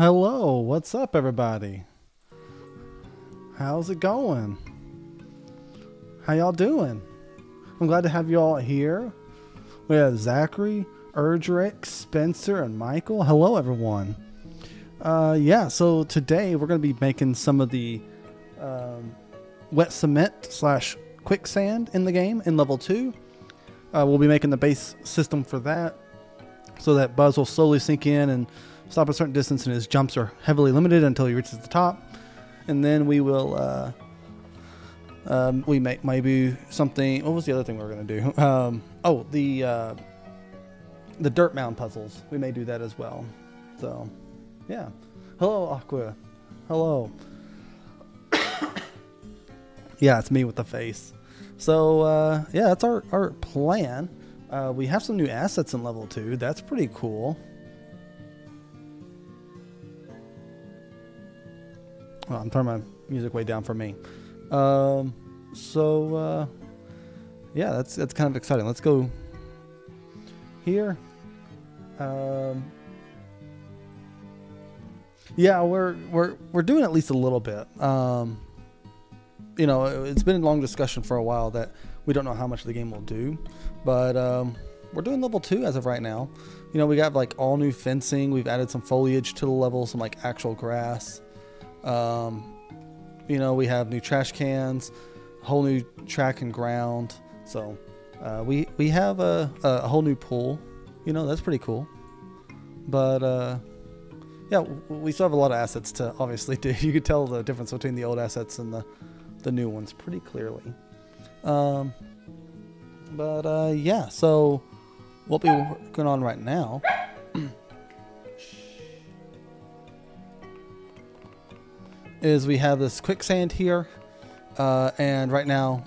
Hello, what's up everybody? How's it going? How y'all doing? I'm glad to have you all here. We have Zachary, Erdrick, Spencer, and Michael. Hello everyone. Yeah, so today we're going to be making some of the wet cement / quicksand in the game in level 2. We'll be making the base system for that so that Buzz will slowly sink in and stop a certain distance, and his jumps are heavily limited until he reaches the top. And then we will we make maybe something. What was the other thing we were going to do? Oh, the dirt mound puzzles. We may do that as well. So yeah. Hello, Aqua. Hello. Yeah, it's me with the face. So yeah, that's our plan. We have some new assets in level 2. That's pretty cool. Oh, I'm turning my music way down for me. Yeah, that's kind of exciting. Let's go here. Yeah, we're doing at least a little bit. You know, it's been a long discussion for a while that we don't know how much the game will do, but we're doing level 2 as of right now. You know, we got like all new fencing. We've added some foliage to the level, some like actual grass. You know, we have new trash cans, a whole new track and ground. So we have a whole new pool. You know, that's pretty cool. But yeah, we still have a lot of assets to obviously do. You could tell the difference between the old assets and the new ones pretty clearly. Yeah, so what we're working on right now is we have this quicksand here, and right now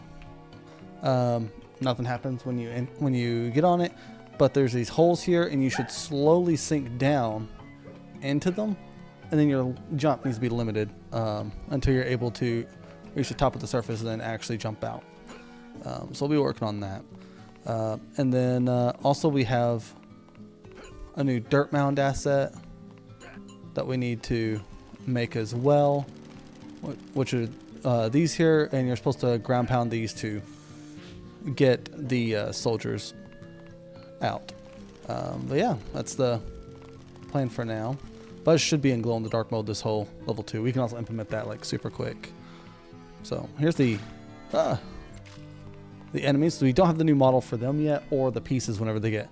nothing happens when you get on it, but there's these holes here, and you should slowly sink down into them, and then your jump needs to be limited until you're able to reach the top of the surface and then actually jump out. So we'll be working on that. And then also we have a new dirt mound asset that we need to make as well, which are these here, and you're supposed to ground pound these to get the soldiers out. But yeah, that's the plan for now. Buzz should be in glow in the dark mode this whole level 2. We can also implement that like super quick. So here's the enemies. So we don't have the new model for them yet, or the pieces whenever they get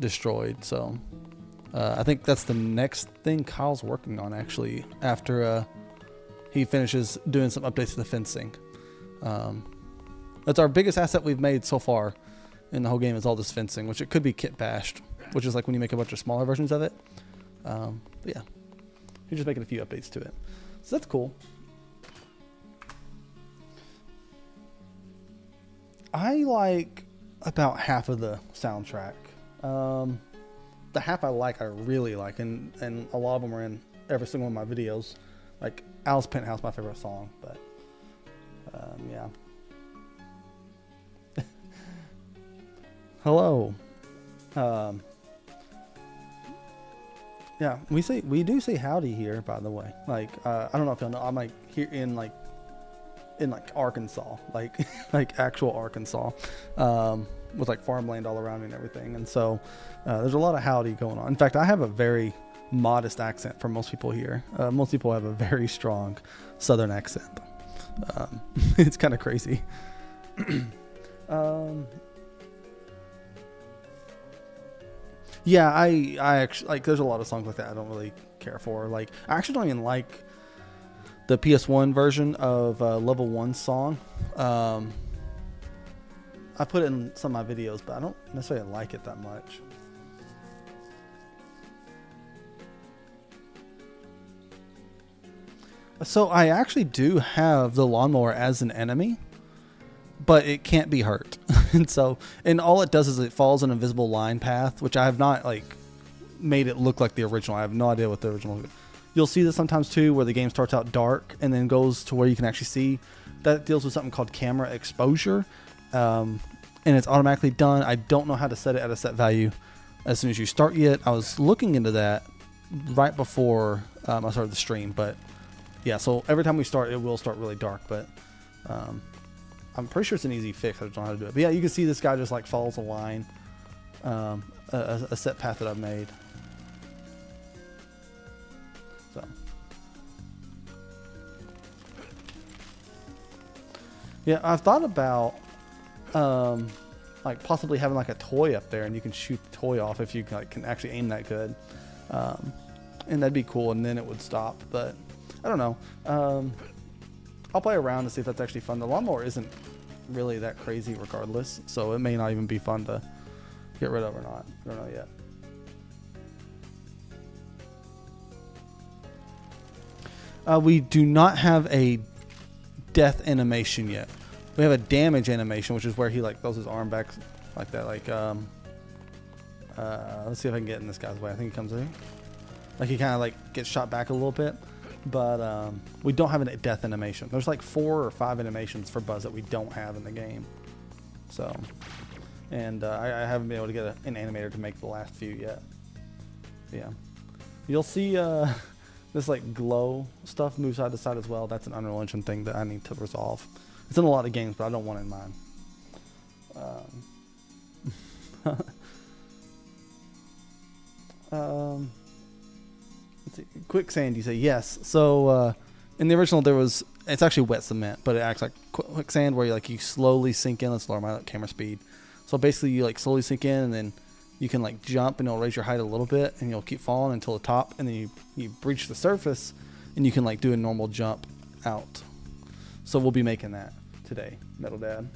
destroyed. So I think that's the next thing Kyle's working on, actually, after he finishes doing some updates to the fencing. That's our biggest asset we've made so far in the whole game, is all this fencing, which it could be kit bashed, which is like when you make a bunch of smaller versions of it. But yeah, you're just making a few updates to it. So that's cool. I like about half of the soundtrack. The half I like, I really like, and a lot of them are in every single one of my videos. Like Al's Penthouse, my favorite song, but yeah. Hello. Yeah, we do say howdy here, by the way. Like I don't know if y'all know, I'm like here in Arkansas, like actual Arkansas, with like farmland all around and everything. And so there's a lot of howdy going on. In fact, I have a very modest accent for most people here. Most people have a very strong southern accent. It's kind of crazy. Yeah, I actually like, there's a lot of songs like that I don't really care for. Like, I actually don't even like the PS1 version of Level 1's song. I put it in some of my videos, but I don't necessarily like it that much. So I actually do have the lawnmower as an enemy, but it can't be hurt. and all it does is it follows an invisible line path, which I have not like made it look like the original. I have no idea what the original is. You'll see this sometimes too, where the game starts out dark and then goes to where you can actually see. That deals with something called camera exposure, and it's automatically done. I don't know how to set it at a set value as soon as you start yet. I was looking into that right before I started the stream. But yeah, so every time we start, it will start really dark. But I'm pretty sure it's an easy fix. I don't know how to do it. But yeah, you can see this guy just like follows a line, a set path that I've made. So yeah, I've thought about like possibly having like a toy up there, and you can shoot the toy off if you like, can actually aim that good, and that'd be cool. And then it would stop. But I don't know. I'll play around to see if that's actually fun. The lawnmower isn't really that crazy regardless, so it may not even be fun to get rid of or not. I don't know yet. We do not have a death animation yet. We have a damage animation, which is where he like throws his arm back like that. Like let's see if I can get in this guy's way. I think he comes in. Like he kind of like gets shot back a little bit. But we don't have a death animation. There's like 4 or 5 animations for Buzz that we don't have in the game. So, and I haven't been able to get an animator to make the last few yet. Yeah, you'll see this like glow stuff move side to side as well. That's an Unreal Engine thing that I need to resolve. It's in a lot of games, but I don't want it in mine. Let's see. Quicksand, you say yes. So in the original, it's actually wet cement, but it acts like quicksand, where you slowly sink in. Let's lower my camera speed. So basically, you like slowly sink in, and then you can like jump, and it'll raise your height a little bit, and you'll keep falling until the top, and then you breach the surface, and you can like do a normal jump out. So we'll be making that today, Metal Dad.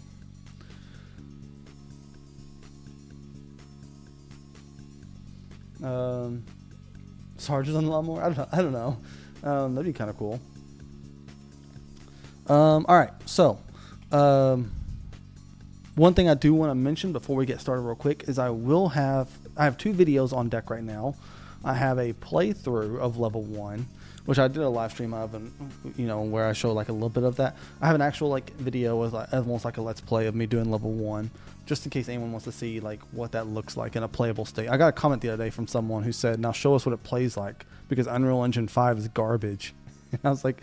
Charges on the lawnmower? I don't know. That'd be kind of cool. All right. So, one thing I do want to mention before we get started real quick is I have 2 videos on deck right now. I have a playthrough of level 1, which I did a live stream of, and where I show like a little bit of that. I have an actual like video with like, almost like a let's play of me doing level 1, just in case anyone wants to see like what that looks like in a playable state. I got a comment the other day from someone who said, "Now show us what it plays like, because Unreal Engine 5 is garbage." And I was like,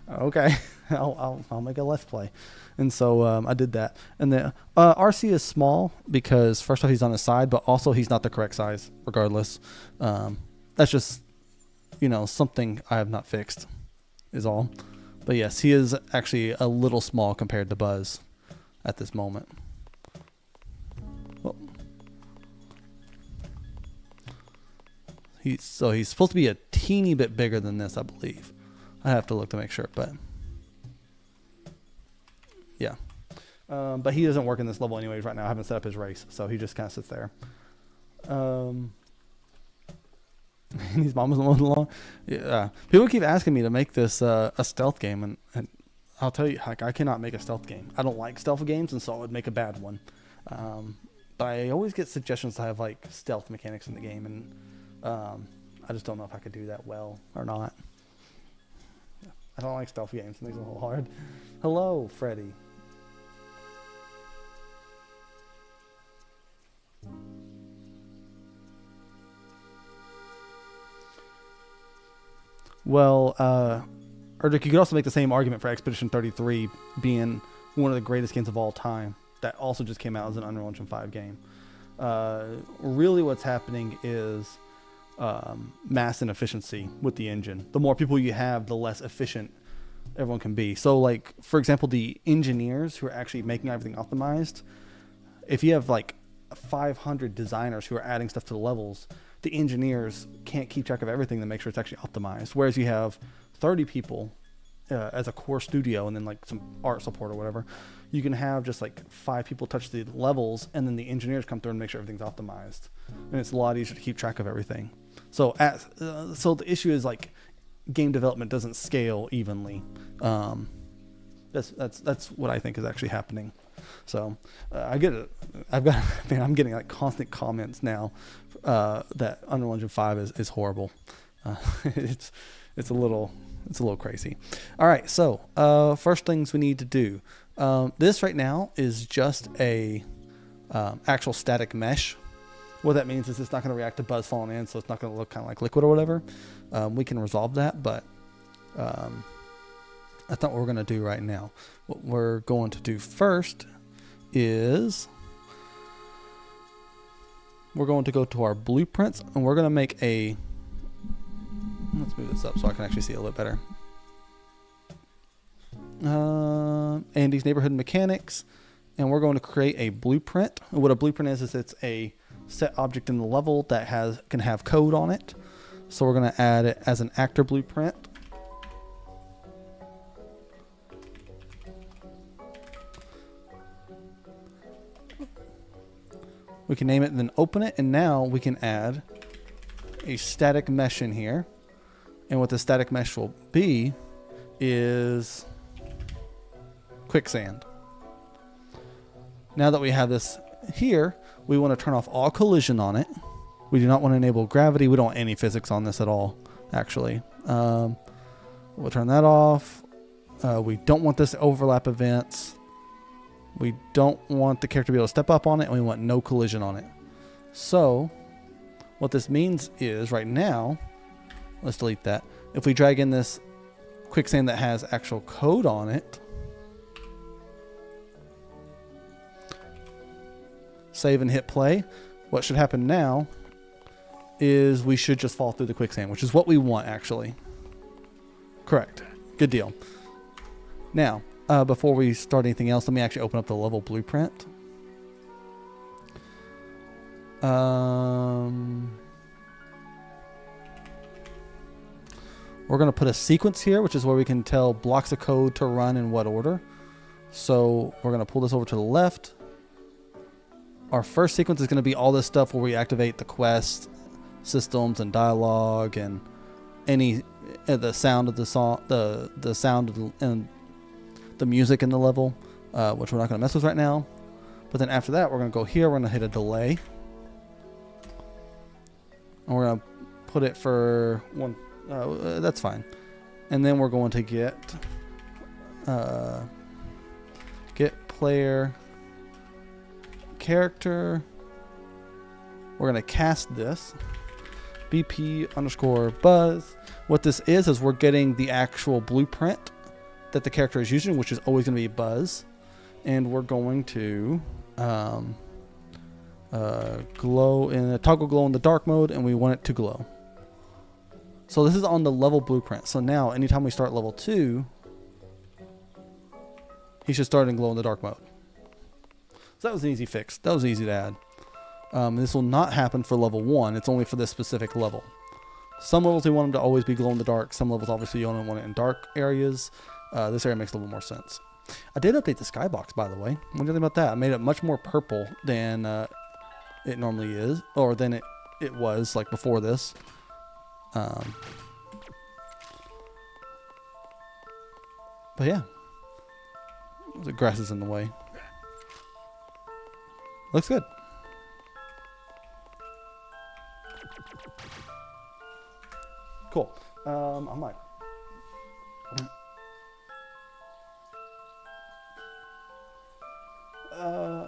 "Okay, I'll make a let's play." And so I did that. And the RC is small because first off he's on his side, but also he's not the correct size regardless. That's just something I have not fixed is all. But yes, he is actually a little small compared to Buzz at this moment. Well, he's supposed to be a teeny bit bigger than this, I believe. I have to look to make sure, but yeah. But he doesn't work in this level anyways right now. I haven't set up his race, so he just kind of sits there. And his mom was mowing the lawn. Yeah. People keep asking me to make this a stealth game, and I'll tell you, like, I cannot make a stealth game. I don't like stealth games, and so I would make a bad one. But I always get suggestions to have like stealth mechanics in the game, and I just don't know if I could do that well or not. I don't like stealth games. It makes it a little hard. Hello, Freddy. Well, Erdrick, you could also make the same argument for Expedition 33 being one of the greatest games of all time. That also just came out as an Unreal Engine 5 game. Really what's happening is mass inefficiency with the engine. The more people you have, the less efficient everyone can be. So like, for example, the engineers who are actually making everything optimized, if you have like 500 designers who are adding stuff to the levels, the engineers can't keep track of everything to make sure it's actually optimized. Whereas you have 30 people as a core studio and then like some art support or whatever, you can have just like 5 people touch the levels, and then the engineers come through and make sure everything's optimized. And it's a lot easier to keep track of everything. So so the issue is like game development doesn't scale evenly. That's what I think is actually happening. So I get it. I'm getting like constant comments now that Unreal Engine 5 is horrible. It's a little crazy. All right, so first things we need to do. This right now is just a actual static mesh What that means is it's not going to react to buzz falling in, so it's not going to look kind of like liquid or whatever. We can resolve that, but that's not what we're going to do right now. What we're going to do first is we're going to go to our blueprints, and we're going to make a... Let's move this up so I can actually see a little bit better. Andy's Neighborhood Mechanics, and we're going to create a blueprint. And what a blueprint is it's a set object in the level that can have code on it. So we're going to add it as an actor blueprint. We can name it and then open it, and now we can add a static mesh in here. And what the static mesh will be is Quicksand. Now that we have this here, we want to turn off all collision on it. We do not want to enable gravity. We don't want any physics on this at all, actually. We'll turn that off. We don't want this to overlap events. We don't want the character to be able to step up on it, and we want no collision on it. So what this means is right now, let's delete that. If we drag in this Quicksand that has actual code on it, save and hit play, what should happen now is we should just fall through the Quicksand, which is what we want, actually. Correct. Good deal. Now, before we start anything else, let me actually open up the level blueprint. We're going to put a sequence here, which is where we can tell blocks of code to run in what order. So we're going to pull this over to the left. Our first sequence is going to be all this stuff where we activate the quest systems and dialogue and any the sound of the song, the sound of and the music in the level, which we're not going to mess with right now. But then after that, we're going to go here. We're going to hit a delay, and we're going to put it for one. That's fine. And then we're going to get player character. We're going to cast this BP_buzz. What this is we're getting the actual blueprint that the character is using, which is always going to be buzz, and we're going to glow in a toggle glow in the dark mode, and we want it to glow. So this is on the level blueprint. So now anytime we start level 2, he should start in glow in the dark mode. So that was an easy fix. That was easy to add. This will not happen for level 1. It's only for this specific level. Some levels we want them to always be glow in the dark. Some levels obviously you only want it in dark areas. This area makes a little more sense. I did update the skybox, by the way. What do you think about that? I made it much more purple than it normally is, or than it was like before this. But yeah, the grass is in the way. Looks good. Cool. I might.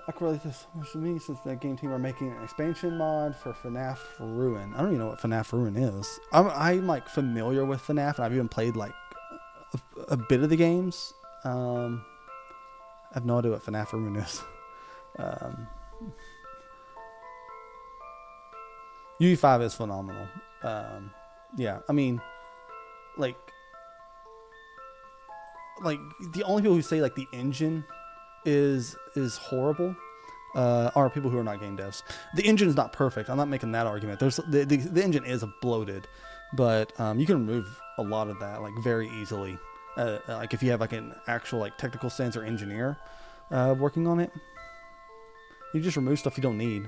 I can relate this to me since the game team are making an expansion mod for FNAF Ruin. I don't even know what FNAF Ruin is. I'm like familiar with FNAF, and I've even played like a bit of the games. I have no idea what FNAF Ruin is. UE5 is phenomenal. Yeah, I mean, like the only people who say like the engine is horrible are people who are not game devs. The engine is not perfect. I'm not making that argument. There's the engine is bloated, but you can remove a lot of that like very easily. Like if you have like an actual like technical sense or engineer working on it, you just remove stuff you don't need.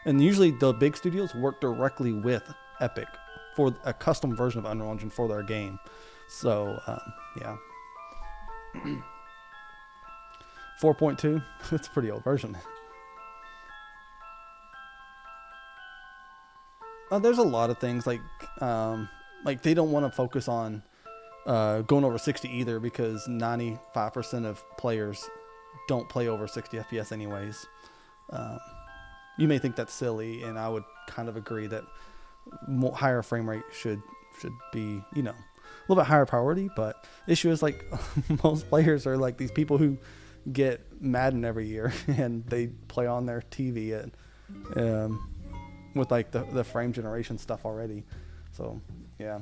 And usually the big studios work directly with Epic for a custom version of Unreal Engine for their game. So yeah. 4.2, it's a pretty old version. There's a lot of things like they don't want to focus on going over 60 either, because 95% of players don't play over 60 FPS anyways. You may think that's silly, and I would kind of agree that higher frame rate should be, you know, a little bit higher priority. But issue is, like, most players are like these people who get Madden every year and they play on their TV and with like the frame generation stuff already. So yeah.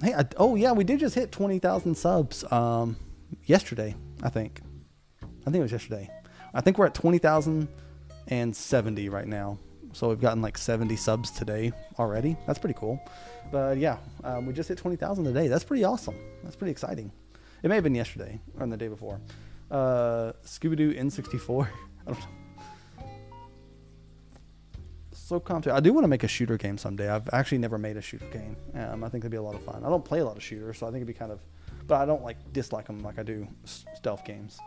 Hey, oh yeah, we did just hit 20,000 subs yesterday. I think it was yesterday. I think we're at 20,070 right now. So we've gotten like 70 subs today already. That's pretty cool. But yeah, we just hit 20,000 today. That's pretty awesome. That's pretty exciting. It may have been yesterday or the day before. Scooby-Doo N64. I don't know. So complicated. I do want to make a shooter game someday. I've actually never made a shooter game. I think it'd be a lot of fun. I don't play a lot of shooters, so I think it'd be kind of, but I don't like dislike them like I do stealth games.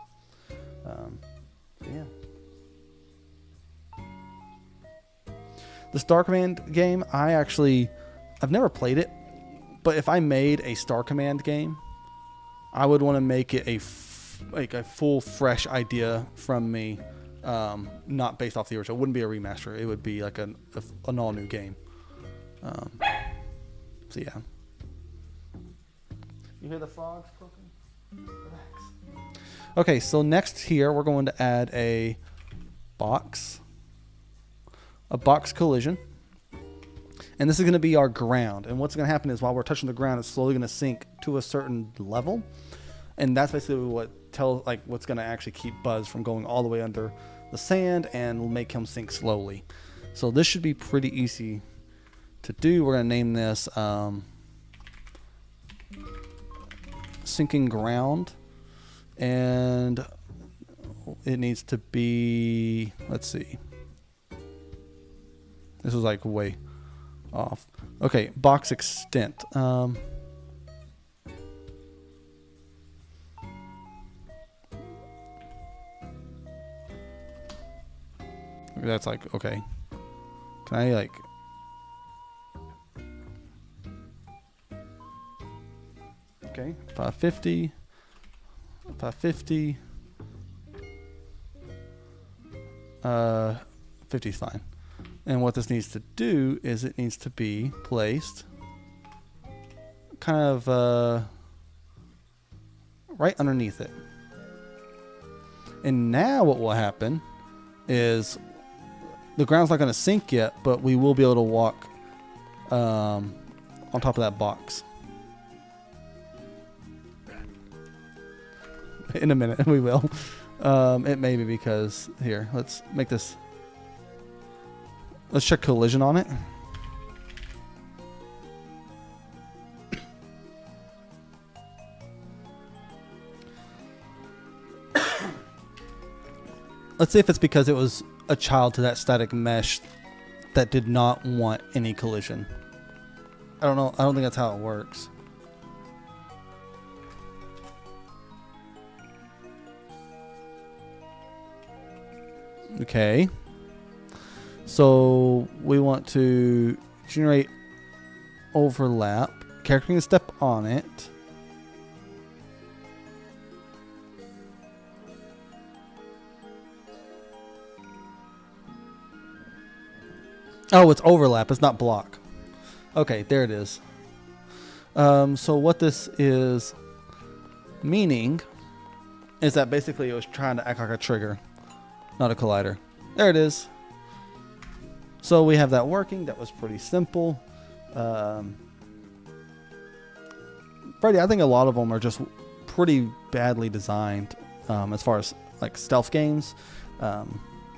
Yeah. The Star Command game, I've never played it, but if I made a Star Command game, I would want to make it a full fresh idea from me, not based off the original. It wouldn't be a remaster. It would be like an all new game. So yeah. You hear the frogs croaking? Relax. Okay, so next here we're going to add a box collision. And this is going to be our ground. And what's going to happen is while we're touching the ground, it's slowly going to sink to a certain level. And that's basically what's going to actually keep Buzz from going all the way under the sand and make him sink slowly. So this should be pretty easy to do. We're going to name this sinking ground. And it needs to be, let's see. This was like way off. Okay, box extent. That's like, okay. Can I like... Okay, 550. 550. 50 is fine. And what this needs to do is it needs to be placed kind of right underneath it. And now what will happen is the ground's not going to sink yet, but we will be able to walk on top of that box. In a minute, we will. It may be because, here, let's make this... Let's check collision on it. Let's see if it's because it was a child to that static mesh that did not want any collision. I don't know. I don't think that's how it works. Okay. So we want to generate overlap. Character can step on it. Oh, it's overlap. It's not block. Okay, there it is. So what this is meaning is that basically it was trying to act like a trigger, not a collider. There it is. So we have that working. That was pretty simple. Freddy, I think a lot of them are just pretty badly designed as far as like stealth games.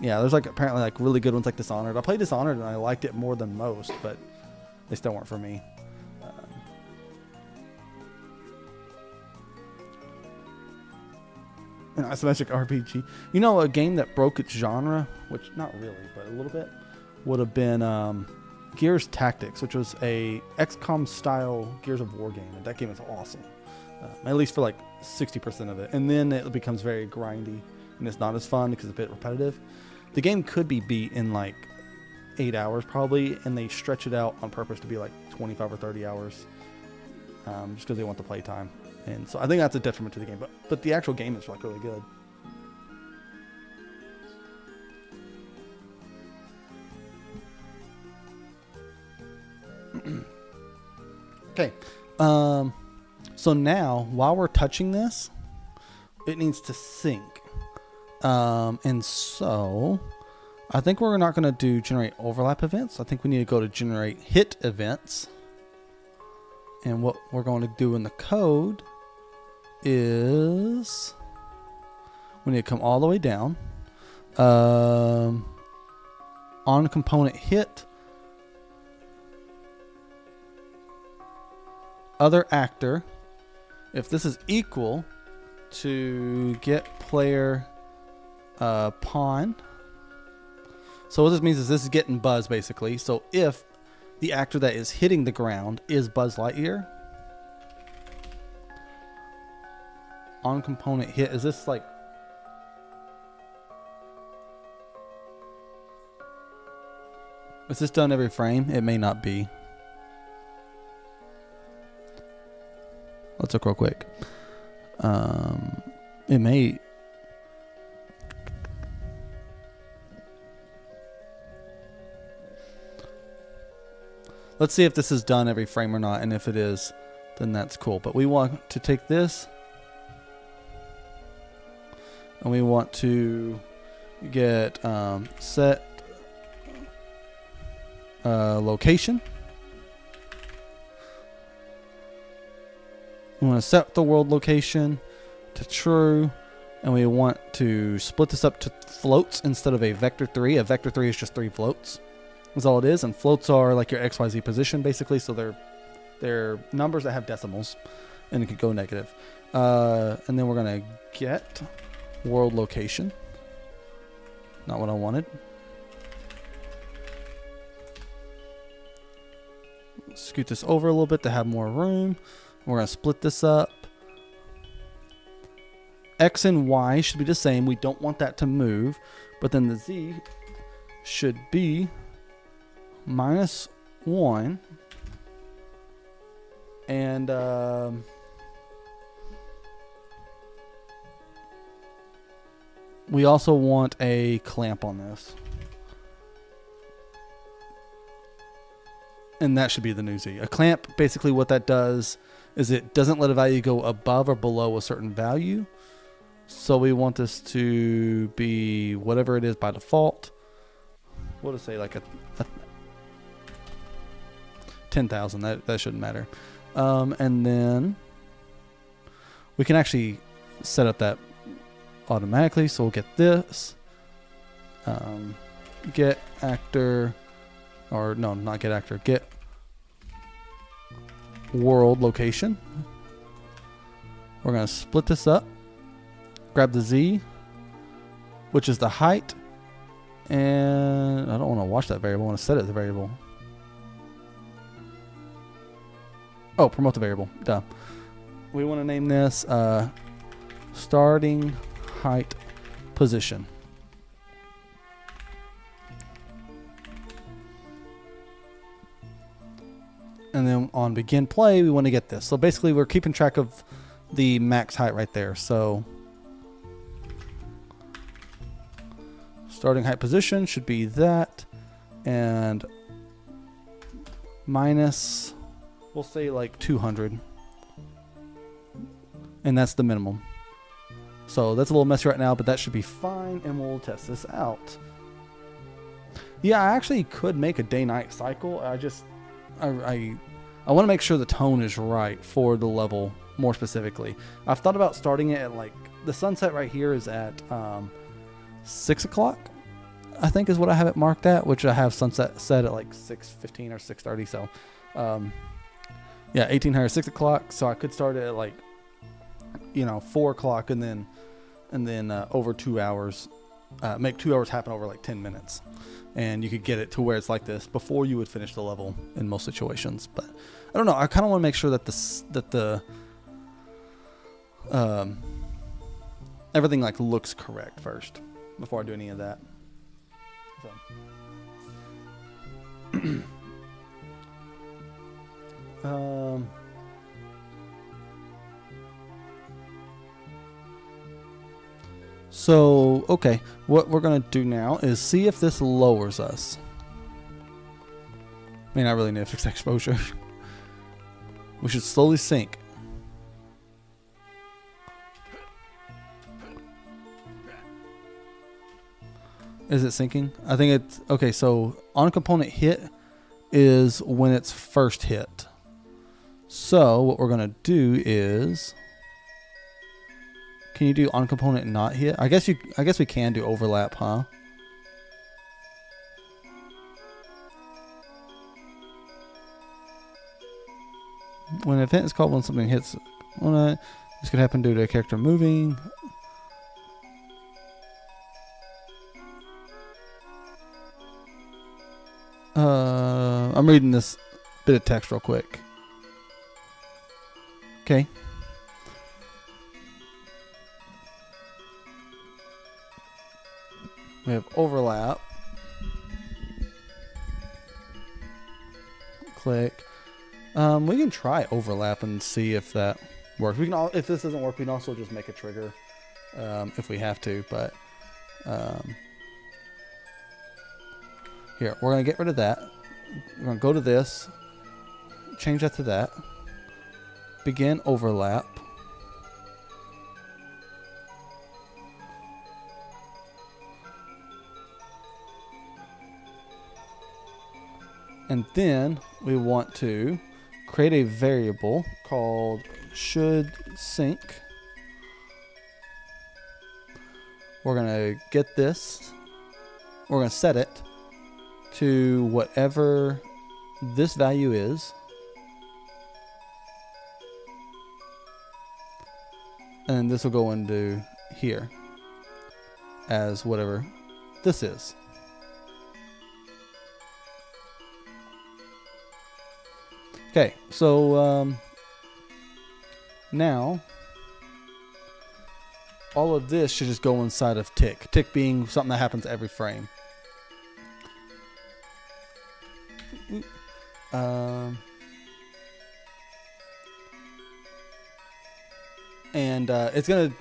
Yeah, there's like apparently like really good ones like Dishonored. I played Dishonored and I liked it more than most, but they still weren't for me. An isometric RPG. You know, a game that broke its genre, which not really, but a little bit, would have been Gears Tactics, which was a XCOM style Gears of War game, and that game is awesome, at least for like 60% of it. And then it becomes very grindy, and it's not as fun because it's a bit repetitive. The game could be beat in like 8 hours probably, and they stretch it out on purpose to be like 25 or 30 hours, just because they want the playtime. And so I think that's a detriment to the game, but the actual game is like really good. Okay. So now, while we're touching this, it needs to sync. And so, I think we're not going to do generate overlap events. I think we need to go to generate hit events. And what we're going to do in the code is we need to come all the way down. On component hit, other actor, if this is equal to get player pawn. So what this means is this is getting Buzz basically. So if the actor that is hitting the ground is Buzz Lightyear, on component hit, is this like, is this done every frame? It may not be. Let's look real quick. It may. Let's see if this is done every frame or not, and if it is, then that's cool. But we want to take this, and we want to get set location. We want to set the world location to true, and we want to split this up to floats instead of a vector 3. A vector 3 is just 3 floats. That's all it is, and floats are like your XYZ position basically, so they're numbers that have decimals, and it could go negative. And then we're gonna get world location. Not what I wanted. Scoot this over a little bit to have more room. We're going to split this up. X and Y should be the same. We don't want that to move. But then the Z should be -1. And we also want a clamp on this. And that should be the new Z. A clamp, basically what that does is it doesn't let a value go above or below a certain value. So we want this to be whatever it is by default. We'll just say like a 10,000. That shouldn't matter. And then we can actually set up that automatically. So we'll get this. Get actor, or no, not get actor. Get world location. We're going to split this up. Grab the Z, which is the height. And I don't want to watch that variable. I want to set it as a variable. Oh, promote the variable. Duh. We want to name this starting height position. And then on begin play, we want to get this. So basically, we're keeping track of the max height right there. So starting height position should be that. And minus, we'll say like 200. And that's the minimum. So that's a little messy right now, but that should be fine. And we'll test this out. Yeah, I actually could make a day-night cycle. I want to make sure the tone is right for the level more specifically. I've thought about starting it at like, the sunset right here is at 6 o'clock, I think is what I have it marked at, which I have sunset set at like 6:15 or 6:30. So yeah, 1800, 6 o'clock. So I could start it at like, 4 o'clock and then over 2 hours, make 2 hours happen over like 10 minutes. And you could get it to where it's like this before you would finish the level in most situations. But I don't know. I kind of want to make sure that the everything like looks correct first before I do any of that. So, okay, what we're going to do now is see if this lowers us. I mean, I really need to fix exposure. We should slowly sync. Is it syncing? I think it's okay. So on component hit is when it's first hit. So what we're gonna do is, can you do on component not hit? I guess we can do overlap, huh? When an event is called when something hits, this could happen due to a character moving. I'm reading this bit of text real quick. Okay. We have overlap. Click. We can try overlap and see if that works. We can if this doesn't work, we can also just make a trigger if we have to. But here, we're gonna get rid of that. We're gonna go to this, change that to that. Begin overlap. And then we want to create a variable called should sync. We're going to get this. We're going to set it to whatever this value is. And this will go into here as whatever this is. Okay, so now all of this should just go inside of tick. Tick being something that happens every frame. And it's going to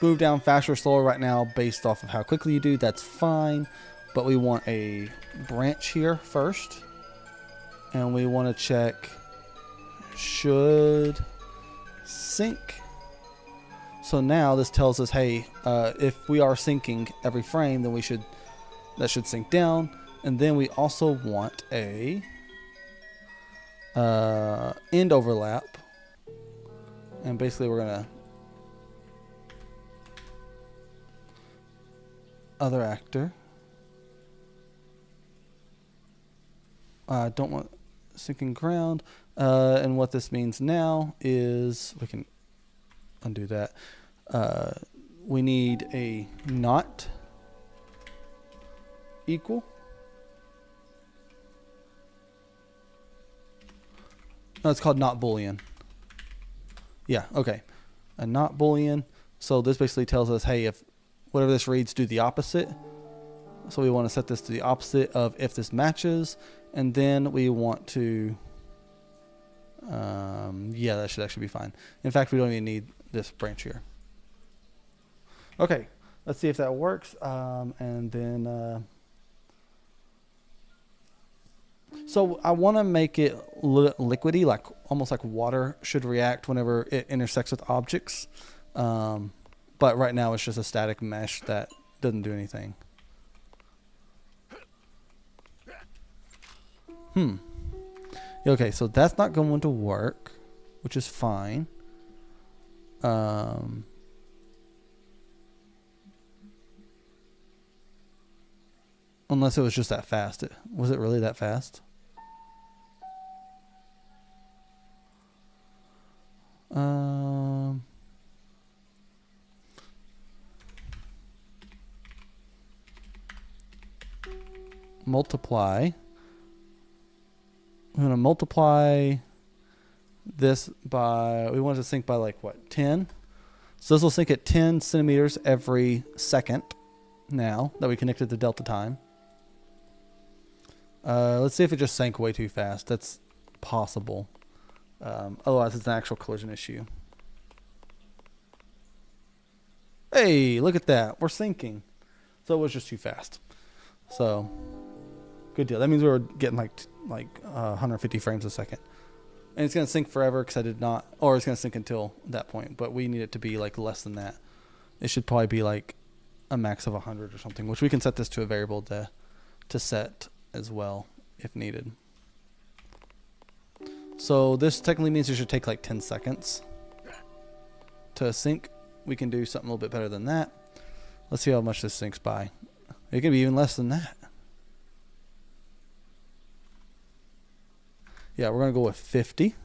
move down faster or slower right now based off of how quickly you do. That's fine. But we want a branch here first. And we want to check should sync. So now this tells us, hey, if we are syncing every frame, then that should sync down. And then we also want a end overlap. And basically we're going to other actor. Don't want syncing ground. And what this means now is we can undo that. We need a not equal. No, it's called not Boolean. Yeah, okay. A not Boolean. So this basically tells us, hey, if whatever this reads, do the opposite. So we want to set this to the opposite of if this matches. And then we want to, yeah, that should actually be fine. In fact, we don't even need this branch here. Okay, let's see if that works. And then, so I want to make it liquidy, like almost like water should react whenever it intersects with objects. But right now it's just a static mesh that doesn't do anything. Okay, so that's not going to work, which is fine. Unless it was just that fast. Was it really that fast? Multiply. I'm going to multiply this by, we want to sync by like what, 10? So this will sync at 10 centimeters every second now that we connected to delta time. Let's see if it just sank way too fast. That's possible. Otherwise, it's an actual collision issue. Hey, look at that. We're syncing. So it was just too fast. So, good deal. That means we were getting like 150 frames a second. And it's going to sync forever because I did not, or it's going to sync until that point. But we need it to be like less than that. It should probably be like a max of 100 or something, which we can set this to a variable to set as well if needed. So this technically means it should take like 10 seconds to sync. We can do something a little bit better than that. Let's see how much this syncs by. It can be even less than that. Yeah, we're going to go with 50.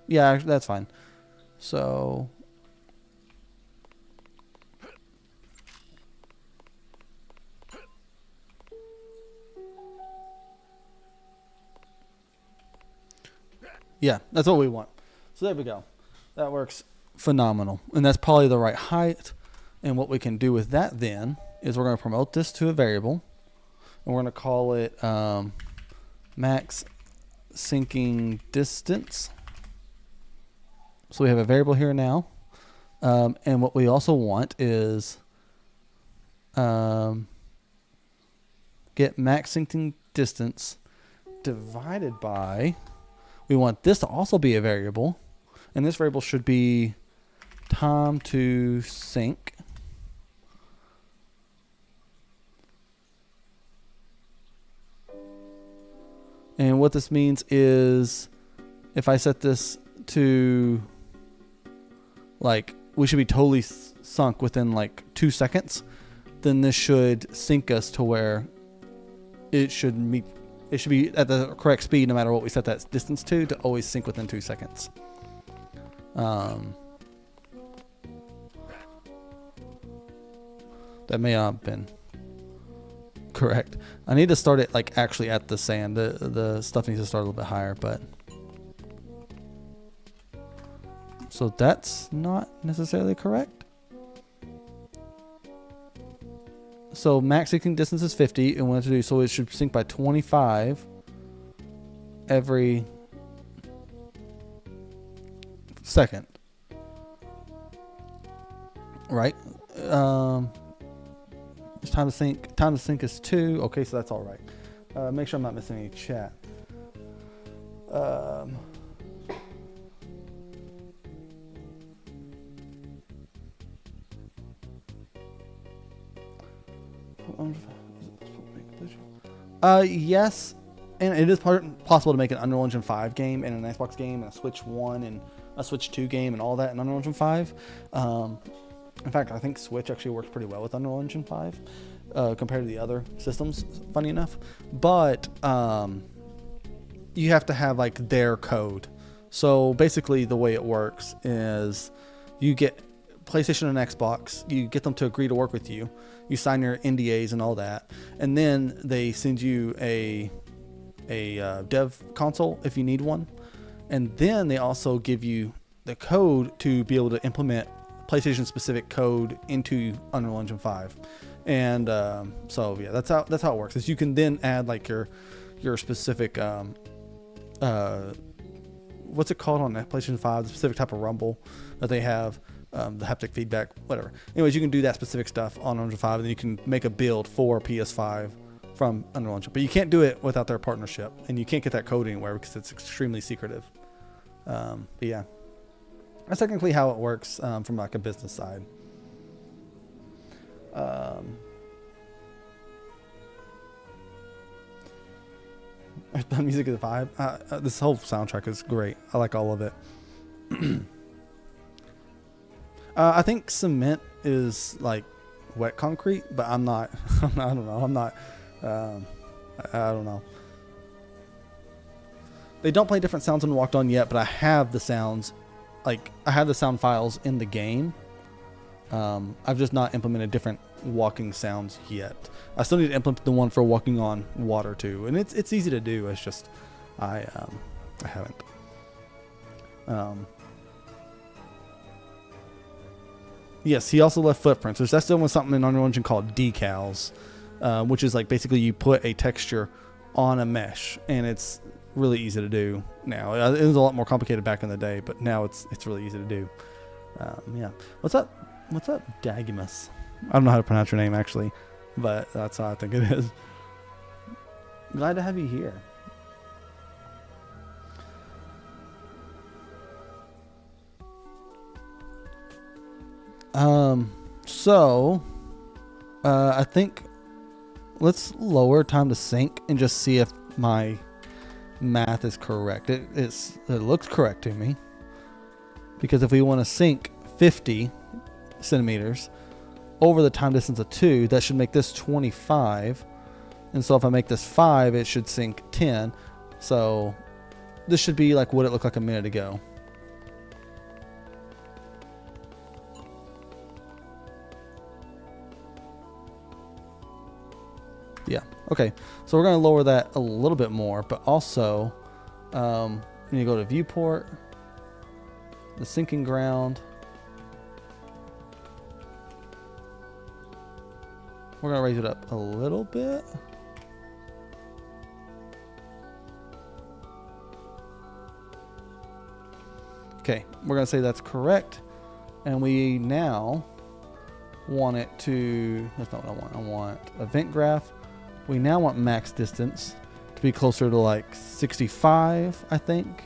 Yeah, that's fine. So yeah, that's what we want. So there we go. That works phenomenal. And that's probably the right height. And what we can do with that then is we're going to promote this to a variable. And we're going to call it max syncing distance. So we have a variable here now. And what we also want is get max syncing distance divided by, we want this to also be a variable. And this variable should be time to sync. And what this means is if I set this to like, we should be totally sunk within like 2 seconds, then this should sync us to where it should meet, it should be at the correct speed no matter what we set that distance to always sync within 2 seconds. That may not have been correct. I need to start it like actually at the sand. The stuff needs to start a little bit higher, but so that's not necessarily correct. So max syncing distance is 50, and what I have to do, so it should sync by 25 every second, right? It's time to sync. Time to sync is 2. Okay, so that's all right. Make sure I'm not missing any chat. Yes, and it is possible to make an Unreal Engine 5 game and an Xbox game and a Switch 1 and a Switch 2 game and all that in Unreal Engine 5. In fact, I think Switch actually works pretty well with Unreal Engine 5 compared to the other systems, funny enough. But you have to have like their code. So basically the way it works is you get PlayStation and Xbox, you get them to agree to work with you. You sign your NDAs and all that. And then they send you a dev console if you need one. And then they also give you the code to be able to implement PlayStation specific code into Unreal Engine 5. And so yeah, that's how it works. Is you can then add like your specific what's it called on that PlayStation 5, the specific type of rumble that they have, the haptic feedback, whatever. Anyways, you can do that specific stuff on Unreal Engine 5, and then you can make a build for PS5 from Unreal Engine. But you can't do it without their partnership, and you can't get that code anywhere because it's extremely secretive. But yeah, that's technically how it works from like a business side. The music is the vibe. This whole soundtrack is great. I like all of it. I think cement is like wet concrete, but I'm not. I don't know. I'm not. I don't know. They don't play different sounds in Walked On yet, but I have the sounds. Like I have the sound files in the game. I've just not implemented different walking sounds yet. I still need to implement the one for walking on water too, and it's easy to do. It's just I haven't. Yes, he also left footprints. There's that's doing something in Unreal Engine called decals, which is like basically you put a texture on a mesh, and it's really easy to do now. It was a lot more complicated back in the day, but now it's really easy to do. Yeah. What's up, Dagimus? I don't know how to pronounce your name actually. but that's how I think it is. Glad to have you here. So I think let's lower time to sync and just see if my math is correct. It looks correct to me, because if we want to sync 50 centimeters over the time distance of 2, that should make this 25. And so if I make this 5, it should sync 10. So this should be like what it looked like a minute ago. Yeah, okay. So we're going to lower that a little bit more, but also you need to go to viewport, the syncing ground. We're going to raise it up a little bit. Okay, we're going to say that's correct. And we now want it to, that's not what I want. I want event graph. We now want max distance to be closer to like 65, I think.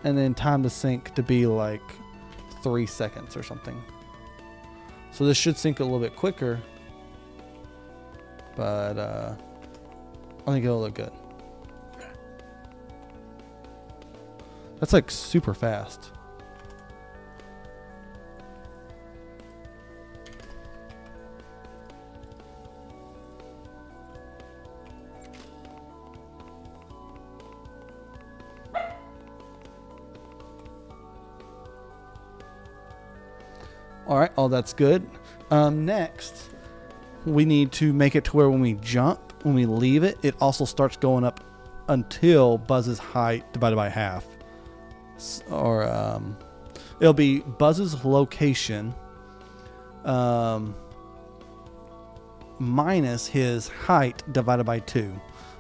And then time to sync to be like 3 seconds or something. So this should sync a little bit quicker. But I think it'll look good. That's like super fast. All right, all that's good. Next, we need to make it to where when we jump, when we leave it, it also starts going up until Buzz's height divided by half. Or it'll be Buzz's location minus his height divided by 2.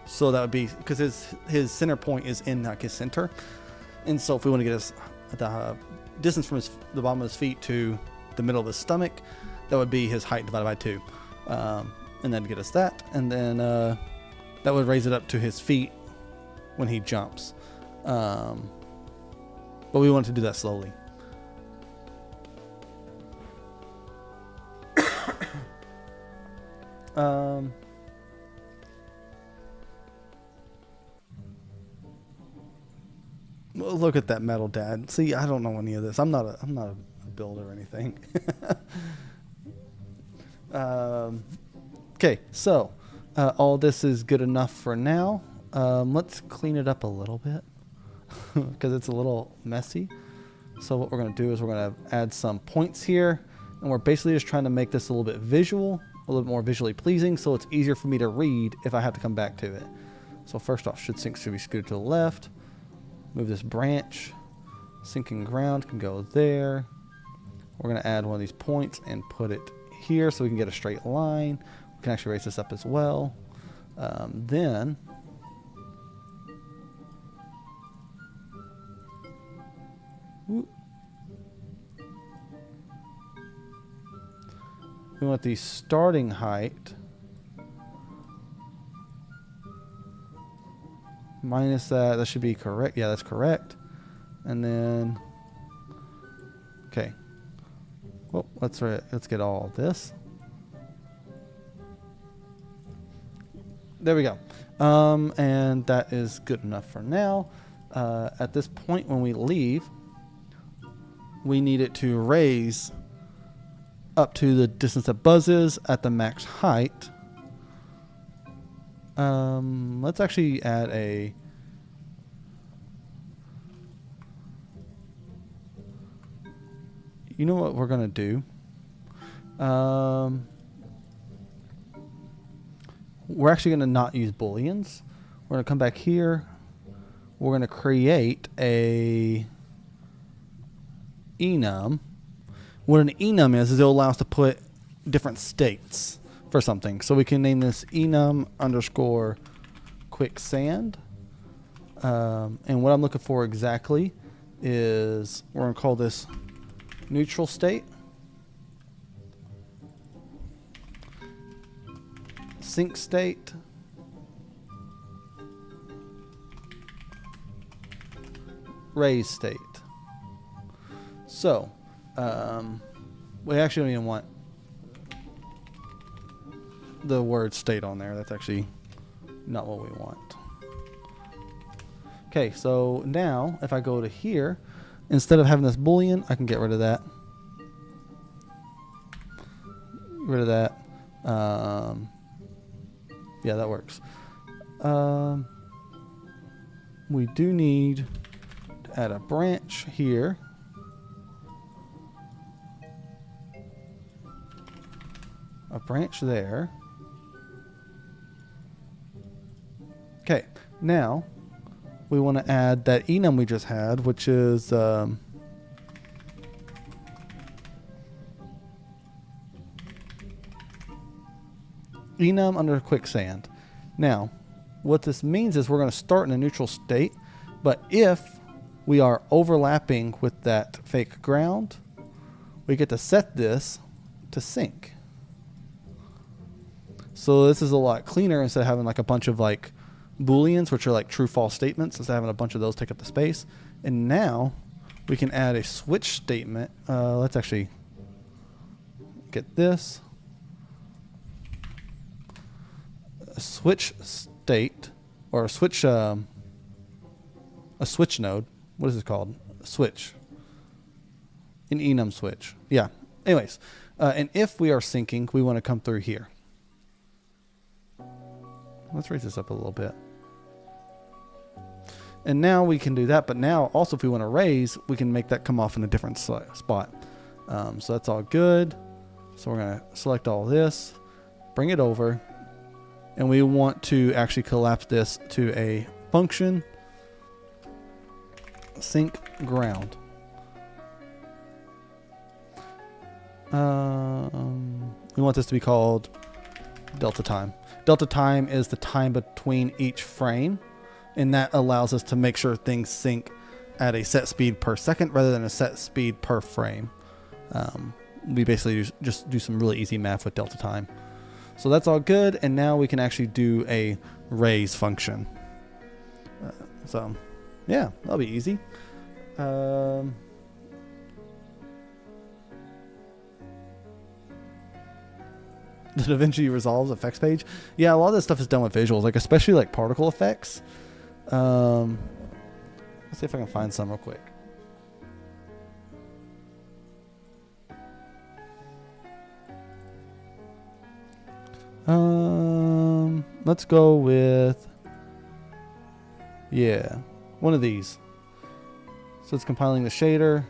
So that would be, because his center point is in like his center. And so if we want to get the distance from the bottom of his feet to the middle of his stomach, that would be his height divided by 2. And then get us that. And then that would raise it up to his feet when he jumps. But we want to do that slowly. Well, look at that metal, Dad. See, I don't know any of this. I'm not a builder or anything. Okay, so all this is good enough for now. Let's clean it up a little bit because it's a little messy. So what we're going to do is we're going to add some points here, and we're basically just trying to make this a little bit visual, a little bit more visually pleasing, so it's easier for me to read if I have to come back to it. So first off, should be scooted to the left. Move this branch. Syncing ground can go there. We're going to add one of these points and put it here so we can get a straight line. We can actually raise this up as well. Then we want the starting height minus that. That should be correct. Yeah, that's correct. And then, okay. Well, let's get all of this. There we go. And that is good enough for now. At this point, when we leave, we need it to raise up to the distance that Buzz is at the max height. Let's actually add a you know what we're gonna do? We're actually gonna not use booleans. We're gonna come back here. We're gonna create a enum. What an enum is it'll allow us to put different states for something. So we can name this enum underscore quicksand. And what I'm looking for exactly is we're gonna call this neutral state. sync state. Raise state. So, we actually don't even want the word state on there. That's actually not what we want. Okay, so now if I go to here, instead of having this boolean, I can get rid of that. Rid of that. Yeah, that works. We do need to add a branch here. A branch there. Okay, now we want to add that enum we just had, which is enum under Quicksand. Now, what this means is we're going to start in a neutral state, but if we are overlapping with that fake ground, we get to set this to sync. So this is a lot cleaner instead of having like a bunch of like booleans, which are like true false statements, instead of having a bunch of those take up the space. And now we can add a switch statement. Let's actually get this. A switch state, or a switch node. What is it called? A switch. An enum switch. Yeah. Anyways, and if we are syncing, we want to come through here. Let's raise this up a little bit. And now we can do that, but now also if we want to raise, we can make that come off in a different spot. So that's all good. So we're going to select all this, bring it over, and we want to actually collapse this to a function sync ground. We want this to be called delta time. Delta time is the time between each frame, and that allows us to make sure things sync at a set speed per second rather than a set speed per frame. We basically just do some really easy math with delta time. So that's all good, and now we can actually do a raise function. So yeah, that'll be easy. The DaVinci Resolves effects page. Yeah, a lot of this stuff is done with visuals, like especially like particle effects. Let's see if I can find some real quick. Let's go with, yeah, one of these. So it's compiling the shader.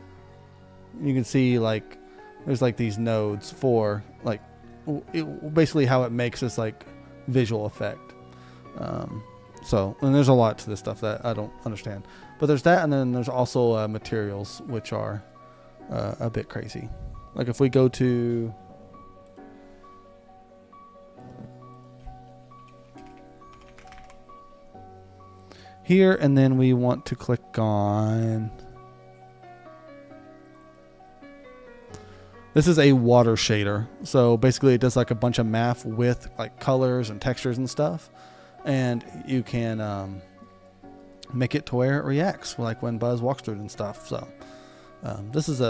You can see like there's like these nodes for like basically how it makes this like visual effect. So, and there's a lot to this stuff that I don't understand, but there's that, and then there's also materials which are a bit crazy. Like if we go to here, and then we want to click on, this is a water shader. So basically it does like a bunch of math with like colors and textures and stuff. And you can make it to where it reacts, like when Buzz walks through it and stuff. So this is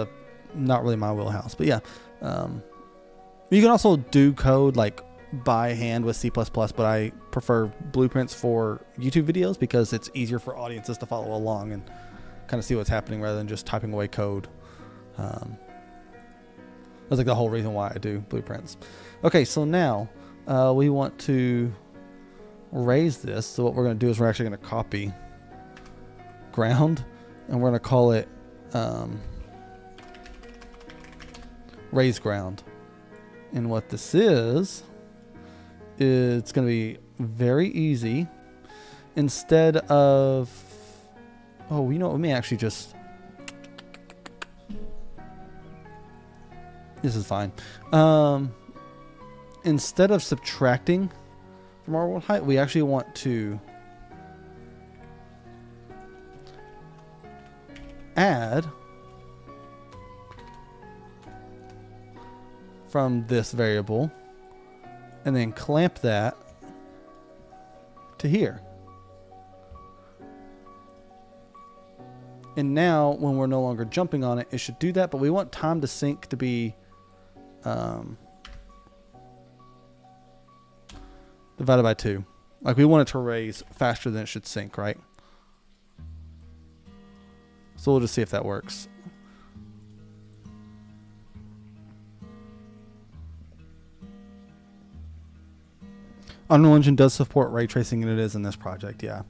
not really my wheelhouse, but yeah. You can also do code like by hand with C++, but I prefer blueprints for YouTube videos because it's easier for audiences to follow along and kind of see what's happening rather than just typing away code. That's like the whole reason why I do blueprints. Okay, so now we want to raise this. So what we're going to do is we're actually going to copy ground, and we're going to call it raise ground. And what this is, it's going to be very easy. Instead of, oh, you know, let me actually just, this is fine. Instead of subtracting from our world height, we actually want to add from this variable and then clamp that to here. And now when we're no longer jumping on it, it should do that, but we want time to sync to be divided by 2. Like we want it to raise faster than it should sync, right? So we'll just see if that works. Unreal Engine does support ray tracing, and it is in this project, yeah.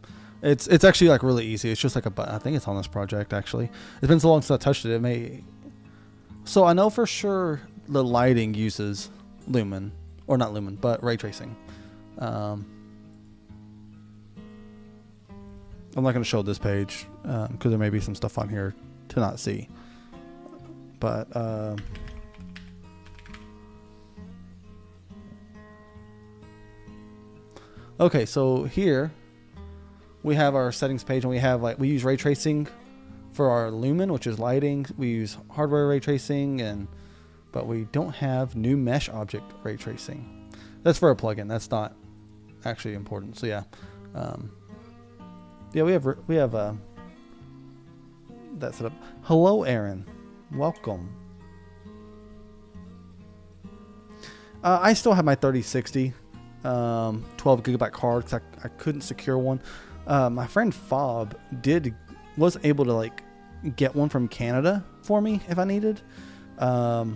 It's actually like really easy. It's just like a button. I think it's on this project actually. It's been so long since I touched it. It may. So I know for sure the lighting uses lumen, or not lumen, but ray tracing. I'm not going to show this page because there may be some stuff on here to not see. But okay, so here we have our settings page, and we have we use ray tracing for our lumen, which is lighting. We use hardware ray tracing, but we don't have new mesh object ray tracing. That's for a plugin. That's not actually important. So yeah, yeah, we have that set up. Hello, Aaron. Welcome. I still have my 3060 12 gigabyte card because I couldn't secure one. My friend Fob was able to get one from Canada for me if I needed, but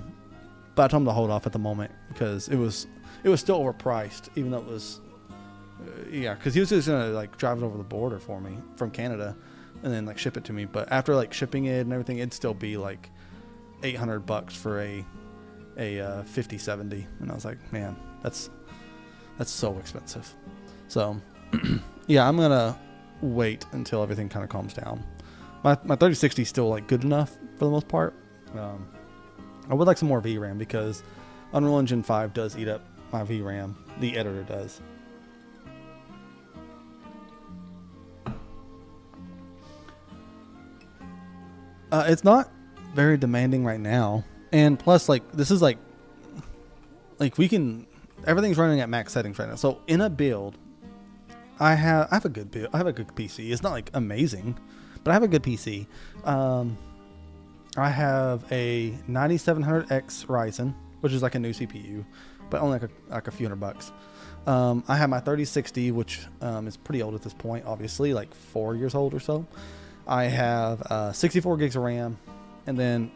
I told him to hold off at the moment because it was still overpriced, even though it was yeah, because he was just gonna drive it over the border for me from Canada and then ship it to me. But after shipping it and everything, it'd still be $800 for a 5070, and I was like, man, that's so expensive. So yeah, I'm gonna wait until everything kind of calms down. My 3060 is still good enough for the most part. I would like some more VRAM because Unreal Engine 5 does eat up my VRAM. The editor does. It's not very demanding right now, and plus this is we can, everything's running at max settings right now. So in a build, I have a good build. I have a good PC. It's not amazing, but I have a good PC. I have a 9700X Ryzen, which is a new CPU, but only a few $100. I have my 3060, which is pretty old at this point, obviously 4 years old or so. I have 64 gigs of RAM, and then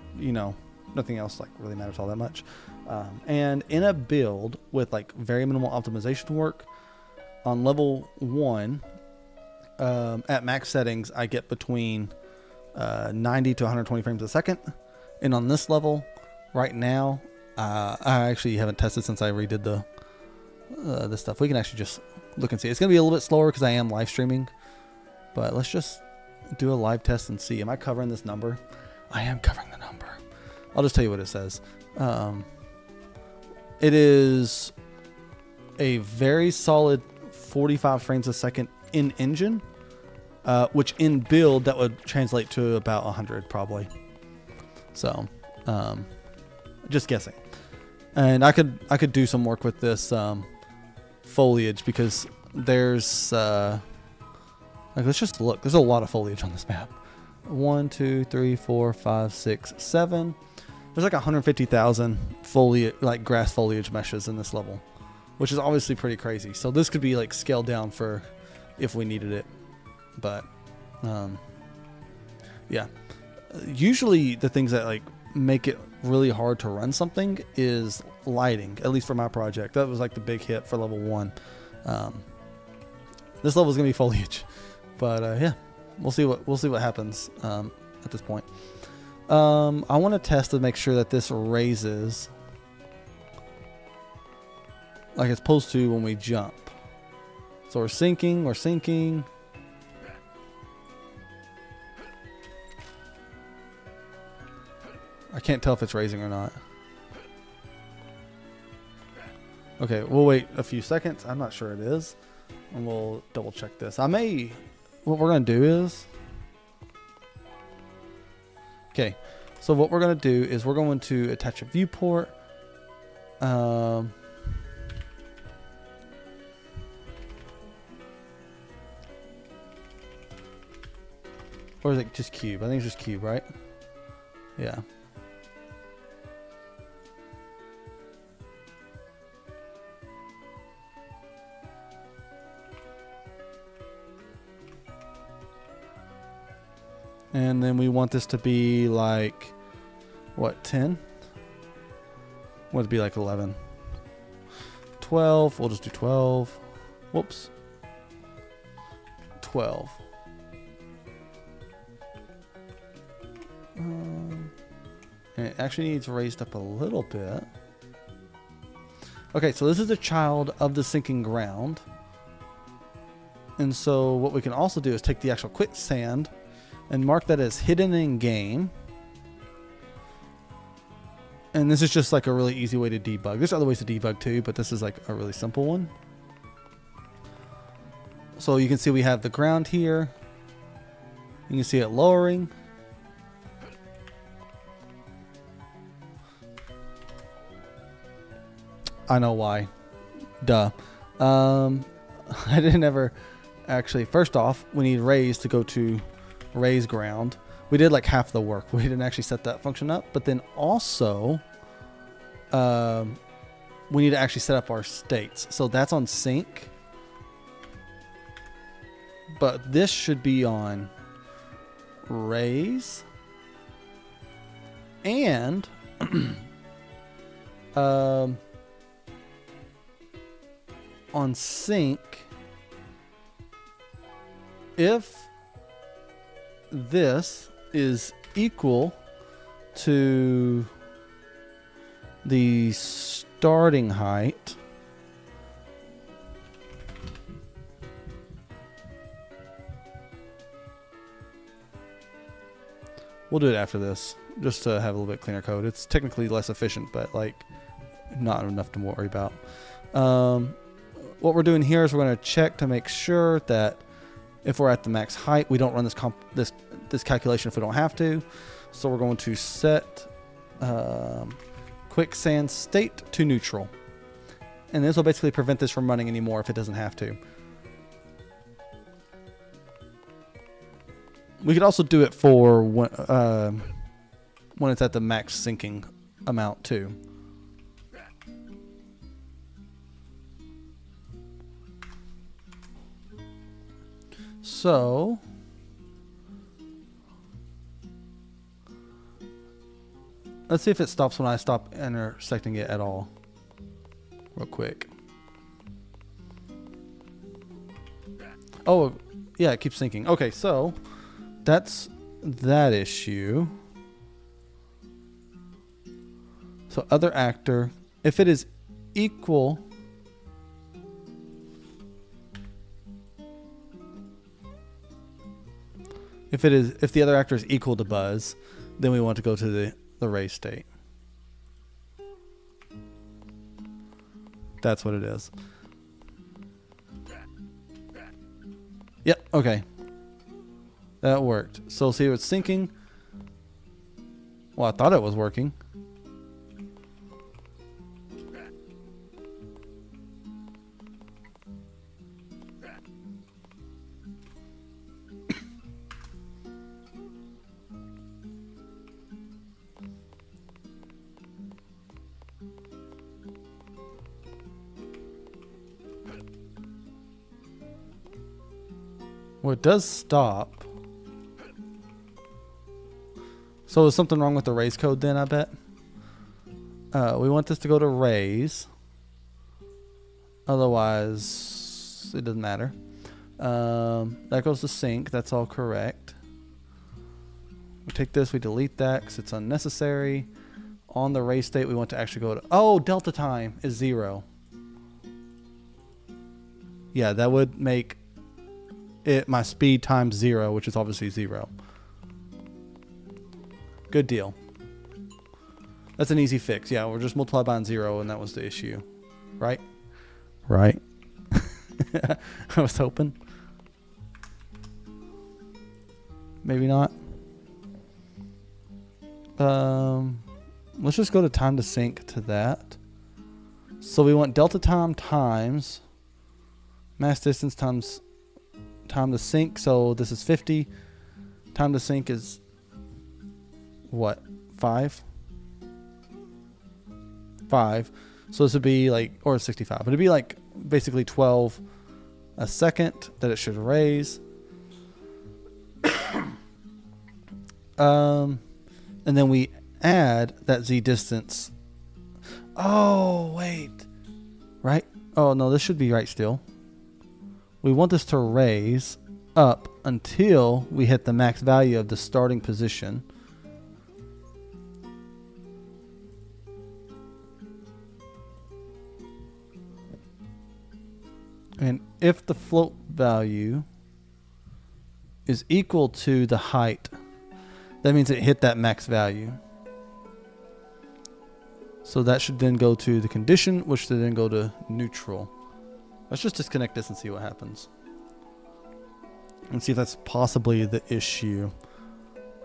nothing else really matters all that much. And in a build with very minimal optimization work, on level 1, at max settings, I get between 90 to 120 frames a second. And on this level, right now, I actually haven't tested since I redid this stuff. We can actually just look and see. It's going to be a little bit slower because I am live streaming. But let's just do a live test and see. Am I covering this number? I am covering the number. I'll just tell you what it says. It is a very solid 45 frames a second in engine, which in build that would translate to about 100 probably. So just guessing. And I could do some work with this foliage because there's let's just look. There's a lot of foliage on this map. 1, 2, 3, 4, 5, 6, 7. There's 150,000 foliage, grass foliage meshes in this level, which is obviously pretty crazy. So this could be scaled down for if we needed it. But yeah, usually the things that make it really hard to run something is lighting, at least for my project. That was the big hit for level 1. This level is gonna be foliage, but yeah, we'll see what happens at this point. I want to test to make sure that this raises like it's supposed to when we jump. So we're sinking. I can't tell if it's raising or not. Okay, we'll wait a few seconds. I'm not sure it is. And we'll double check this. What we're going to do is... Okay, so what we're going to do is we're going to attach a viewport. Or is it just cube? I think it's just cube, right? Yeah. And then we want this to be like, what, 10? Want it to be like 11. 12. We'll just do 12. Whoops. 12. And it actually needs raised up a little bit. Okay, so this is a child of the sinking ground. And so what we can also do is take the actual Quicksand and mark that as hidden in game. And this is just like a really easy way to debug. There's other ways to debug too, but this is like a really simple one. So you can see we have the ground here. You can see it lowering. I know why. Duh. I didn't ever actually. First off, we need raise to go to raise ground. We did like half the work. We didn't actually set that function up. But then also, we need to actually set up our states. So that's on sync. But this should be on raise. And on sync, if this is equal to the starting height, we'll do it after this just to have a little bit cleaner code. It's technically less efficient, but like not enough to worry about. What we're doing here is we're going to check to make sure that if we're at the max height, we don't run this calculation if we don't have to. So we're going to set Quicksand state to neutral. And this will basically prevent this from running anymore if it doesn't have to. We could also do it for when it's at the max sinking amount too. So let's see if it stops when I stop intersecting it at all. Real quick. Oh, yeah, it keeps syncing. Okay, so that's that issue. So other actor, if it is equal, if the other actor is equal to buzz, then we want to go to the raise state. That's what it is. Yep, okay. That worked. So see, it's syncing. Well, I thought it was working. Well, it does stop. So there's something wrong with the raise code then, I bet. We want this to go to raise. Otherwise, it doesn't matter. That goes to sync. That's all correct. We take this, we delete that because it's unnecessary. On the raise state, we want to actually go to... Oh, delta time is 0. Yeah, that would make it my speed times 0, which is obviously 0. Good deal. That's an easy fix. Yeah, we're just multiply by 0, and that was the issue. Right? Right. I was hoping. Maybe not. Let's just go to time to sync to that. So we want delta time times max distance times time to sync. So this is 50 Time to sync is what? 5? 5. So this would be like, or 65, but it'd be like basically 12 a second that it should raise. And then we add that Z distance. Oh, wait. Right? Oh, no, this should be right still. We want this to raise up until we hit the max value of the starting position. And if the float value is equal to the height, that means it hit that max value. So that should then go to the condition, which should then go to neutral. Let's just disconnect this and see what happens. And see if that's possibly the issue.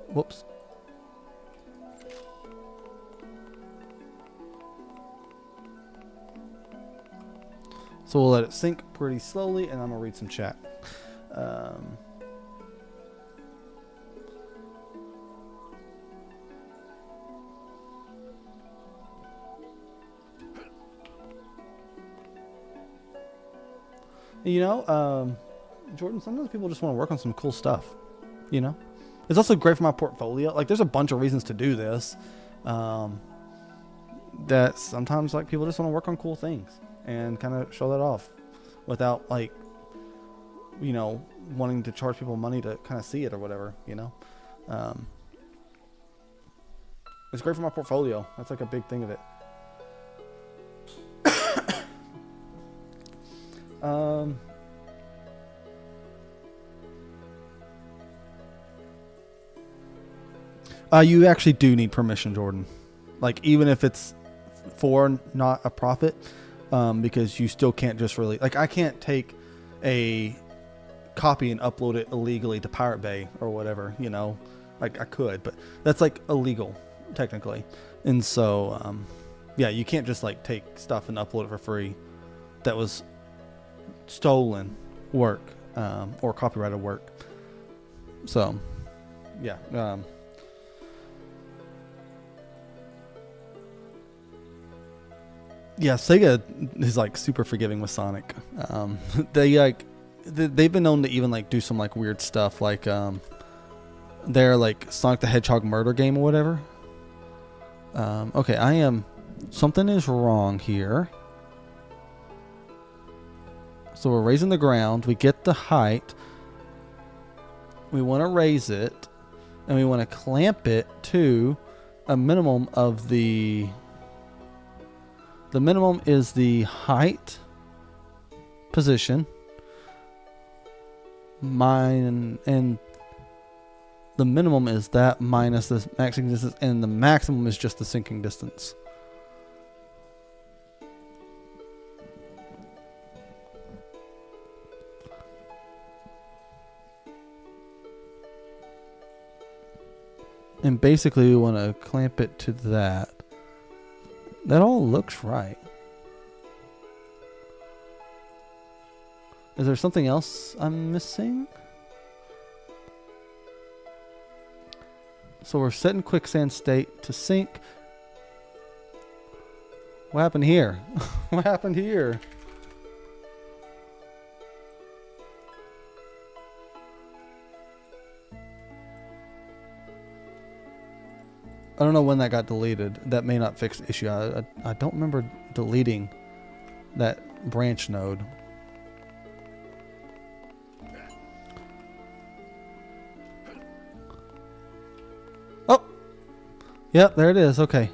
Whoops. So we'll let it sync pretty slowly, and I'm going to read some chat. You know, Jordan, sometimes people just want to work on some cool stuff, you know? It's also great for my portfolio. Like, there's a bunch of reasons to do this. That sometimes, like, people just want to work on cool things and kind of show that off without, like, you know, wanting to charge people money to kind of see it or whatever, you know? It's great for my portfolio. That's, like, a big thing of it. You actually do need permission, Jordan. Like, even if it's for not a profit, because you still can't just really, like, I can't take a copy and upload it illegally to Pirate Bay or whatever, you know, like I could, but that's like illegal technically. And so, yeah, you can't just like take stuff and upload it for free that was stolen work, or copyrighted work. So, yeah, yeah, Sega is like super forgiving with Sonic. They've been known to even like do some like weird stuff, like their like Sonic the Hedgehog murder game or whatever. Okay, something is wrong here. So we're raising the ground. We get the height. We want to raise it, and we want to clamp it to a minimum of the. The minimum is the height position, and the minimum is that minus the maxing distance, and the maximum is just the sinking distance. And basically we want to clamp it to that. That all looks right. Is there something else I'm missing? So we're setting quicksand state to sync. What happened here? What happened here? I don't know when that got deleted. That may not fix the issue. I don't remember deleting that branch node. Oh! Yep, there it is. Okay.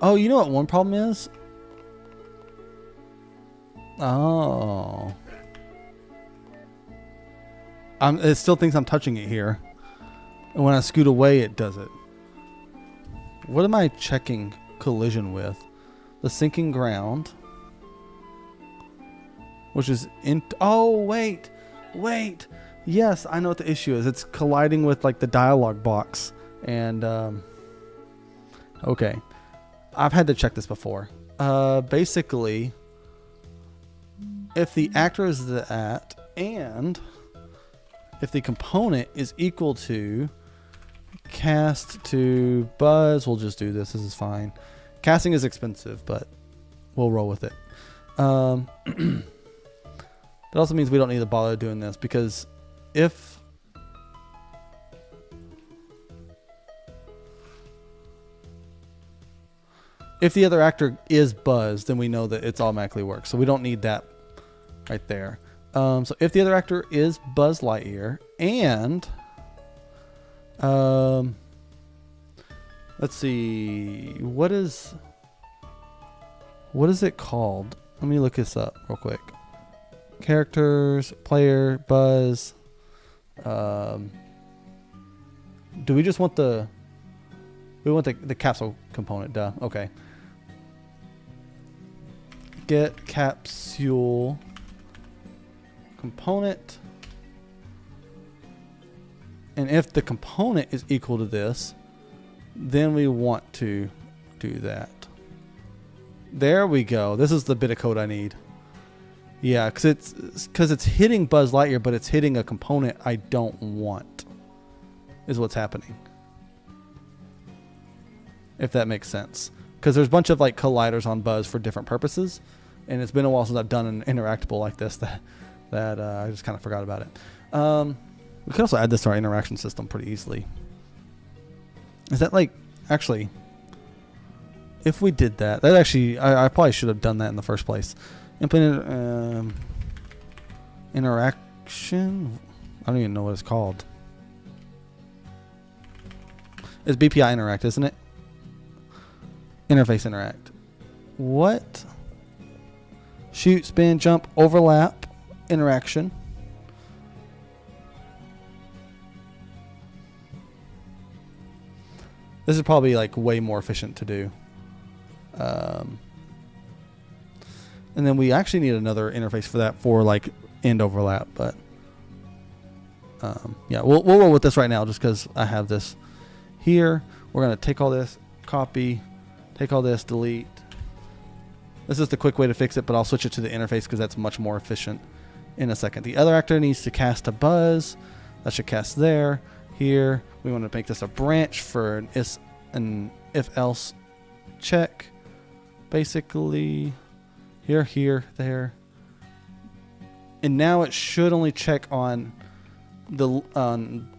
Oh, you know what one problem is? Oh. It still thinks I'm touching it here. And when I scoot away, it does it. What am I checking collision with? The sinking ground. Which is in... Oh, wait. Wait. Yes, I know what the issue is. It's colliding with, like, the dialog box. And, okay. I've had to check this before. Basically, if the actor is that, and if the component is equal to cast to buzz, we'll just do this. This is fine. Casting is expensive, but we'll roll with it. That also means we don't need to bother doing this, because if the other actor is buzzed, then we know that it's automatically works. So we don't need that right there. So if the other actor is Buzz Lightyear and let's see, what is it called? Let me look this up real quick. Characters, player, Buzz. Do we just want the capsule component? Duh. Okay. Get capsule component. And if the component is equal to this, then we want to do that. There we go. This is the bit of code I need. Yeah, because it's hitting Buzz Lightyear, but it's hitting a component I don't want, is what's happening. If that makes sense. Because there's a bunch of like colliders on Buzz for different purposes, and it's been a while since I've done an interactable like this that I just kind of forgot about it. We can also add this to our interaction system pretty easily. Is that like, actually, if we did that actually, I probably should have done that in the first place. Implement interaction. I don't even know what it's called. It's BPI interact, isn't it? Interface interact. What? Shoot, spin, jump, overlap, interaction. This is probably like way more efficient to do. And then we actually need another interface for that for like end overlap, but yeah, we'll roll with this right now just because I have this here. We're gonna take all this, copy, take all this, delete. This is the quick way to fix it, but I'll switch it to the interface because that's much more efficient in a second. The other actor needs to cast a buzz. That should cast there. Here, we want to make this a branch for an if-else check. Basically, here, there. And now it should only check on the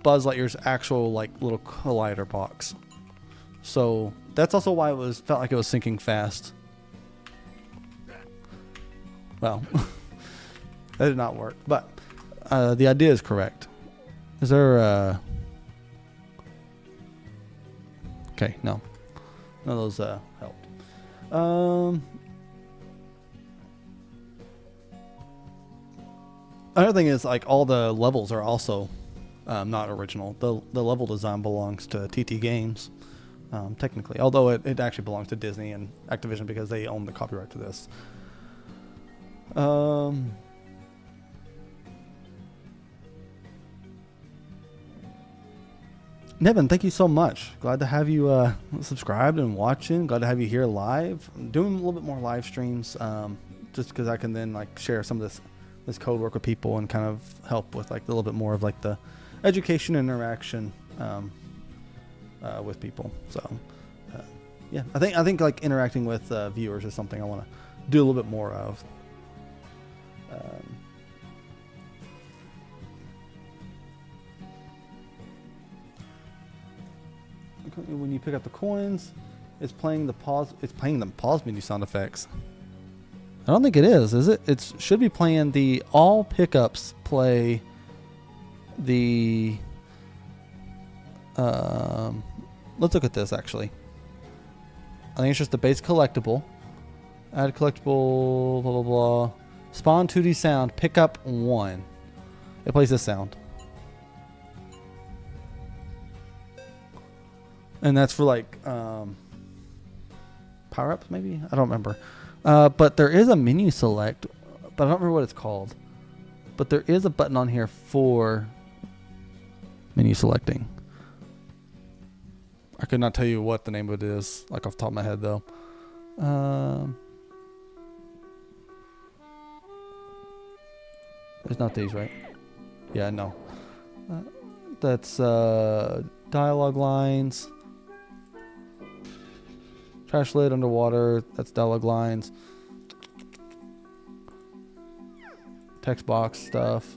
Buzz Lightyear's actual like little collider box. So that's also why it felt like it was syncing fast. Well, that did not work, but the idea is correct. Is there okay, no. None of those helped. Another thing is like all the levels are also not original. The level design belongs to TT Games, technically, although it actually belongs to Disney and Activision because they own the copyright to this. Nevin, thank you so much. Glad to have you subscribed and watching. Glad to have you here live. I'm doing a little bit more live streams just because I can then like share some of this code work with people and kind of help with like a little bit more of like the education and interaction with people. So yeah, I think like interacting with viewers is something I want to do a little bit more of. When you pick up the coins, it's playing the pause. It's playing the pause menu sound effects. I don't think it is it? It should be playing the all pickups play the. Let's look at this actually. I think it's just the base collectible. Add collectible. Blah blah blah. Spawn 2D sound. Pickup 1. It plays this sound. And that's for like power-ups maybe? I don't remember. But there is a menu select, but I don't remember what it's called. But there is a button on here for menu selecting. I could not tell you what the name of it is, like off the top of my head though. It's not these, right? Yeah, no. That's dialogue lines. Trash lid underwater. That's dialogue lines. Text box stuff.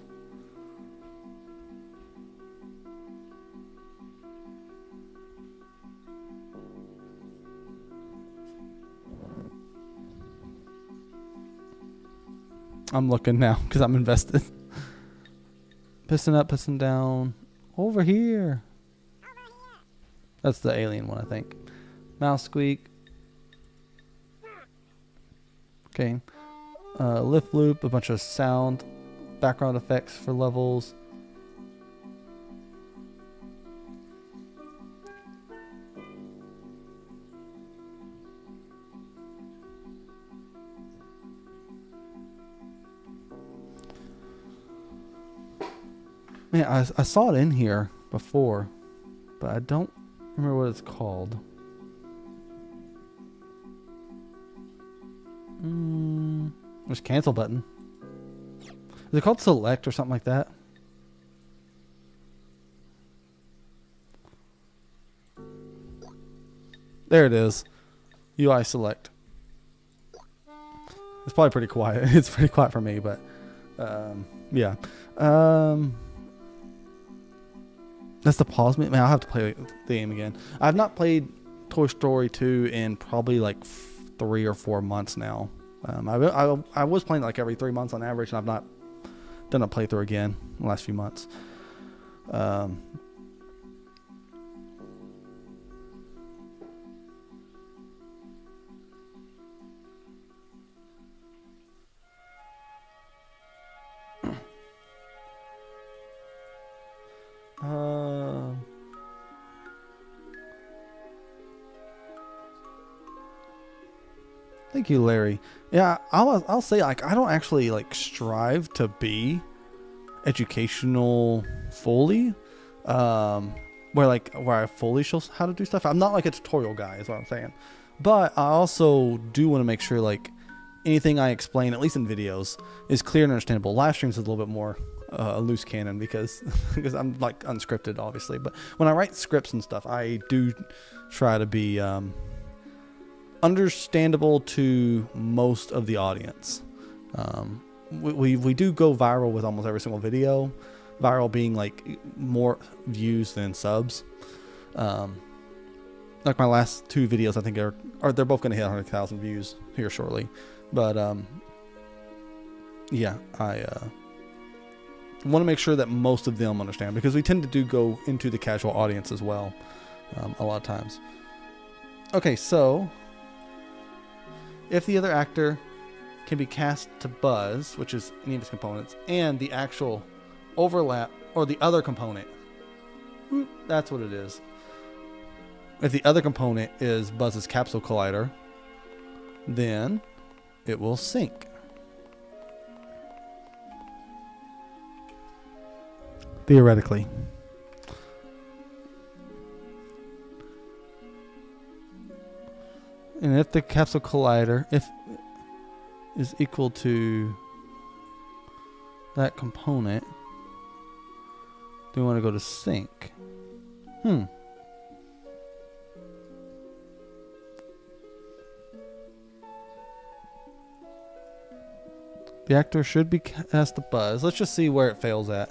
I'm looking now because I'm invested. Piston up, piston down. Over here. That's the alien one, I think. Mouse squeak. Okay. Lift loop, a bunch of sound. Background effects for levels. Man, I saw it in here before, but I don't remember what it's called. There's cancel button. Is it called select or something like that? There it is. UI select. It's probably pretty quiet. It's pretty quiet for me, but yeah. That's the pause me. Man, I'll have to play the game again. I've not played Toy Story 2 in probably like 3 or 4 months now. I was playing like every 3 months on average, and I've not done a playthrough again in the last few months. Thank you, Larry. Yeah, I'll say, like, I don't actually like strive to be educational fully, where I fully show how to do stuff. I'm not like a tutorial guy, is what I'm saying. But I also do want to make sure like anything I explain, at least in videos, is clear and understandable. Live streams is a little bit more a loose cannon because I'm like unscripted, obviously. But when I write scripts and stuff, I do try to be understandable to most of the audience. We do go viral with almost every single video. Viral being like more views than subs. Like my last 2 videos, I think they're both going to hit 100,000 views here shortly. But yeah, I want to make sure that most of them understand, because we tend to go into the casual audience as well a lot of times. Okay, so if the other actor can be cast to buzz, which is any of his components, and the actual overlap, or the other component, that's what it is. If the other component is Buzz's capsule collider, then it will sync. Theoretically. And if the capsule collider is equal to that component, then we want to go to sync. The actor should be cast to buzz. Let's just see where it fails at.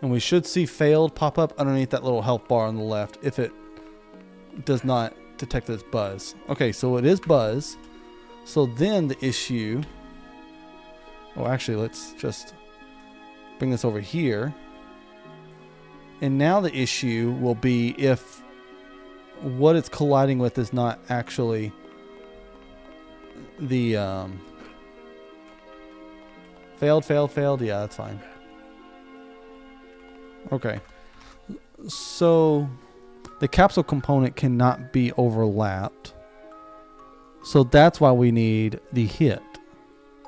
And we should see failed pop up underneath that little health bar on the left if it does not detect this buzz. Okay, so it is buzz. So then the issue... Oh, actually, let's just bring this over here. And now the issue will be if what it's colliding with is not actually the... Failed. Yeah, that's fine. Okay. So the capsule component cannot be overlapped. So that's why we need the hit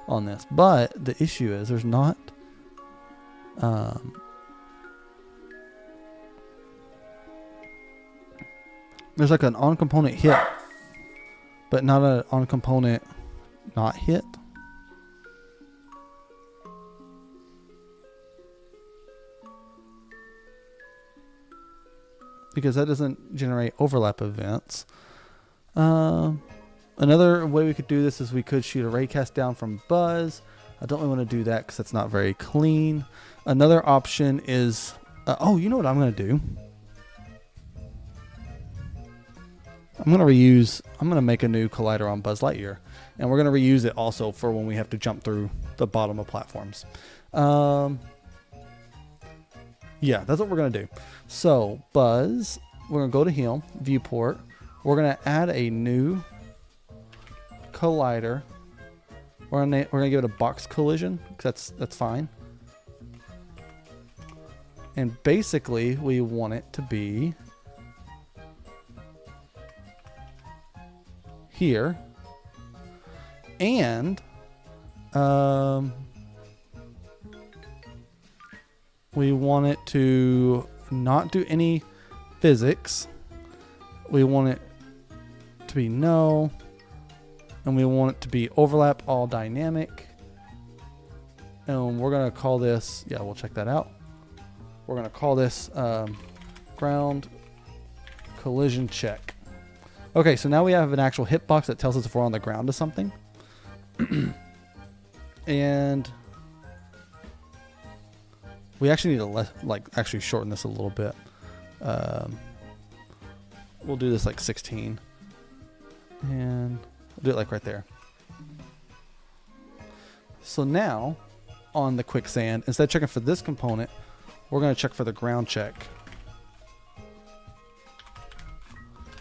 on this. But the issue is there's not There's like an on component hit, but not an on component not hit. Because that doesn't generate overlap events. Another way we could do this is we could shoot a raycast down from buzz. I don't really want to do that because that's not very clean. Another option is, oh, you know what I'm going to do? I'm going to make a new collider on Buzz Lightyear. And we're going to reuse it also for when we have to jump through the bottom of platforms. Yeah, that's what we're going to do. So, Buzz, we're going to go to him, viewport. We're going to add a new collider. We're going to give it a box collision, because that's fine. And basically, we want it to be here. And we want it to not do any physics. We want it to be no. And we want it to be overlap all dynamic. And we're going to call this, yeah, we'll check that out. We're going to call this ground collision check. Okay, so now we have an actual hitbox that tells us if we're on the ground of something. And we actually need to actually shorten this a little bit. We'll do this like 16. And we'll do it like right there. So now on the Quicksand, instead of checking for this component, we're going to check for the ground check.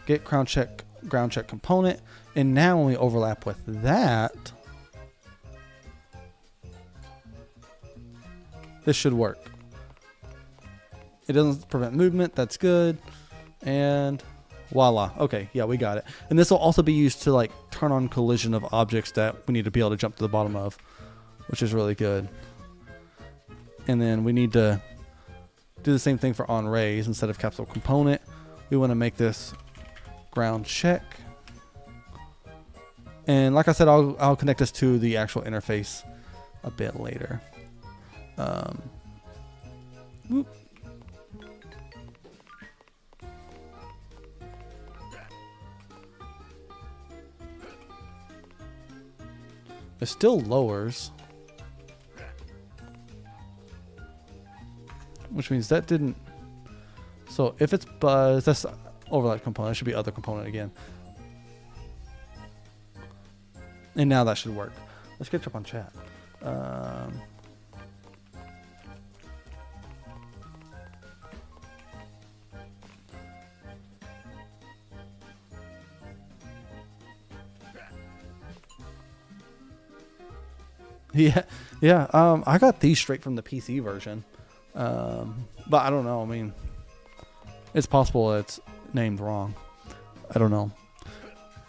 Get ground check component. And now when we overlap with that, this should work. It doesn't prevent movement. That's good. And voila. Okay, yeah, we got it. And this will also be used to like turn on collision of objects that we need to be able to jump to the bottom of, which is really good. And then we need to do the same thing for on rays. Instead of capsule component, we want to make this ground check. And like I said, I'll connect this to the actual interface a bit later. Whoop. It still lowers, which means that didn't. So if it's buzz, that's overlap component. It should be other component again. And now that should work. Let's catch up on chat. Yeah. I got these straight from the PC version, but I don't know. I mean, it's possible it's named wrong. I don't know.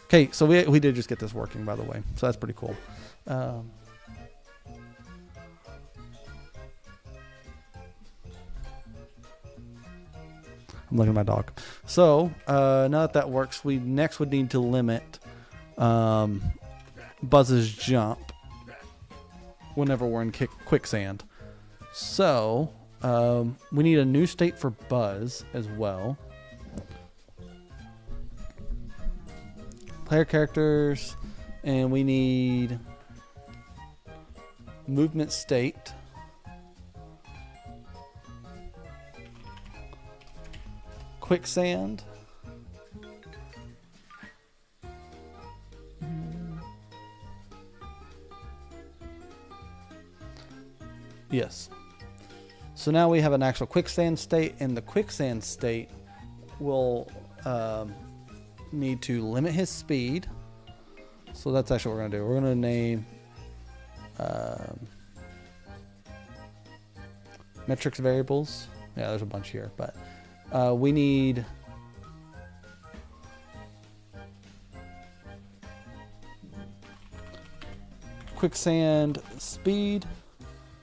Okay, so we did just get this working, by the way, so that's pretty cool. I'm looking at my dog. So now that works, we next would need to limit Buzz's jump whenever we're in Quicksand. So we need a new state for Buzz as well. Player characters, and we need movement state. Quicksand. Yes. So now we have an actual Quicksand state, and the Quicksand state will need to limit his speed. So that's actually what we're going to do. We're going to name metrics variables. Yeah, there's a bunch here, but we need Quicksand speed.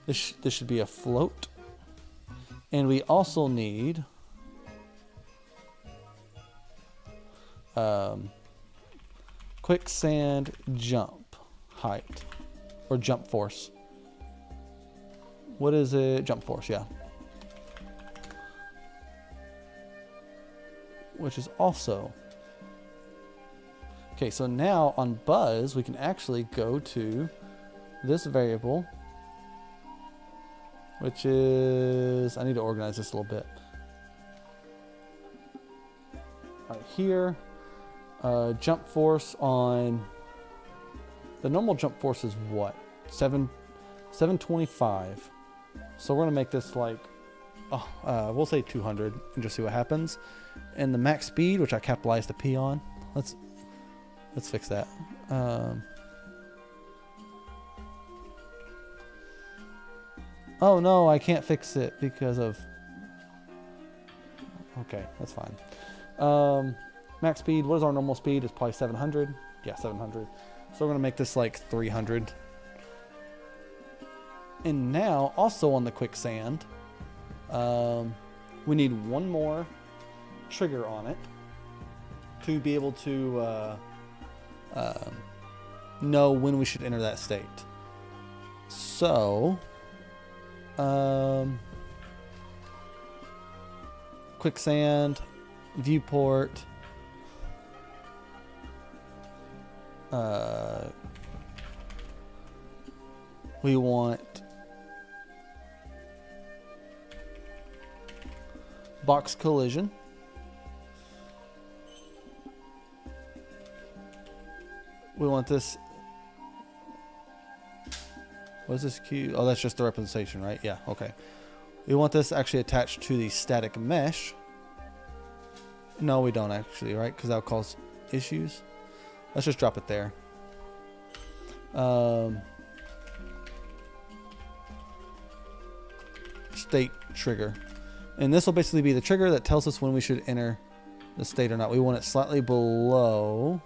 This should be a float. And we also need Quicksand jump height or jump force. What is it? Jump force, yeah. Which is also... Okay, so now on buzz, we can actually go to this variable, which is... I need to organize this a little bit. Right here, jump force on... The normal jump force is what? 725. So we're going to make this like... we'll say 200 and just see what happens. And the max speed, which I capitalized the P on, let's fix that. Oh no, I can't fix it because of... Okay, that's fine. Max speed, what is our normal speed? It's probably 700. Yeah, 700. So we're going to make this like 300. And now, also on the Quicksand, we need one more trigger on it to be able to know when we should enter that state. So, Quicksand, viewport, we want box collision. We want this. What is this Q? Oh, that's just the representation, right? Yeah, okay. We want this actually attached to the static mesh. No, we don't actually, right? Because that would cause issues. Let's just drop it there. State trigger. And this will basically be the trigger that tells us when we should enter the state or not. We want it slightly below.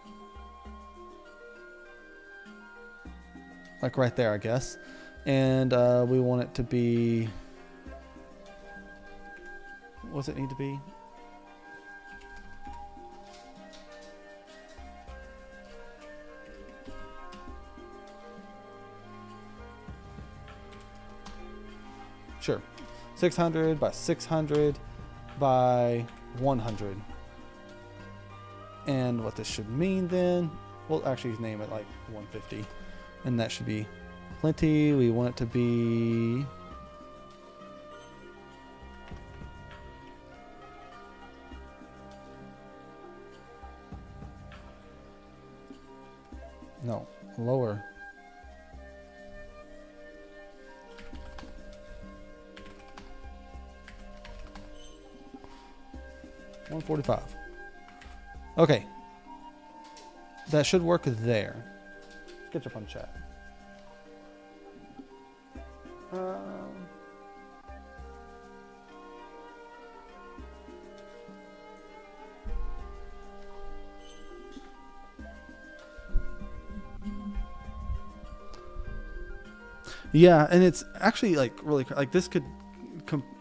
Like right there, I guess. And we want it to be... What does it need to be? Sure. 600 by 600 by 100. And what this should mean then, we'll actually name it like 150. And that should be plenty. We want it to be... No, lower. $145. Okay. That should work there. Get your fun chat. Yeah, and it's actually like really like this could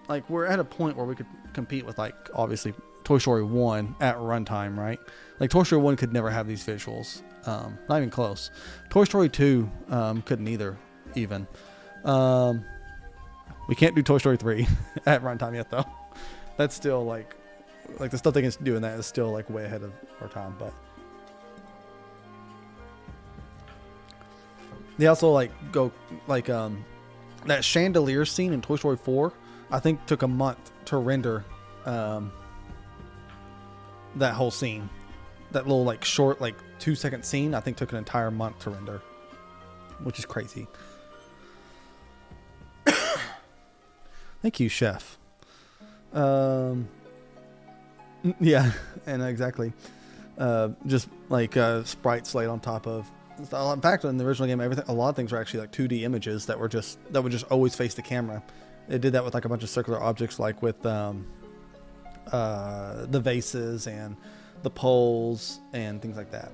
like we're at a point where we could compete with like obviously Toy Story 1 at runtime, right? Like Toy Story 1 could never have these visuals. Not even close. Toy Story 2 couldn't either, even. We can't do Toy Story 3 at runtime yet, though. That's still like the stuff they can do in that is still like way ahead of our time. But they also like go like that chandelier scene in Toy Story 4. I think took a month to render that whole scene. That little like short like 2-second scene I think took an entire month to render, which is crazy. Thank you, chef. Yeah, and exactly. Just like sprites laid on top of. In fact, in the original game, a lot of things were actually like 2D images that would just always face the camera. It did that with like a bunch of circular objects, like with the vases and the poles and things like that.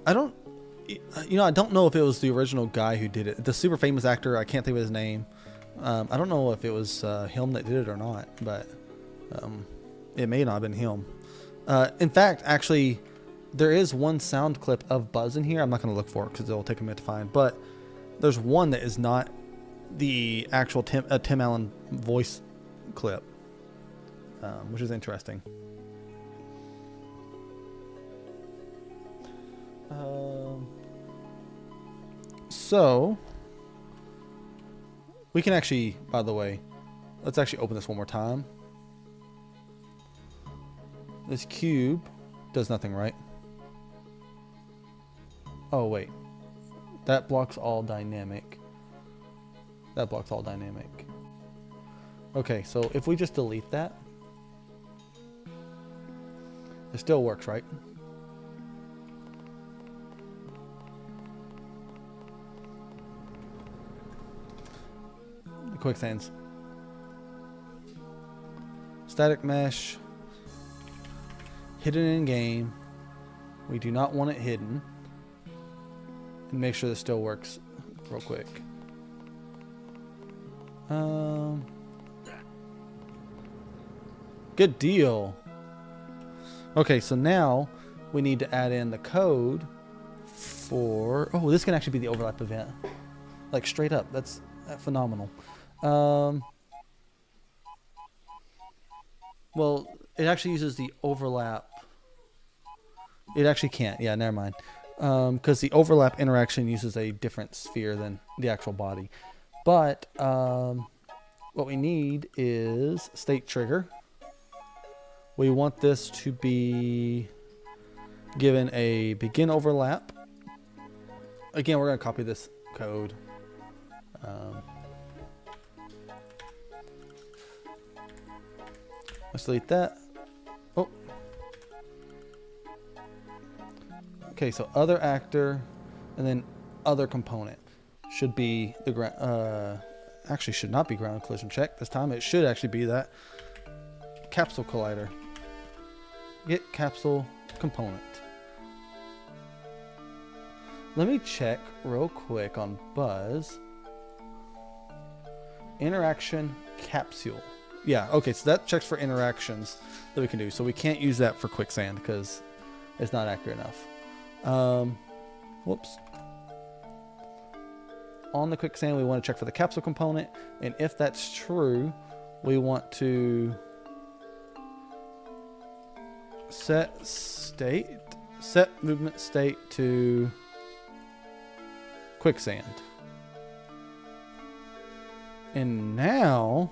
I don't know if it was the original guy who did it. The super famous actor, I can't think of his name. I don't know if it was him that did it or not, but It may not have been him. In fact, actually, there is one sound clip of Buzz in here. I'm not going to look for it because it'll take a minute to find. But there's one that is not the actual Tim Allen voice clip, which is interesting. So we can actually, by the way, let's actually open this one more time. This cube does nothing, right? Oh, wait. That blocks all dynamic. That blocks all dynamic. Okay, so if we just delete that, it still works, right? The Quicksands. Static mesh. Hidden in game. We do not want it hidden. And make sure this still works real quick. Good deal. Okay, so now we need to add in the code for... Oh, this can actually be the overlap event. Like straight up. That's phenomenal. Well, it actually uses the overlap. It actually can't. Yeah, never mind. Because the overlap interaction uses a different sphere than the actual body. But what we need is state trigger. We want this to be given a begin overlap. Again, we're going to copy this code. Let's delete that. Oh. Okay, so other actor and then other component should be the ground. Actually, should not be ground collision check this time. It should actually be that capsule collider. Get capsule component. Let me check real quick on Buzz. Interaction capsule. Yeah, okay, so that checks for interactions that we can do. So we can't use that for Quicksand because it's not accurate enough. Whoops. On the Quicksand, we want to check for the capsule component. And if that's true, we want to set movement state to Quicksand. And now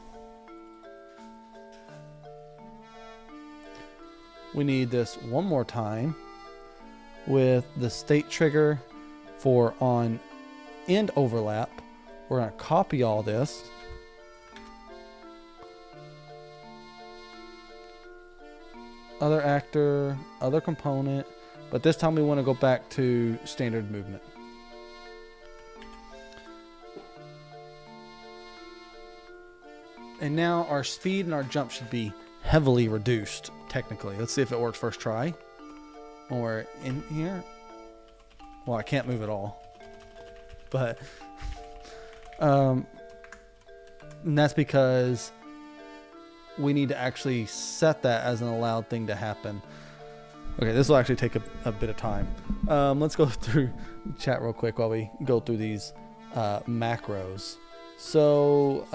we need this one more time with the state trigger for on end overlap. We're going to copy all this. Other actor, other component, but this time we want to go back to standard movement. And now our speed and our jump should be heavily reduced, technically. Let's see if it works first try. When we're in here. Well, I can't move at all. But, and that's because we need to actually set that as an allowed thing to happen. Okay, this will actually take a bit of time. Let's go through chat real quick while we go through these macros. So,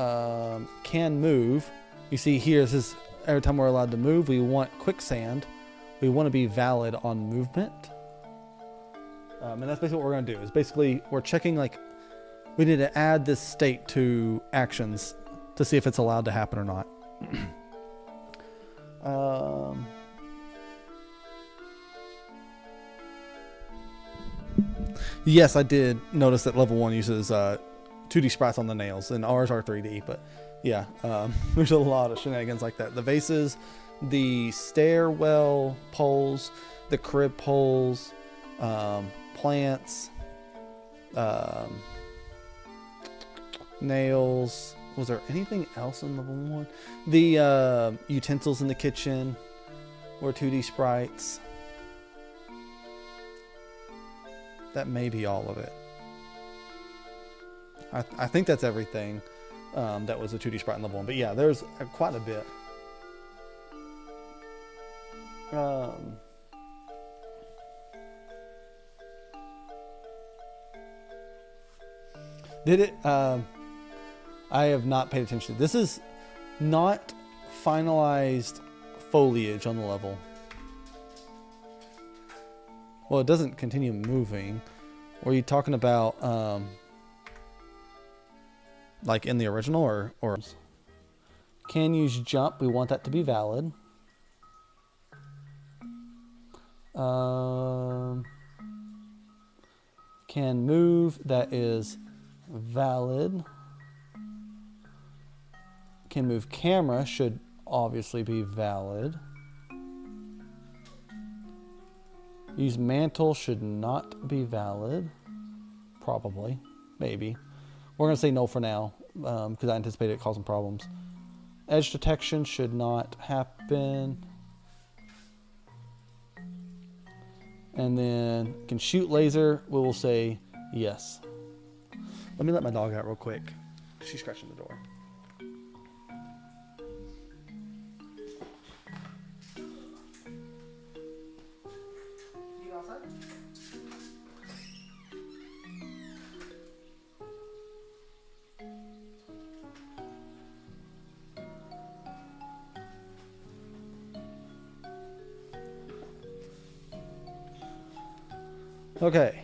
can move. You see here, this is every time we're allowed to move, we want Quicksand. We want to be valid on movement. And that's basically what we're going to do. Is basically, we're checking, like, we need to add this state to actions to see if it's allowed to happen or not. Yes, I did notice that level 1 uses 2D sprites on the nails, and ours are 3D, but yeah, there's a lot of shenanigans like that. The vases, the stairwell poles, the crib poles, plants, nails. Was there anything else in level 1? The utensils in the kitchen were 2D sprites. That may be all of it. I think that's everything that was a 2D sprite in level 1. But yeah, there's quite a bit. Did it? I have not paid attention. This is not finalized foliage on the level. Well, it doesn't continue moving. Were you talking about like in the original or can use jump? We want that to be valid. Can move, that is valid. Can move camera, should obviously be valid. Use mantle should not be valid. Probably, maybe. We're gonna say no for now because I anticipate it causing problems. Edge detection should not happen. And then can shoot laser, we will say yes. Let me let my dog out real quick. She's scratching the door. You outside? Okay.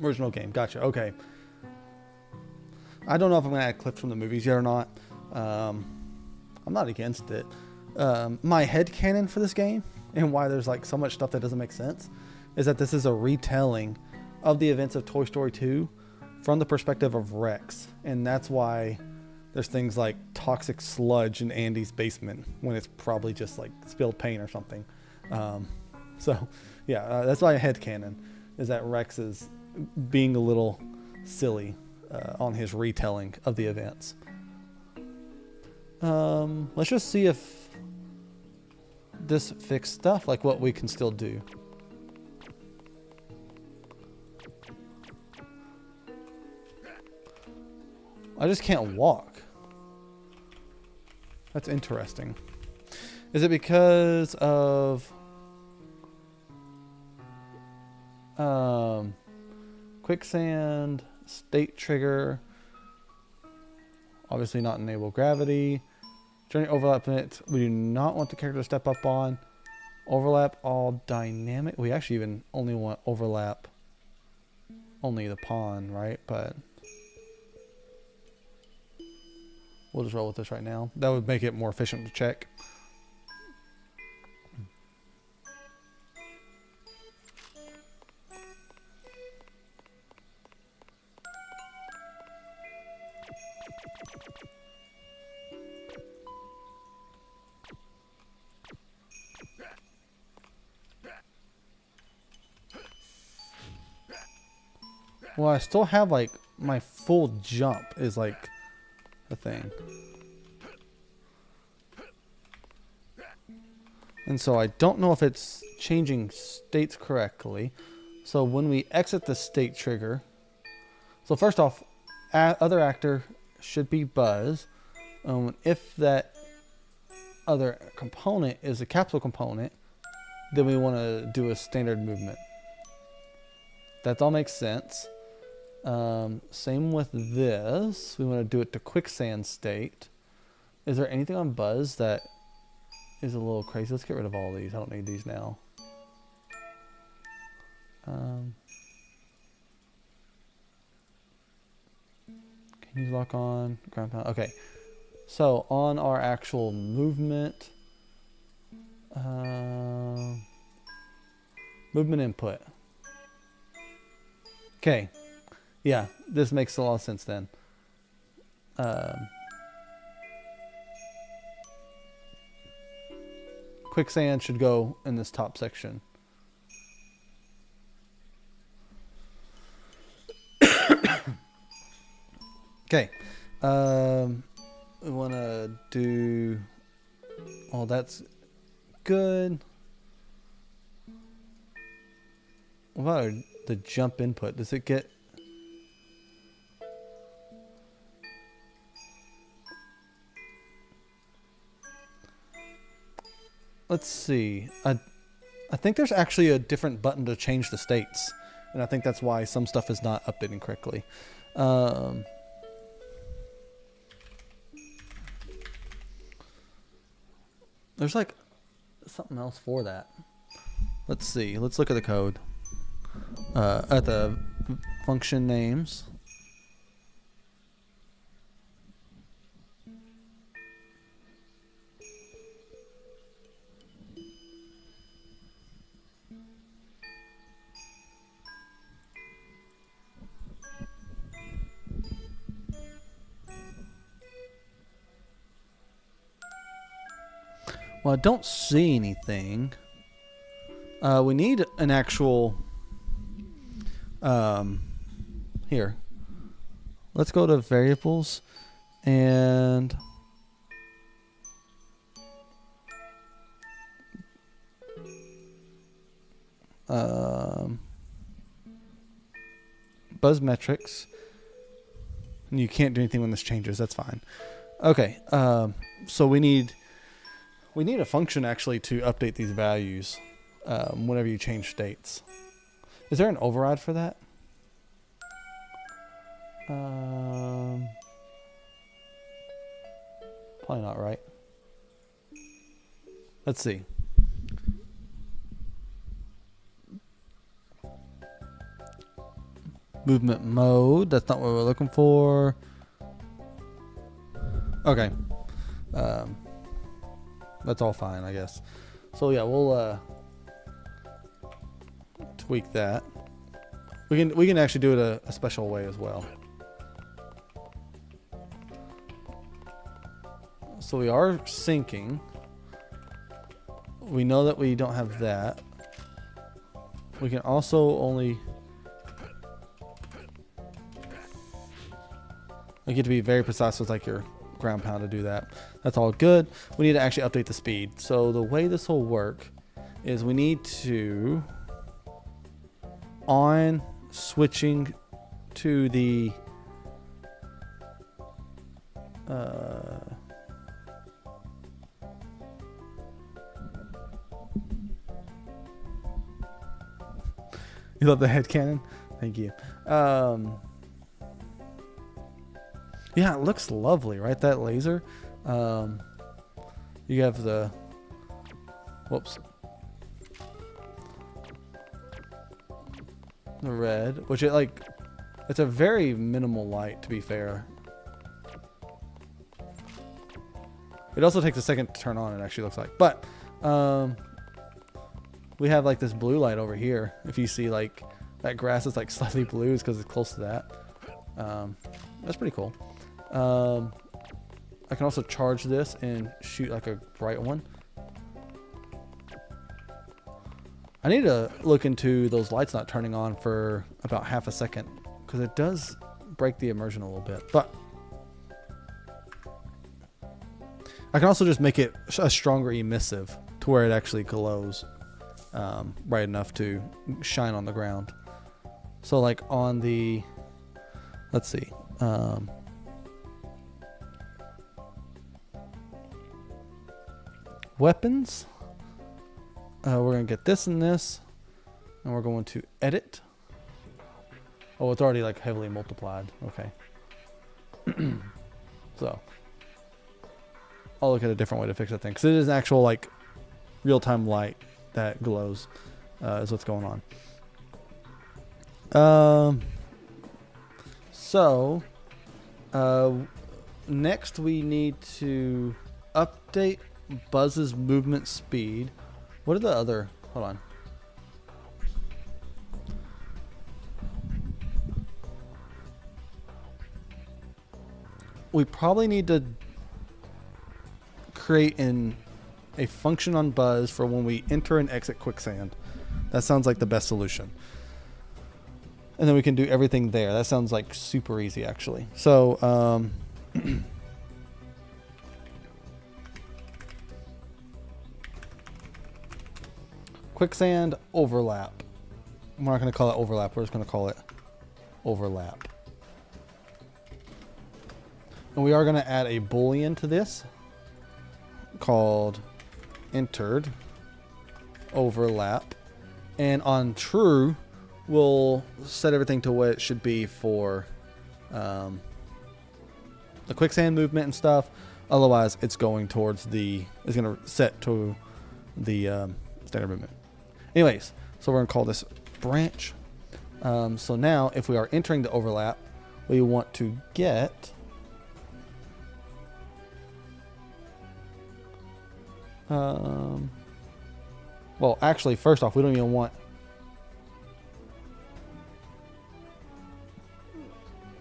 Original game. Gotcha. Okay. I don't know if I'm going to add clips from the movies yet or not. I'm not against it. My headcanon for this game and why there's like so much stuff that doesn't make sense is that this is a retelling of the events of Toy Story 2 from the perspective of Rex. And that's why there's things like toxic sludge in Andy's basement when it's probably just like spilled paint or something. So yeah, that's why a headcanon is that Rex is being a little silly on his retelling of the events. Let's just see if this fixed stuff, like what we can still do. I just can't walk. That's interesting. Is it because of Quicksand, state trigger, obviously not enable gravity, journey overlap limit, we do not want the character to step up on, overlap all dynamic, we actually even only want overlap only the pawn, right? But we'll just roll with this right now. That would make it more efficient to check. Well, I still have like my full jump is like a thing. And so I don't know if it's changing states correctly. So when we exit the state trigger, so first off, other actor should be Buzz. If that other component is a capsule component, then we want to do a standard movement. That all makes sense. Same with this. We want to do it to Quicksand state. Is there anything on Buzz that is a little crazy? Let's get rid of all these. I don't need these now. Can you lock on? Ground pound. Okay. So on our actual movement, movement input. Okay. Yeah, this makes a lot of sense then. Quicksand should go in this top section. Okay. We want to do... Oh, that's good. What about the jump input? Does it get... Let's see. I think there's actually a different button to change the states. And I think that's why some stuff is not updating correctly. There's like something else for that. Let's see. Let's look at the code. At the function names. Well, I don't see anything. We need an actual... here. Let's go to variables and... buzz metrics. And you can't do anything when this changes. That's fine. Okay. So we need a function actually to update these values whenever you change states. Is there an override for that? Probably not, right? Let's see. Movement mode. That's not what we're looking for. Okay. That's all fine, I guess. So yeah, we'll tweak that. We can actually do it a special way as well. So we are syncing. We know that we don't have that. We can also only... You get to be very precise with like your ground pound to do that. That's all good. We need to actually update the speed. So the way this will work is we need to on switching to the you love the headcanon? Thank you. Yeah, it looks lovely, right? That laser. You have the... Whoops. The red, which it's a very minimal light, to be fair. It also takes a second to turn on, it actually looks like. But, we have like this blue light over here. If you see like that grass is like slightly blue, it's because it's close to that. That's pretty cool. I can also charge this and shoot like a bright one. I need to look into those lights not turning on for about half a second because it does break the immersion a little bit. But I can also just make it a stronger emissive to where it actually glows bright enough to shine on the ground. So like on the, let's see, weapons. We're going to get this and this, and we're going to edit. Oh, it's already like heavily multiplied. Okay. So I'll look at a different way to fix that thing because it is an actual like real-time light that glows is what's going on. So next we need to update Buzz's movement speed. What are the other... Hold on. We probably need to create a function on Buzz for when we enter and exit Quicksand. That sounds like the best solution. And then we can do everything there. That sounds like super easy, actually. So, Quicksand overlap. we're not going to call it overlap. We're just going to call it overlap. And we are going to add a boolean to this called entered overlap. And on true, we'll set everything to what it should be for the quicksand movement and stuff. Otherwise, it's going towards it's going to set to the standard movement. Anyways, so we're going to call this branch. So now, if we are entering the overlap, we want to get well, actually, first off, we don't even want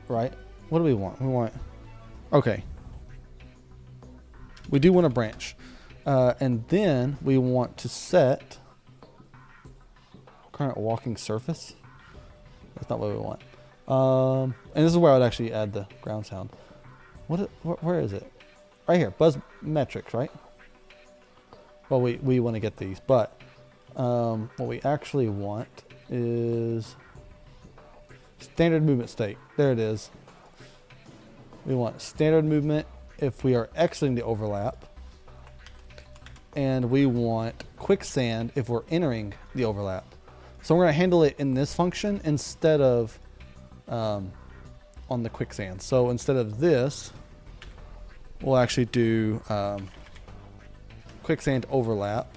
right. What do we want? We want okay. We do want a branch, and then we want to set current walking surface. That's not what we want. And this is where I would actually add the ground sound. Where is it? Right here, buzz metrics, right? Well, we want to get these, but what we actually want is standard movement state. There it is. We want standard movement if we are exiting the overlap, and we want quicksand if we're entering the overlap. So we're going to handle it in this function instead of on the quicksand. So instead of this, we'll actually do quicksand overlap.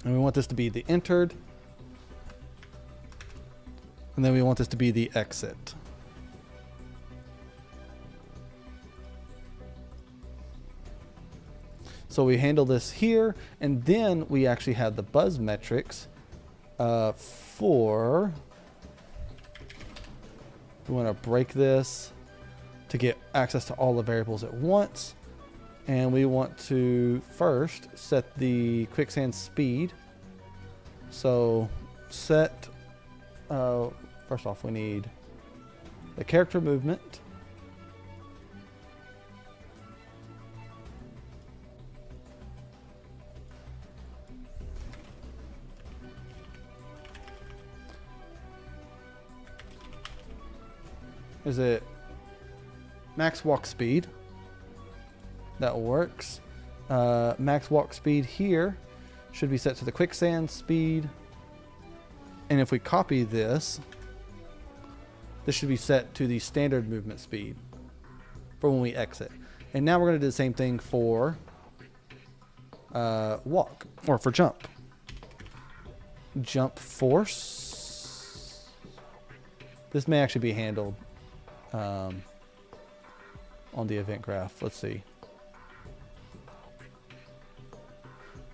And we want this to be the entered. And then we want this to be the exit. So we handle this here, and then we actually have the buzz metrics for, we want to break this to get access to all the variables at once. And we want to first set the quicksand speed. So set, first off, we need the character movement. Is it max walk speed? That works. Max walk speed here should be set to the quicksand speed. And if we copy this, this should be set to the standard movement speed for when we exit. And now we're going to do the same thing for walk, or for jump. Jump force. This may actually be handled on the event graph. Let's see.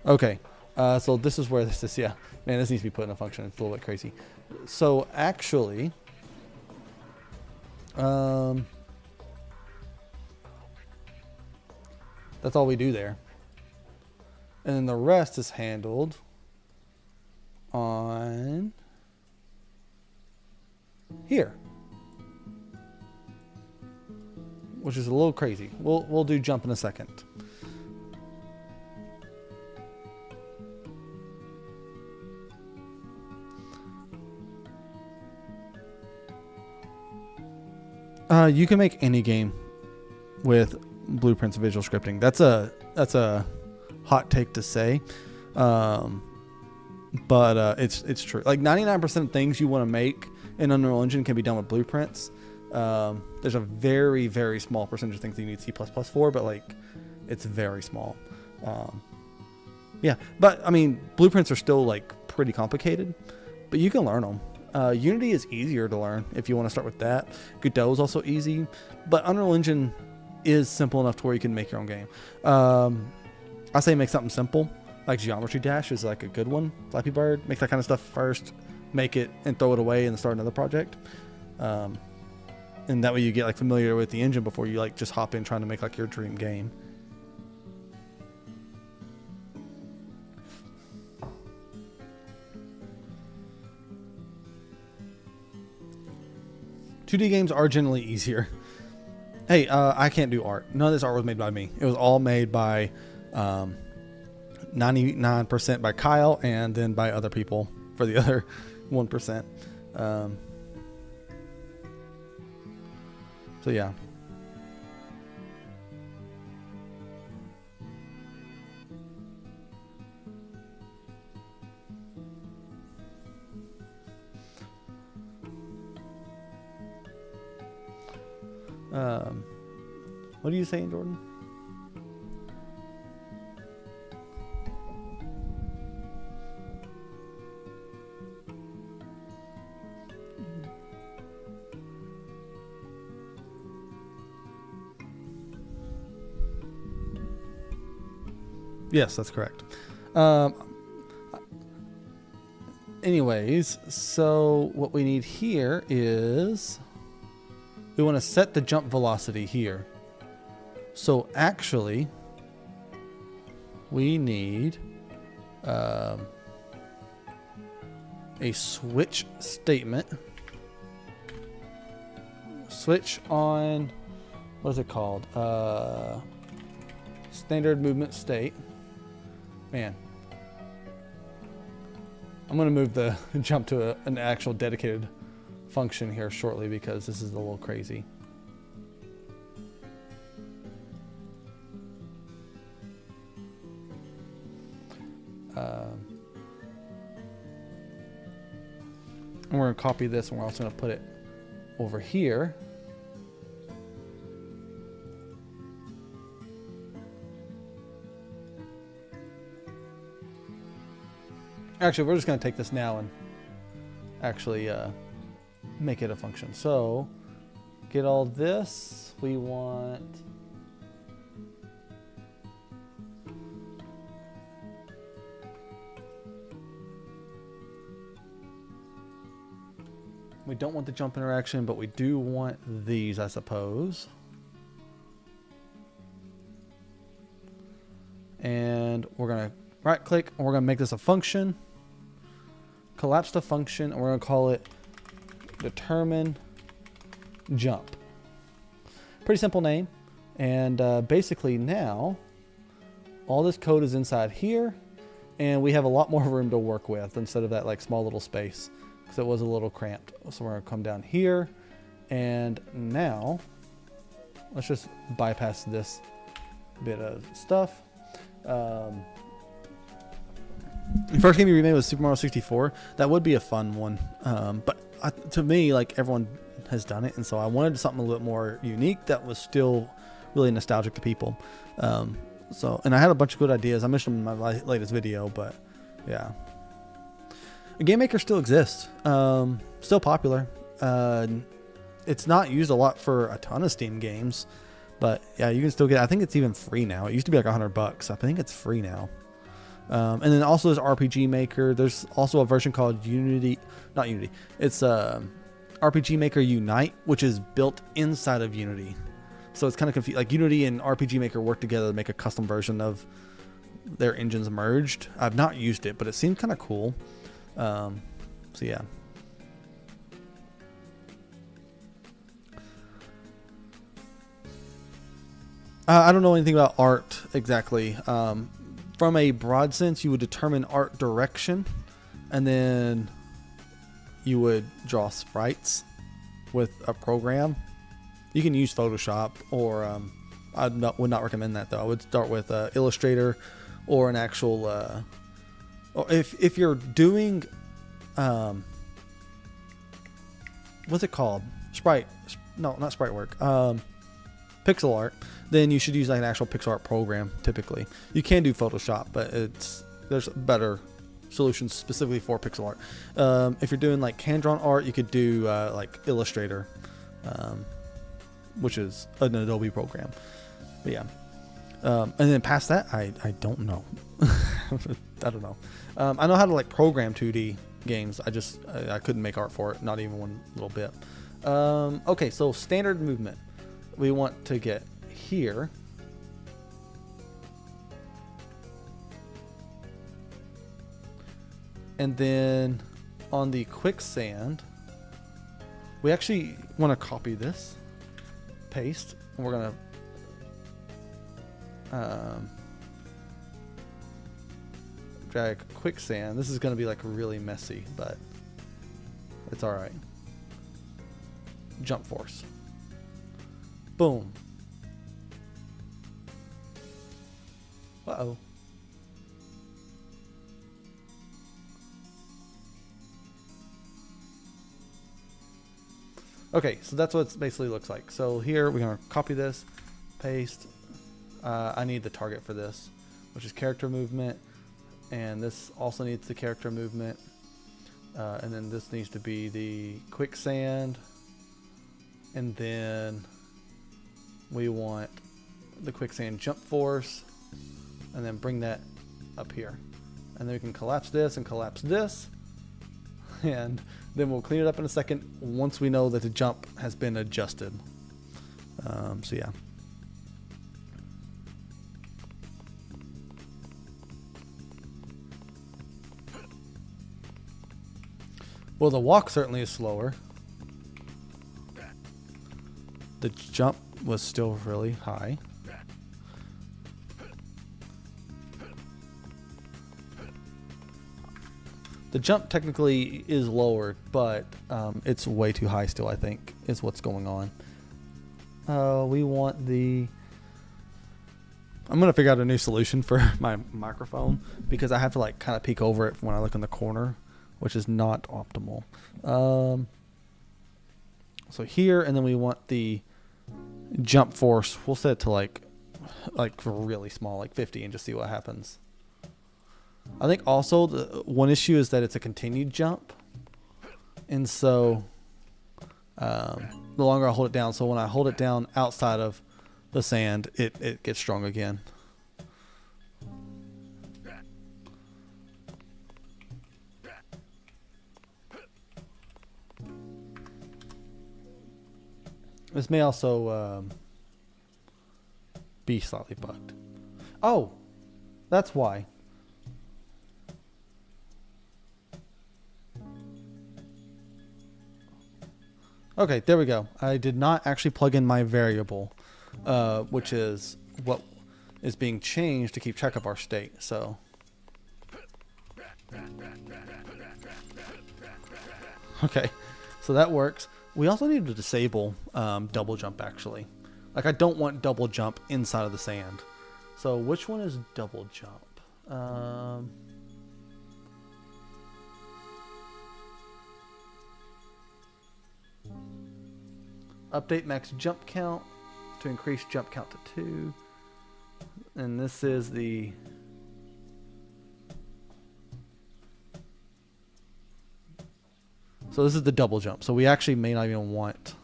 Okay, so this is where this is. Yeah, man, this needs to be put in a function. It's a little bit crazy. So actually, that's all we do there, and then the rest is handled on here, which is a little crazy. We'll do jump in a second. You can make any game with blueprints of visual scripting. That's a hot take to say, but it's true. Like 99% of things you want to make in Unreal Engine can be done with blueprints. There's a very, very small percentage of things that you need C++ for, but like it's very small. Yeah, but I mean, blueprints are still like pretty complicated, but you can learn them. Unity is easier to learn if you want to start with that. Godot is also easy, but Unreal Engine is simple enough to where you can make your own game. I say make something simple, like Geometry Dash is like a good one. Flappy Bird, make that kind of stuff first, make it and throw it away and start another project. And that way you get like familiar with the engine before you like just hop in trying to make like your dream game. .2D games are generally easier. Hey, I can't do art. None of this art was made by me. It was all made by 99% by Kyle, and then by other people for the other 1%. So yeah. What are you saying, Jordan? Yes, that's correct. Anyways, so what we need here is we want to set the jump velocity here. So actually, we need a switch statement. Switch on, what is it called? Standard movement state. Man, I'm going to move the jump to an actual dedicated function here shortly because this is a little crazy. And we're going to copy this, and we're also going to put it over here. Actually, we're just going to take this now and actually make it a function. So, get all this. We want we don't want the jump interaction, but we do want these, I suppose. And we're going to right click, and we're going to make this a function. Collapse the function, and we're going to call it determine jump. Pretty simple name. And basically now all this code is inside here, and we have a lot more room to work with instead of that like small little space, because it was a little cramped. So we're going to come down here, and now let's just bypass this bit of stuff. The first game you remade was Super Mario 64. That would be a fun one, but to me, like, everyone has done it, and so I wanted something a little bit more unique that was still really nostalgic to people. And I had a bunch of good ideas. I mentioned them in my latest video, but yeah. Game Maker still exists, still popular. It's not used a lot for a ton of Steam games, but yeah, you can still get. I think it's even free now. It used to be like $100. I think it's free now. And then also there's RPG Maker. There's also a version called Unity, not Unity. It's RPG Maker Unite, which is built inside of Unity. So it's kind of confusing. Like Unity and RPG Maker work together to make a custom version of their engines merged. I've not used it, but it seemed kind of cool. So yeah. I don't know anything about art exactly. From a broad sense, you would determine art direction, and then you would draw sprites with a program. You can use Photoshop, or I would not recommend that though. I would start with Illustrator or an actual. Or if you're doing, what's it called? No, not sprite work. Pixel art. Then you should use like an actual pixel art program. Typically, you can do Photoshop, but there's better solutions specifically for pixel art. If you're doing like hand-drawn art, you could do like Illustrator, which is an Adobe program. But yeah, and then past that, I don't know. I don't know. I know how to like program 2D games. I couldn't make art for it, not even one little bit. Okay, so standard movement. We want to get here. And then on the Quicksand, we actually want to copy this, paste, and we're going to drag Quicksand. This is going to be like really messy, but it's all right. Jump force. Boom. Uh-oh. Okay, so that's what it basically looks like. So here we're going to copy this, paste. I need the target for this, which is character movement. And this also needs the character movement. And then this needs to be the Quicksand. And then we want the Quicksand jump force. And then bring that up here. And then we can collapse this and collapse this. And then we'll clean it up in a second once we know that the jump has been adjusted. So yeah. Well, the walk certainly is slower. The jump was still really high. The jump technically is lowered, but it's way too high still, I think, is what's going on. We want the... I'm going to figure out a new solution for my microphone because I have to like kind of peek over it when I look in the corner, which is not optimal. So here, and then we want the jump force. We'll set it to like really small, like 50, and just see what happens. I think also the one issue is that it's a continued jump, and so the longer I hold it down, so when I hold it down outside of the sand, it gets strong again. This may also be slightly bugged. Oh, that's why. Okay, there we go. I did not actually plug in my variable, which is what is being changed to keep track of our state. So, okay, so that works. We also need to disable double jump, actually. Like, I don't want double jump inside of the sand. So, which one is double jump? Update max jump count to increase jump count to 2. And this is the... So this is the double jump. So we actually may not even want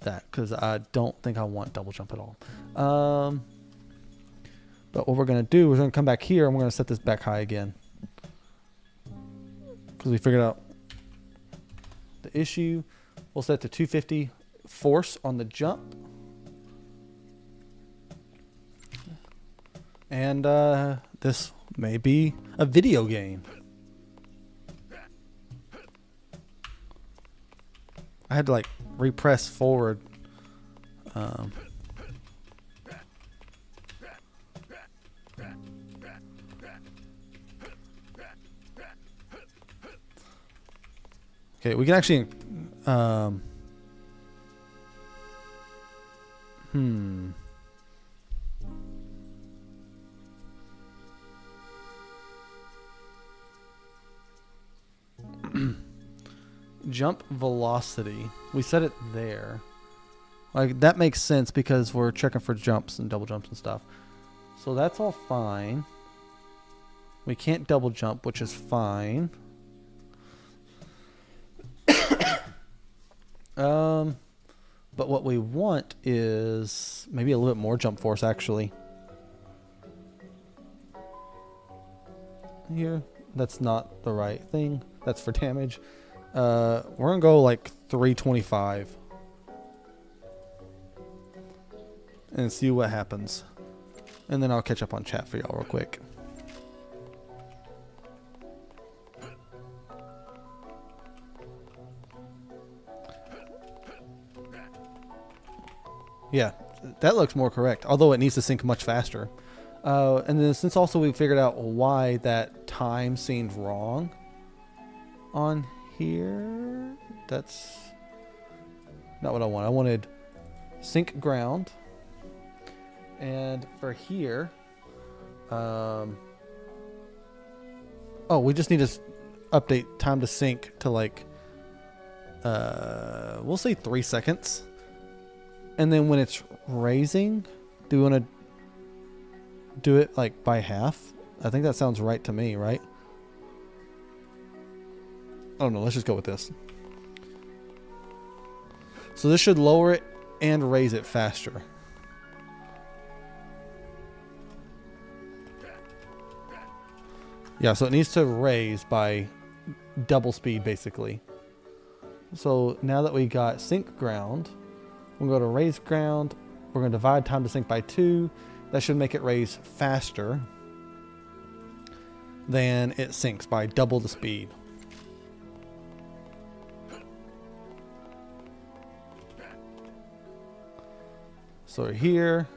that because I don't think I want double jump at all. But what we're going to do is we're going to come back here and we're going to set this back high again. Because we figured out the issue. We'll set to 250 force on the jump. And this may be a video game. I had to like repress forward. Okay, we can actually jump velocity. We set it there. Like that makes sense because we're checking for jumps and double jumps and stuff. So that's all fine. We can't double jump, which is fine. But what we want is maybe a little bit more jump force actually. Here, that's not the right thing. That's for damage. We're gonna go like 325 and see what happens. And then I'll catch up on chat for y'all real quick. Yeah, that looks more correct. Although it needs to sync much faster. And then since also we figured out why that time seemed wrong on here, that's not what I want. I wanted sync ground. And for here, oh, we just need to update time to sync to like, we'll say 3 seconds. And then when it's raising, do we want to do it like by half? I think that sounds right to me, right? I don't know. Let's just go with this. So this should lower it and raise it faster. Yeah, so it needs to raise by double speed basically. So now that we got sync ground, we'll go to raise ground. We're going to divide time to sync by 2. That should make it raise faster than it syncs by double the speed. So here,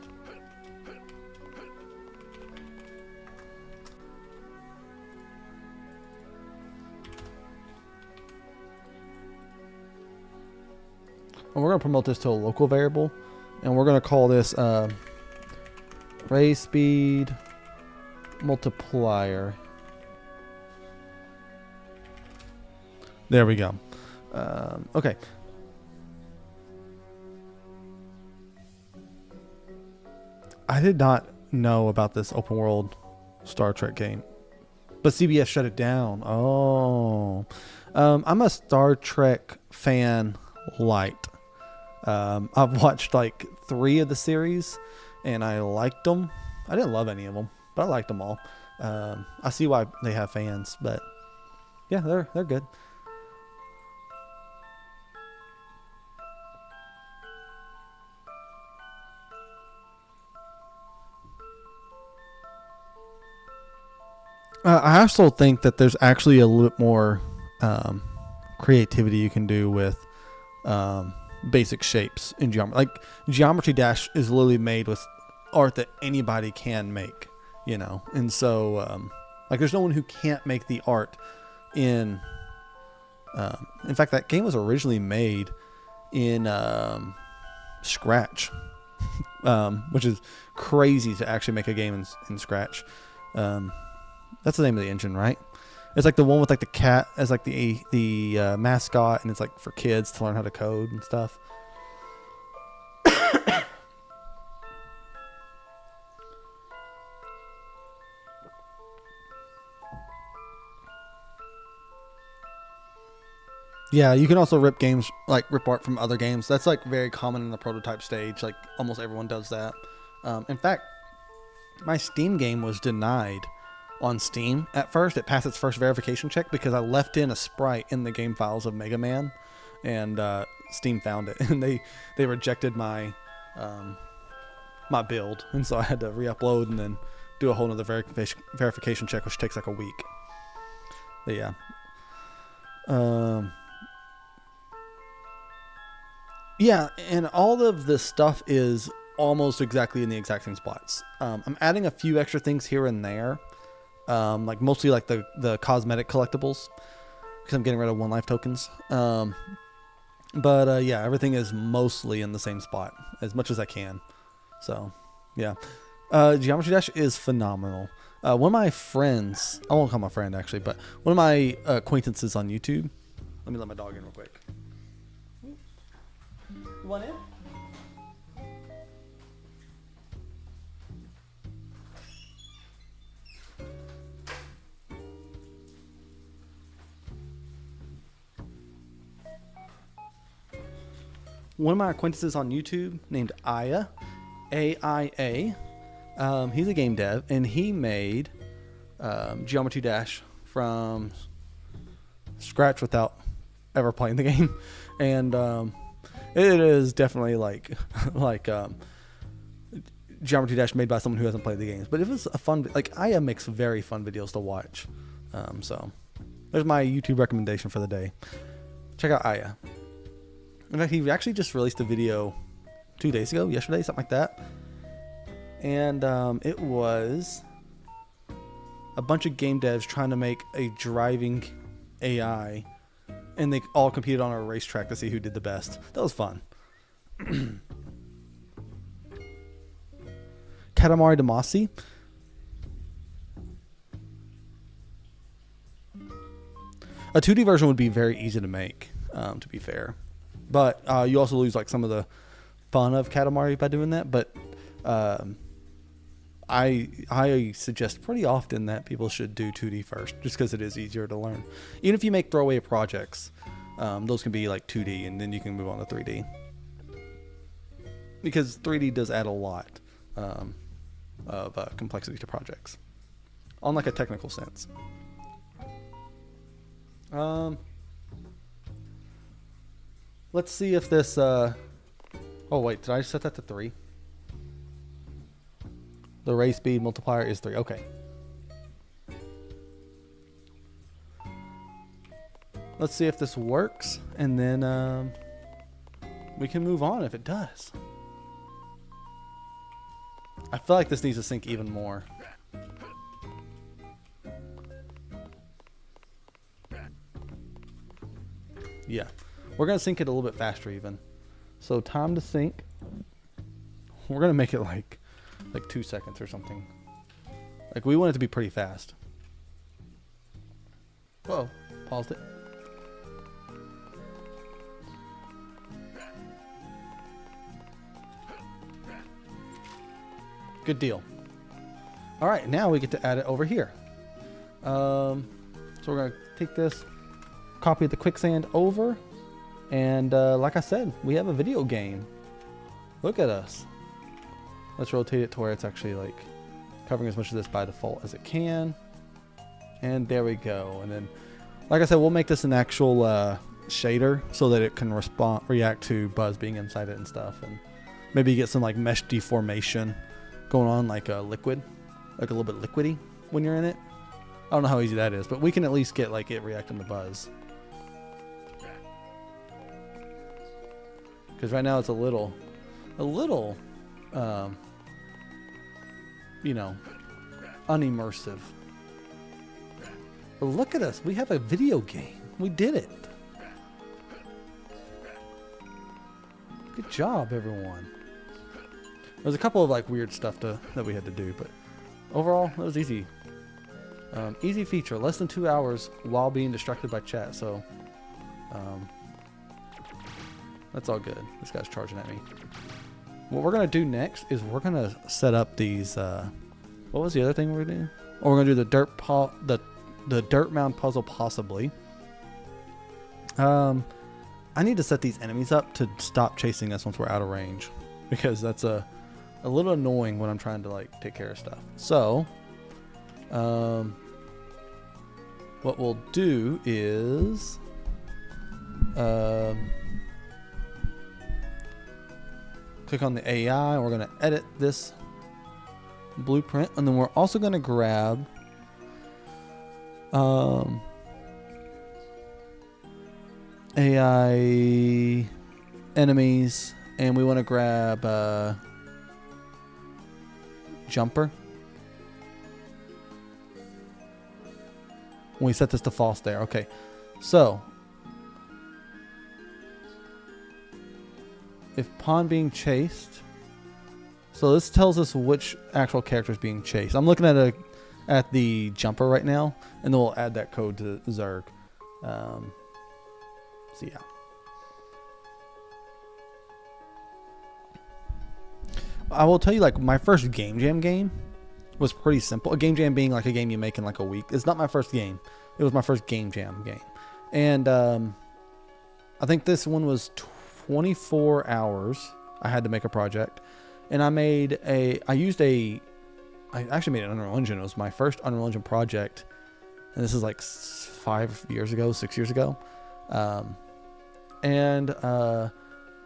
and we're going to promote this to a local variable, and we're going to call this raise speed multiplier. There we go. Okay. I did not know about this open world Star Trek game, but CBS shut it down. Oh, I'm a Star Trek fan light. I've watched like 3 of the series and I liked them. I didn't love any of them, but I liked them all. I see why they have fans, but yeah, they're good. I also think that there's actually a little bit more creativity you can do with basic shapes in geometry. Like Geometry Dash is literally made with art that anybody can make, you know. And so like there's no one who can't make the art in fact, that game was originally made in Scratch, which is crazy to actually make a game in Scratch. That's the name of the engine, right? It's like the one with like the cat as like the mascot, and it's like for kids to learn how to code and stuff. Yeah, you can also rip games, like rip art from other games. That's like very common in the prototype stage. Like almost everyone does that. In fact, my Steam game was denied on Steam at first. It passed its first verification check because I left in a sprite in the game files of Mega Man, and Steam found it, and they rejected my my build, and so I had to re-upload and then do a whole nother verification check, which takes like a week. But yeah. Yeah, and all of this stuff is almost exactly in the exact same spots. I'm adding a few extra things here and there, like mostly like the cosmetic collectibles, because I'm getting rid of 1 life tokens. But yeah, everything is mostly in the same spot as much as I can. So yeah, Geometry Dash is phenomenal. One of my friends, I won't call my friend actually, but one of my acquaintances on YouTube. Let me let my dog in real quick. You want in? One of my acquaintances on YouTube named Aya, A-I-A, he's a game dev, and he made Geometry Dash from scratch without ever playing the game. And it is definitely like Geometry Dash made by someone who hasn't played the games. But it was a fun, like Aya makes very fun videos to watch. So there's my YouTube recommendation for the day. Check out Aya. In fact, he actually just released a video 2 days ago, yesterday, something like that. and it was a bunch of game devs trying to make a driving AI, and they all competed on a racetrack to see who did the best. That was fun. Katamari Damacy. A 2D version would be very easy to make, to be fair. But you also lose like some of the fun of Katamari by doing that. But I suggest pretty often that people should do 2D first, just because it is easier to learn. Even if you make throwaway projects, those can be like 2D, and then you can move on to 3D. Because 3D does add a lot of complexity to projects, on like a technical sense. Let's see if this. Oh wait, did I set that to 3? The race speed multiplier is 3. Okay. Let's see if this works, and then we can move on if it does. I feel like this needs to sync even more. Yeah, we're gonna sync it a little bit faster even. So time to sync. We're gonna make it like 2 seconds or something. Like we want it to be pretty fast. Whoa, paused it. Good deal. All right, now we get to add it over here. So we're gonna take this, copy the Quicksand over, and like I said, we have a video game. Look at us. Let's rotate it to where it's actually like covering as much of this by default as it can. And there we go. And then, like I said, we'll make this an actual shader so that it can react to buzz being inside it and stuff. And maybe get some like mesh deformation going on, like a liquid, like a little bit liquidy when you're in it. I don't know how easy that is, but we can at least get like it reacting to buzz. Because right now it's a little, you know, unimmersive. But look at us. We have a video game. We did it. Good job, everyone. There's a couple of like weird stuff that we had to do, but overall, it was easy. Easy feature. Less than 2 hours while being distracted by chat. So, that's all good. This guy's charging at me. What we're gonna do next is we're gonna set up these. What was the other thing we're gonna do? Oh, we're gonna do the dirt mound puzzle possibly. I need to set these enemies up to stop chasing us once we're out of range, because that's a little annoying when I'm trying to like take care of stuff. So, what we'll do is, click on the AI, and we're going to edit this blueprint, and then we're also going to grab AI enemies, and we want to grab jumper. We set this to false there. Okay, so if pawn being chased, so this tells us which actual character is being chased. I'm looking at the jumper right now, and then we'll add that code to Zerg. So yeah. I will tell you, like, my first Game Jam game was pretty simple. A Game Jam being like a game you make in like a week. It's not my first game. It was my first Game Jam game. And I think this one was 24 hours. I had to make a project. And I actually made an Unreal Engine. It was my first Unreal Engine project. And this is like 6 years ago.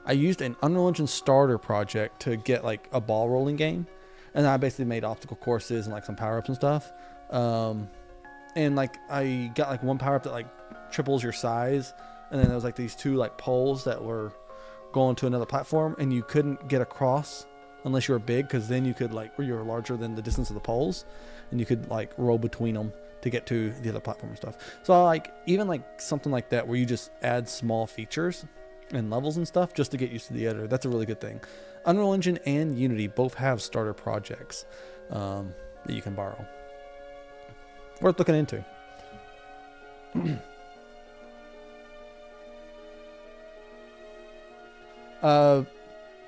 I used an Unreal Engine starter project to get like a ball rolling game. And I basically made obstacle courses and like some power ups and stuff. And like I got like one power up that like triples your size. And then there was like these two like poles that were going to another platform, and you couldn't get across unless you were big, because then you could like, or you were larger than the distance of the poles, and you could like roll between them to get to the other platform and stuff. So like even like something like that where you just add small features and levels and stuff just to get used to the editor, that's a really good thing. Unreal Engine and Unity both have starter projects that you can borrow. Worth looking into.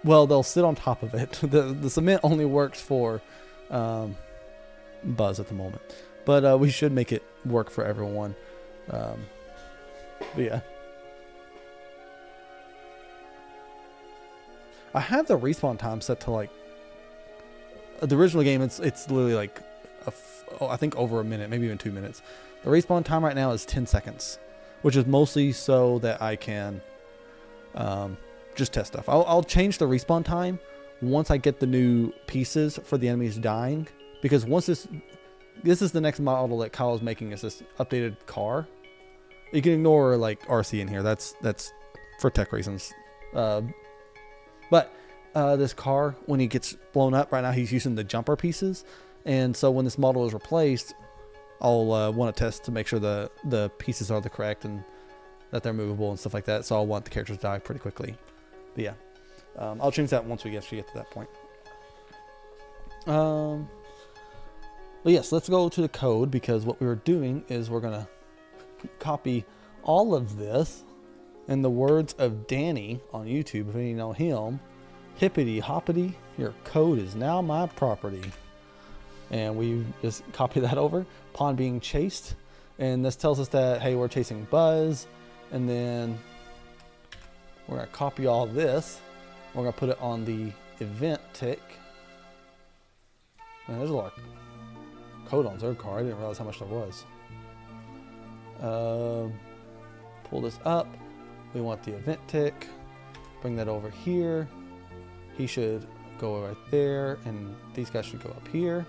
Well, they'll sit on top of it. The cement only works for Buzz at the moment, but we should make it work for everyone. But yeah, I have the respawn time set to like the original game. It's literally like I think over a minute, maybe even 2 minutes. The respawn time right now is 10 seconds, which is mostly so that I can just test stuff. I'll change the respawn time once I get the new pieces for the enemies dying, because once this is the next model that Kyle is making, is this updated car. You can ignore like RC in here. That's for tech reasons. But this car, when he gets blown up, right now he's using the jumper pieces, and so when this model is replaced, I'll want to test to make sure the pieces are the correct and that they're movable and stuff like that. So I'll want the characters to die pretty quickly. But yeah, I'll change that once we actually get to that point. But yes, let's go to the code, because what we were doing is we're gonna copy all of this. In the words of Danny on YouTube, if you know him, hippity hoppity, your code is now my property. And we just copy that over. Pawn being chased, and this tells us that, hey, we're chasing Buzz. And then we're gonna copy all this. We're gonna put it on the event tick. Man, there's a lot of code on Zercar. I didn't realize how much there was. Pull this up. We want the event tick. Bring that over here. He should go right there, and these guys should go up here.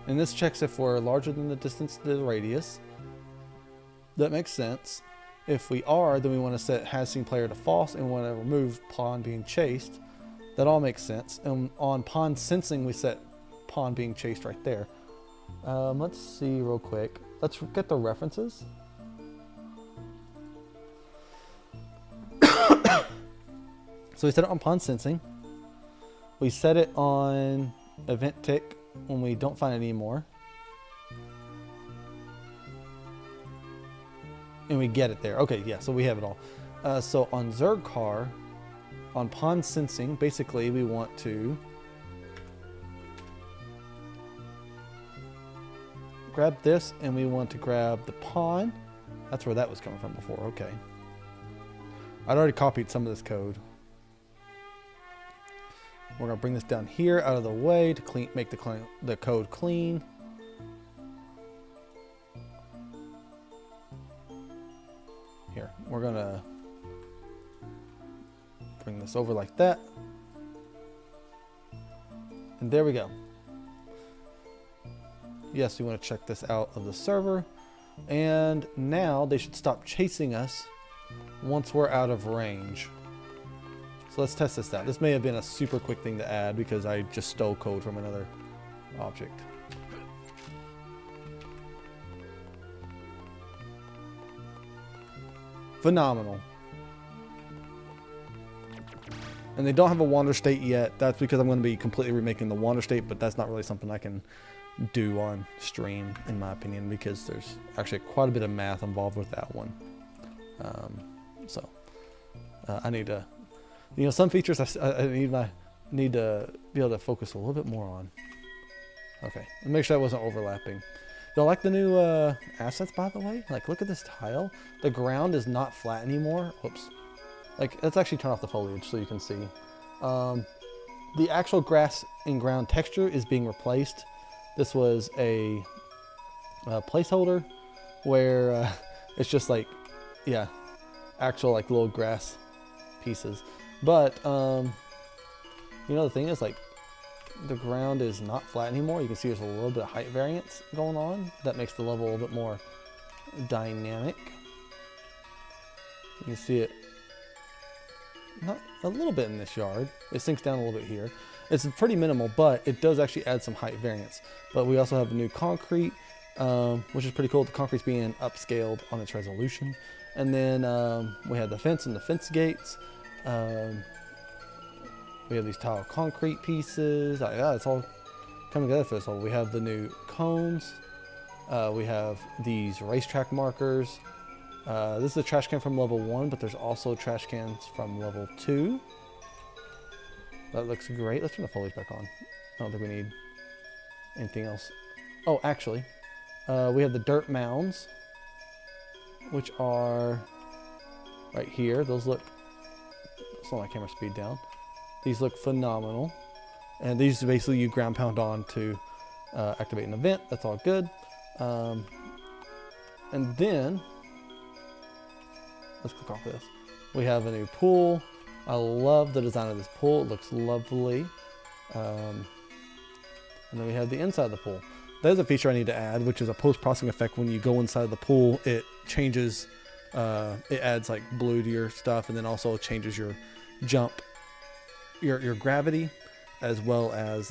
And this checks if we're larger than the distance to the radius. That makes sense. If we are, then we want to set has seen player to false, and we want to remove pawn being chased. That all makes sense. And on pawn sensing, we set pawn being chased right there. Let's see real quick. Let's get the references. So we set it on pawn sensing. We set it on event tick when we don't find it anymore. And we get it there. Okay, yeah, so we have it all. So on Zercar, on pawn sensing, basically we want to grab this, and we want to grab the pawn. That's where that was coming from before. Okay. I'd already copied some of this code. We're gonna bring this down here out of the way to make the code clean. Here, we're gonna bring this over like that. And there we go. Yes, we want to check this out of the server. And now they should stop chasing us once we're out of range. So let's test this out. This may have been a super quick thing to add because I just stole code from another object. Phenomenal. And they don't have a wander state yet. That's because I'm going to be completely remaking the wander state, but that's not really something I can do on stream, in my opinion, because there's actually quite a bit of math involved with that one. I need to, some features I need to be able to focus a little bit more on. Okay, and make sure I wasn't overlapping. Y'all like the new assets, by the way? Like, look at this tile. The ground is not flat anymore. Whoops. Like, let's actually turn off the foliage so you can see. The actual grass and ground texture is being replaced. This was a placeholder where it's just like, yeah, actual like little grass pieces. But, the thing is, like, the ground is not flat anymore. You can see there's a little bit of height variance going on. That makes the level a little bit more dynamic. You can see it not a little bit in this yard. It sinks down a little bit here. It's pretty minimal, but it does actually add some height variance. But we also have new concrete, which is pretty cool. The concrete's being upscaled on its resolution. And then we have the fence and the fence gates. We have these tile concrete pieces. Yeah, it's all coming together for this whole. We have the new cones. We have these racetrack markers. This is a trash can from level 1, but there's also trash cans from level 2. That looks great. Let's turn the foliage back on. I don't think we need anything else. Oh, actually, we have the dirt mounds, which are right here. Those look, slow my camera speed down. These look phenomenal. And these basically you ground pound on to activate an event. That's all good. And then, let's click off this. We have a new pool. I love the design of this pool. It looks lovely. And then we have the inside of the pool. There's a feature I need to add, which is a post-processing effect. When you go inside the pool, it changes, it adds like blue to your stuff, and then also changes your jump, your gravity, as well as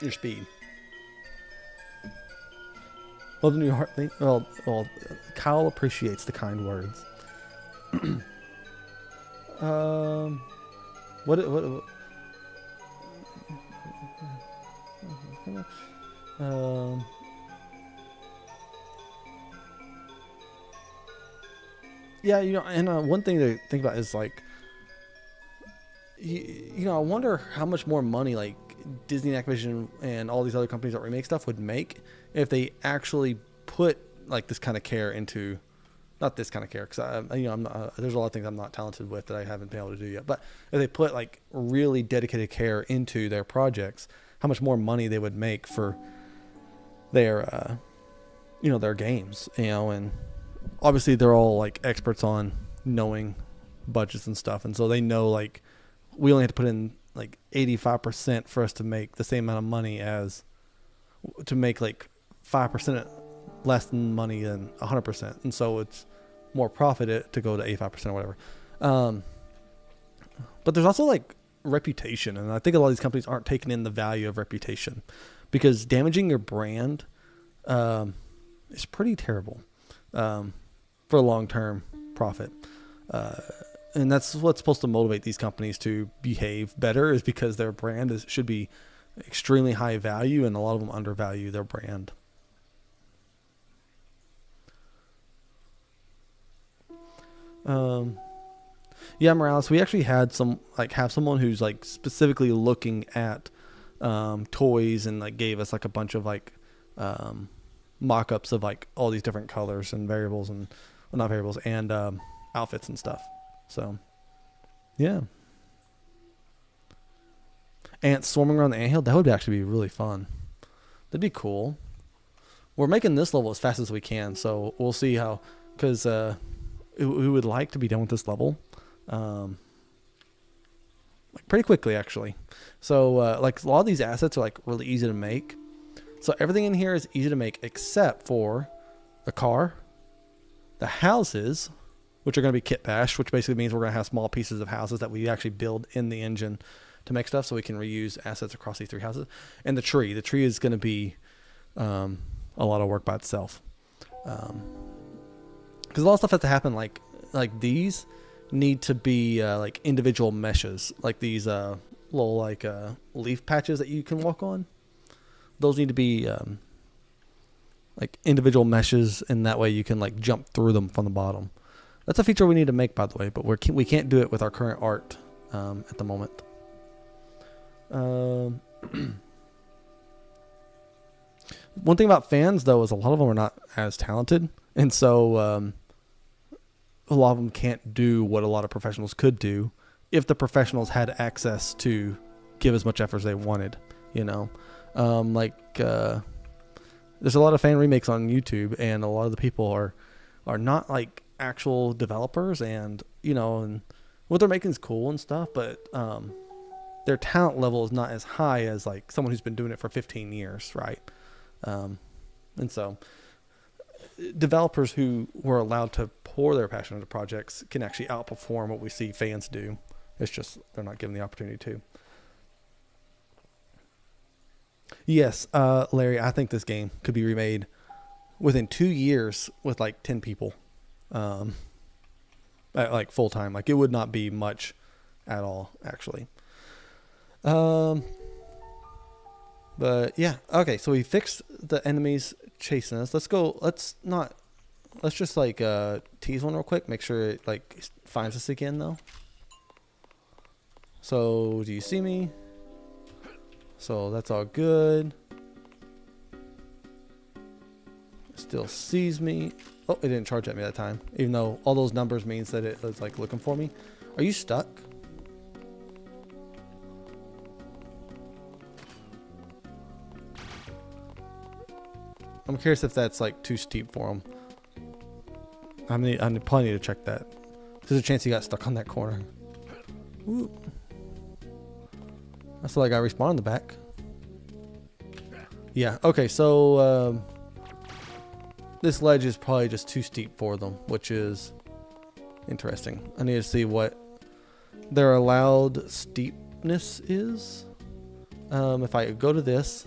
your speed. Love the new heart thing. Well, Kyle appreciates the kind words. What? Yeah, you know, and one thing to think about is like, you know, I wonder how much more money like Disney and Activision and all these other companies that remake stuff would make if they actually put like this kind of care into, not this kind of care, because you know, I'm not, there's a lot of things I'm not talented with that I haven't been able to do yet. But if they put like really dedicated care into their projects, how much more money they would make for their, you know, their games, you know. And obviously they're all like experts on knowing budgets and stuff, and so they know like we only have to put in like 85% for us to make the same amount of money as to make like 5% less than money than 100%, and so it's more profit to go to 85% or whatever. But there's also like reputation, and I think a lot of these companies aren't taking in the value of reputation, because damaging your brand is pretty terrible for long-term profit. And that's what's supposed to motivate these companies to behave better, is because their brand should be extremely high value, and a lot of them undervalue their brand. Yeah, Morales, we actually had have someone who's like specifically looking at toys, and like gave us like a bunch of like mock-ups of like all these different colors and variables, and well, not variables, and outfits and stuff. So yeah, ants swarming around the anthill, that would actually be really fun. That'd be cool. We're making this level as fast as we can, so we'll see how, because we would like to be done with this level like pretty quickly, actually. So like a lot of these assets are like really easy to make. So everything in here is easy to make except for the car, the houses, which are going to be kit bashed, which basically means we're going to have small pieces of houses that we actually build in the engine to make stuff, so we can reuse assets across these 3 houses. And the tree is going to be a lot of work by itself, because a lot of stuff has to happen. Like these need to be like individual meshes, like these little like leaf patches that you can walk on. Those need to be like individual meshes, and that way you can like jump through them from the bottom. That's a feature we need to make, by the way, but we can't do it with our current art at the moment. One thing about fans, though, is a lot of them are not as talented, and so a lot of them can't do what a lot of professionals could do if the professionals had access to give as much effort as they wanted, you know. There's a lot of fan remakes on YouTube, and a lot of the people are not like actual developers, and you know, and what they're making is cool and stuff, but their talent level is not as high as like someone who's been doing it for 15 years, right? And so developers who were allowed to pour their passion into projects can actually outperform what we see fans do. It's just they're not given the opportunity to. Yes, Larry, I think this game could be remade within 2 years with like 10 people, like full time. Like it would not be much at all, actually. But yeah, okay. So we fixed the enemies chasing us. Let's go. Let's just like tease one real quick. Make sure it like finds us again though. So do you see me? So that's all good. Still sees me. Oh, it didn't charge at me that time. Even though all those numbers means that it was like looking for me. Are you stuck? I'm curious if that's like too steep for him. I probably need to check that. There's a chance he got stuck on that corner. Ooh. I still got respawn in the back. Yeah, okay, so this ledge is probably just too steep for them, which is interesting. I need to see what their allowed steepness is. If I go to this,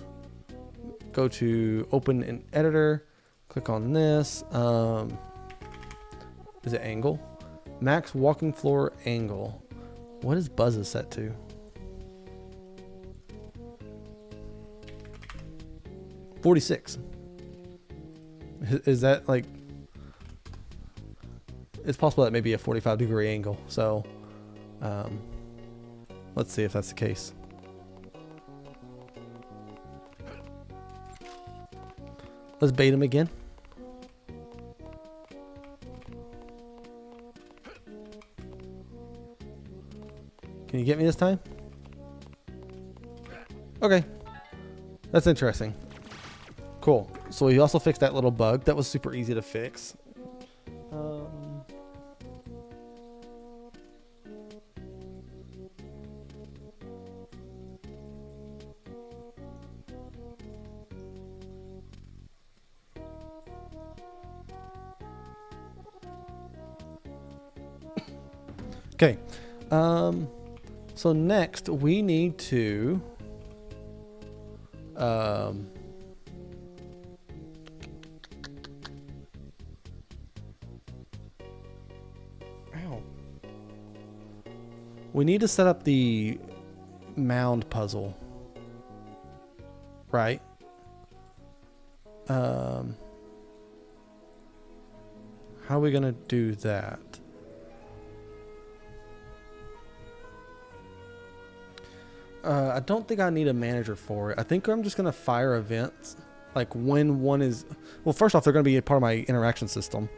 go to open an editor, click on this. Is it angle? Max walking floor angle. What is Buzz's set to? $46. Is that like? It's possible that may be a 45-degree angle. So, let's see if that's the case. Let's bait him again. Can you get me this time? Okay. That's interesting. Cool. So we also fixed that little bug. That was super easy to fix. Okay. So next we need to ow. We need to set up the mound puzzle. Right? How are we gonna do that? I don't think I need a manager for it. I think I'm just going to fire events. Like when one is... Well, first off, they're going to be a part of my interaction system.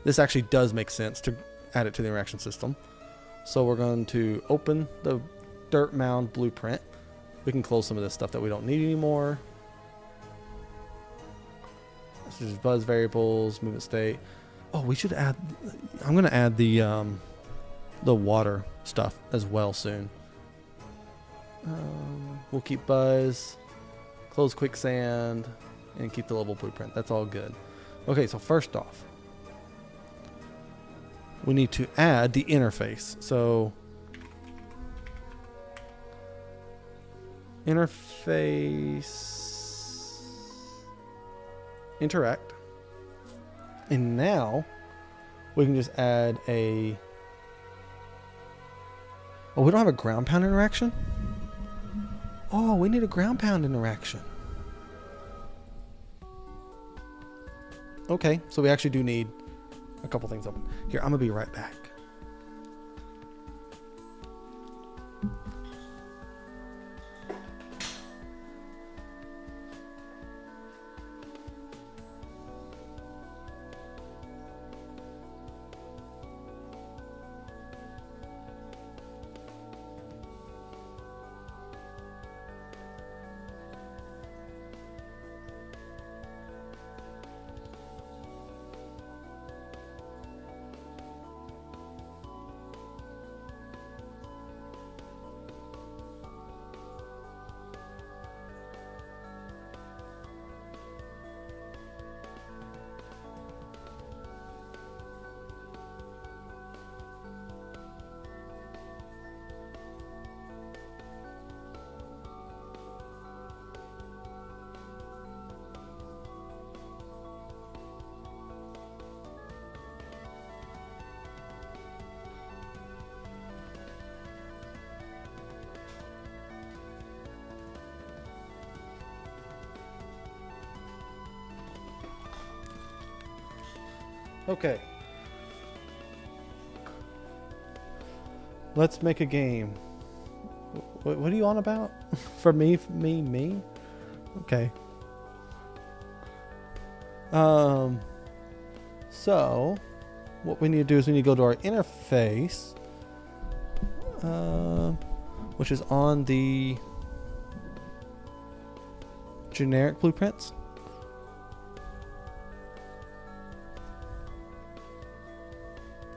This actually does make sense to add it to the interaction system. So we're going to open the dirt mound blueprint. We can close some of this stuff that we don't need anymore. This is buzz variables, movement state. Oh, we should add... I'm going to add the water stuff as well soon. We'll keep buzz, close quicksand, and keep the level blueprint. That's all good. Okay, so first off, we need to add the interface. So interface, interact, and now we can just add a... Oh, we don't have a ground pound interaction? Oh, we need a ground pound interaction. Okay, so we actually do need a couple things open. Here, I'm gonna be right back. Okay. Let's make a game. What are you on about? For me? Okay. So, what we need to do is we need to go to our interface, which is on the generic blueprints.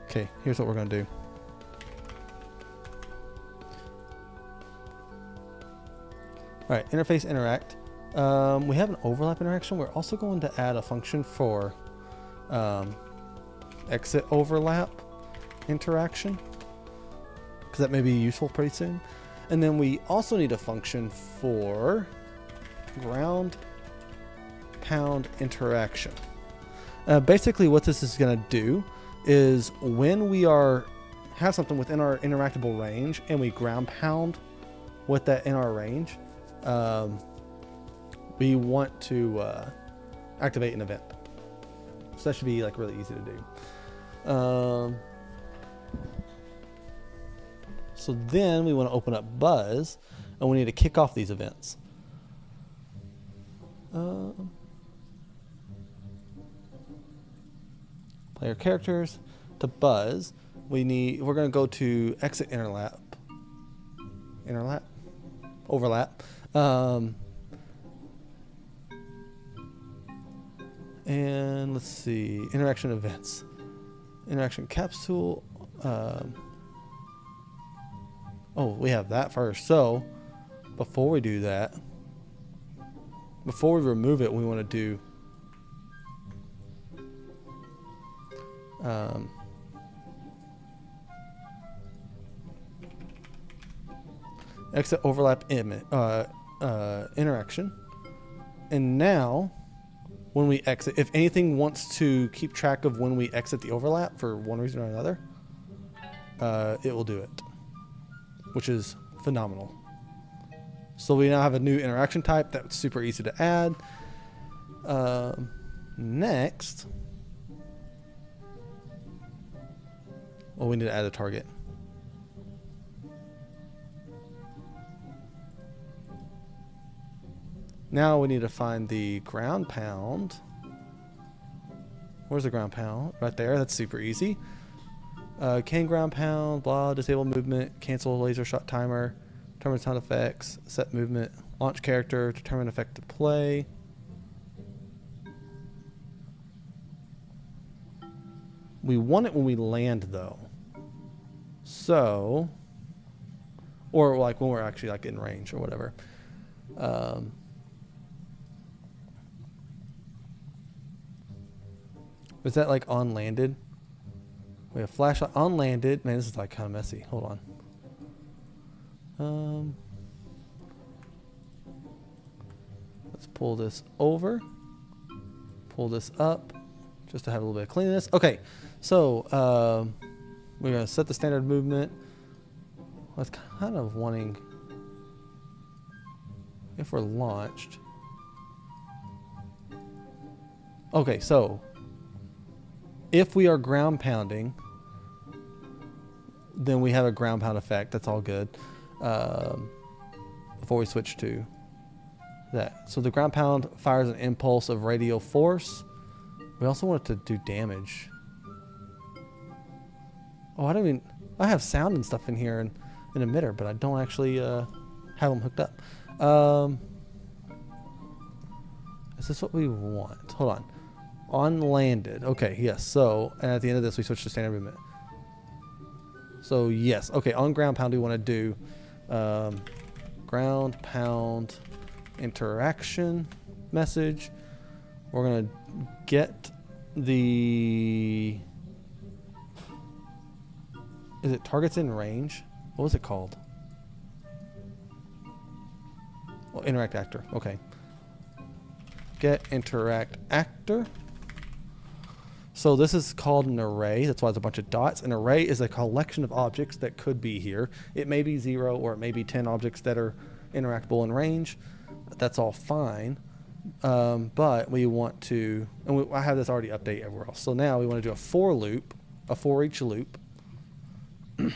Okay, here's what we're going to do. All right, interface interact. We have an overlap interaction. We're also going to add a function for exit overlap interaction, because that may be useful pretty soon. And then we also need a function for ground pound interaction. Basically what this is going to do is when we have something within our interactable range and we ground pound with that in our range, we want to activate an event. So that should be like really easy to do. So then we want to open up Buzz, and we need to kick off these events. Player characters to Buzz. We're going to go to exit overlap. And let's see, interaction events, interaction capsule. Oh, we have that first. So before we do that, before we remove it, we want to do exit overlap interaction. And now when we exit, if anything wants to keep track of when we exit the overlap for one reason or another, it will do it, which is phenomenal. So we now have a new interaction type that's super easy to add. Next, well, we need to add a target. Now we need to find the ground pound. Where's the ground pound? Right there. That's super easy. Can ground pound, blah, disable movement, cancel laser shot timer, determine sound effects, set movement, launch character, determine effect to play. We want it when we land though. So, or like when we're actually like in range or whatever. Is that like on landed? We have flashlight on landed. Man, this is like kind of messy. Hold on. Let's pull this over. Pull this up just to have a little bit of cleanliness. Okay, so we're going to set the standard movement. I was kind of wanting, if we're launched. Okay, so if we are ground pounding, then we have a ground pound effect. That's all good. Before we switch to that. So the ground pound fires an impulse of radial force. We also want it to do damage. Oh, I have sound and stuff in here and an emitter, but I don't actually have them hooked up. Is this what we want? Hold on. On landed. Okay, yes. So, and at the end of this, we switch to standard movement. So, yes. Okay, on ground pound, we want to do ground pound interaction message. We're going to get the... Is it targets in range? What was it called? Well, interact actor. Okay. Get interact actor. So this is called an array. That's why it's a bunch of dots. An array is a collection of objects that could be here. It may be 0 or it may be 10 objects that are interactable in range. That's all fine. But we want to, and I have this already update everywhere else. So now we want to do a for loop, a for each loop. And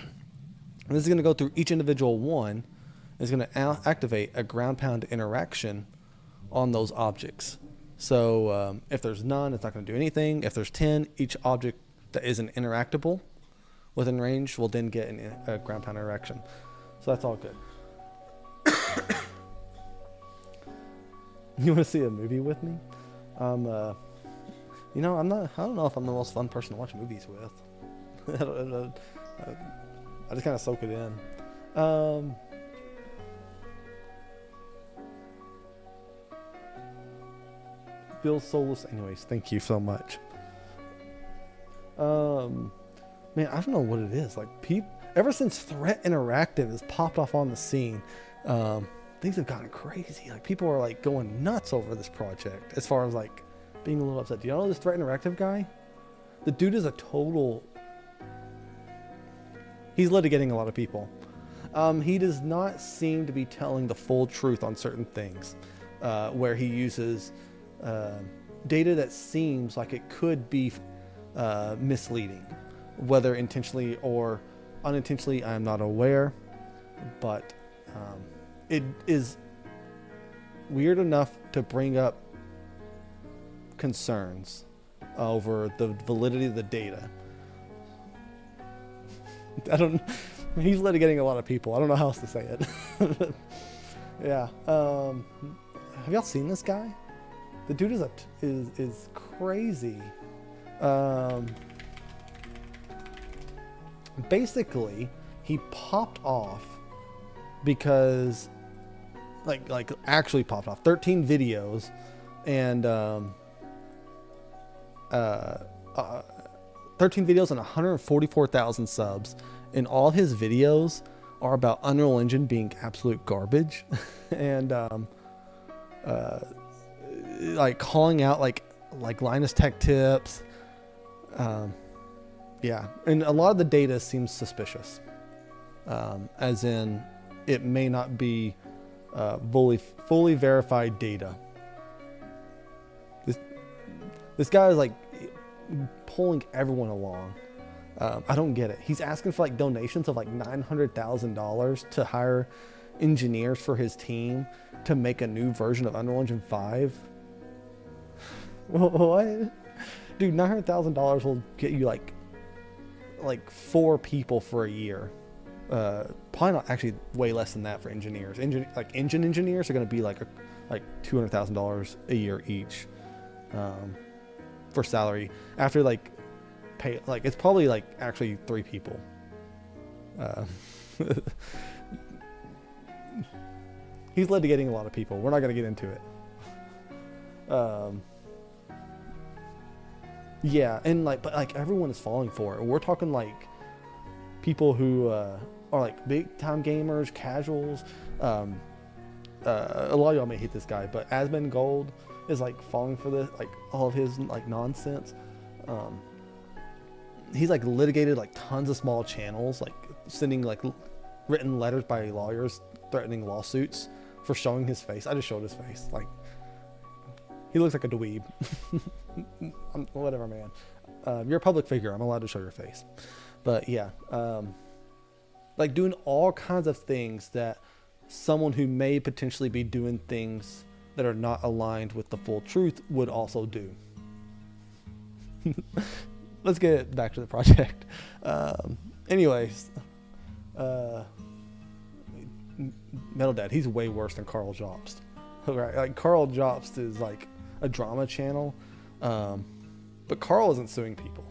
this is going to go through each individual one. It's going to activate a ground pound interaction on those objects. So if there's none, it's not going to do anything. If there's 10, each object that isn't interactable within range will then get a ground pound interaction. So that's all good. You want to see a movie with me? You know, I don't know if I'm the most fun person to watch movies with. I just kind of soak it in. Feels soulless. Anyways, thank you so much. Man, I don't know what it is. Like, ever since Threat Interactive has popped off on the scene, things have gotten crazy. Like, people are like going nuts over this project. As far as like being a little upset. Do you know this Threat Interactive guy? The dude is a total. He's litigating a lot of people. He does not seem to be telling the full truth on certain things, where he uses data that seems like it could be misleading, whether intentionally or unintentionally. I'm not aware, but it is weird enough to bring up concerns over the validity of the data. He's litigating a lot of people. I don't know how else to say it. Yeah. Have y'all seen this guy? The dude is crazy. Basically, he popped off because, like actually popped off. 13 videos, and 13 videos and 144,000 subs, and all his videos are about Unreal Engine being absolute garbage, and like calling out like Linus Tech Tips. Yeah, and a lot of the data seems suspicious, as in it may not be fully verified data. This guy is like pulling everyone along. I don't get it. He's asking for like donations of like $900,000 to hire engineers for his team to make a new version of Unreal Engine 5. What? Dude, $900,000 will get you like 4 people for a year. Probably not, actually way less than that for engineers. Like engine engineers are going to be like $200,000 a year each for salary. After like pay, like it's probably like actually 3 people. He's litigating a lot of people. We're not going to get into it. Yeah, and but everyone is falling for it. We're talking like people who are like big time gamers, casuals. A lot of y'all may hate this guy, but Asmon Gold is like falling for this, like all of his like nonsense. He's like litigated like tons of small channels, like sending like written letters by lawyers threatening lawsuits for showing his face. I just showed his face. Like, he looks like a dweeb. Whatever, man. You're a public figure. I'm allowed to show your face. But yeah, like doing all kinds of things that someone who may potentially be doing things that are not aligned with the full truth would also do. Let's get back to the project. Anyways, Metal Dad, he's way worse than Carl Jobst. Right? Like Carl Jobst is like a drama channel, but Carl isn't suing people.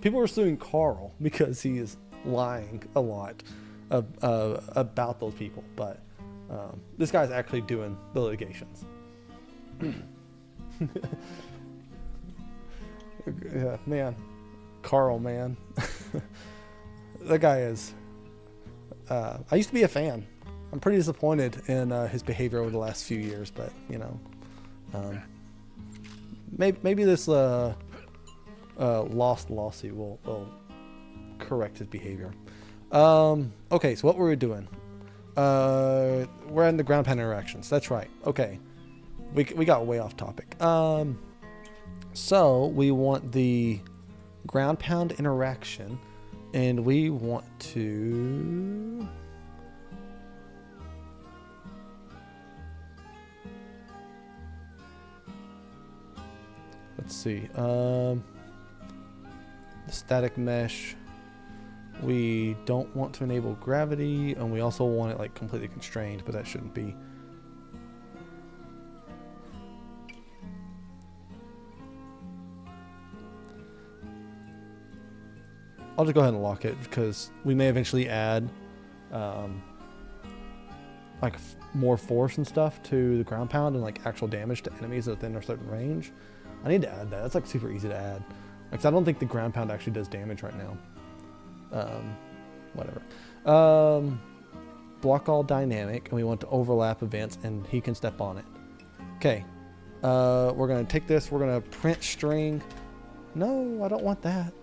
People are suing Carl because he is lying a lot about those people. But this guy's actually doing the litigations. Yeah, man. Carl, man. That guy is... I used to be a fan. I'm pretty disappointed in his behavior over the last few years, but, you know... maybe this lost lawsuit will correct his behavior. Okay, so what were we doing? We're in the ground pound interactions. That's right. Okay. we got way off topic. So we want the ground pound interaction, and we want to. Let's see. The static mesh. We don't want to enable gravity, and we also want it like completely constrained, but that shouldn't be. I'll just go ahead and lock it because we may eventually add like more force and stuff to the ground pound and like actual damage to enemies within a certain range. I need to add that. That's like super easy to add. Because I don't think the ground pound actually does damage right now. Whatever. Block all dynamic, and we want to overlap events, and he can step on it. Okay. We're gonna take this. We're gonna print string. No, I don't want that.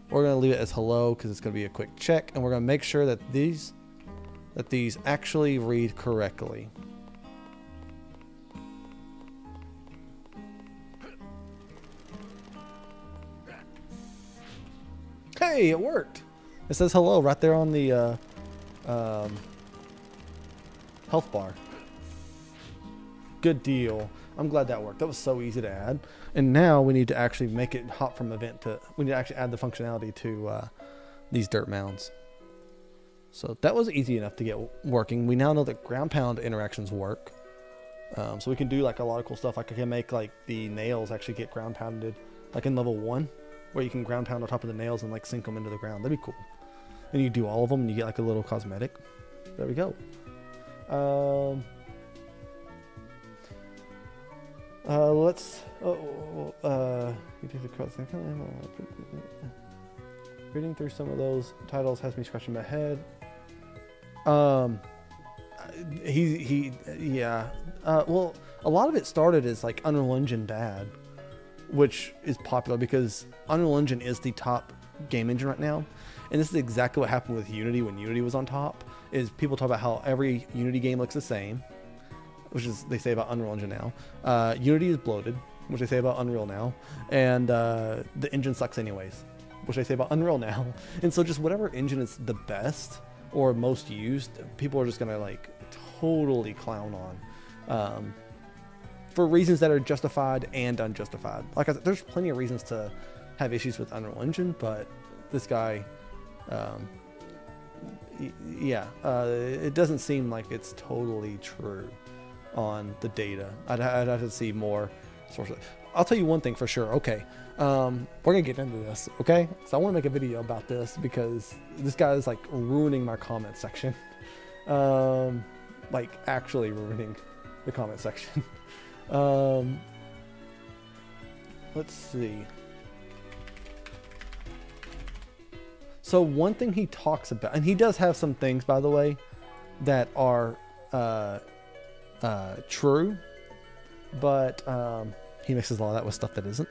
We're gonna leave it as hello because it's gonna be a quick check, and we're gonna make sure that these actually read correctly. Hey, it worked. It says hello right there on the health bar. Good deal. I'm glad that worked. That was so easy to add. And now we need to actually make it hop from event to, we need to actually add the functionality to these dirt mounds. So that was easy enough to get working. We now know that ground pound interactions work. So we can do like a lot of cool stuff. Like I can make like the nails actually get ground pounded, like in level 1, where you can ground pound on top of the nails and like sink them into the ground. That'd be cool. And you do all of them and you get like a little cosmetic. There we go. Let's you do the cross. Reading through some of those titles has me scratching my head. Yeah. Well, a lot of it started as like Unreal Engine bad, which is popular because Unreal Engine is the top game engine right now. And this is exactly what happened with Unity when Unity was on top, is people talk about how every Unity game looks the same, which is they say about Unreal Engine now. Unity is bloated, which they say about Unreal now. And the engine sucks anyways, which they say about Unreal now. And so just whatever engine is the best or most used, people are just gonna like totally clown on. For reasons that are justified and unjustified. Like I said, there's plenty of reasons to have issues with Unreal Engine, but this guy, it doesn't seem like it's totally true on the data. I'd have to see more sources. I'll tell you one thing for sure. Okay, we're gonna get into this. Okay, so I want to make a video about this because this guy is like ruining my comment section, like actually ruining the comment section. Let's see. So one thing he talks about, and he does have some things, by the way, that are true, but he mixes a lot of that with stuff that isn't.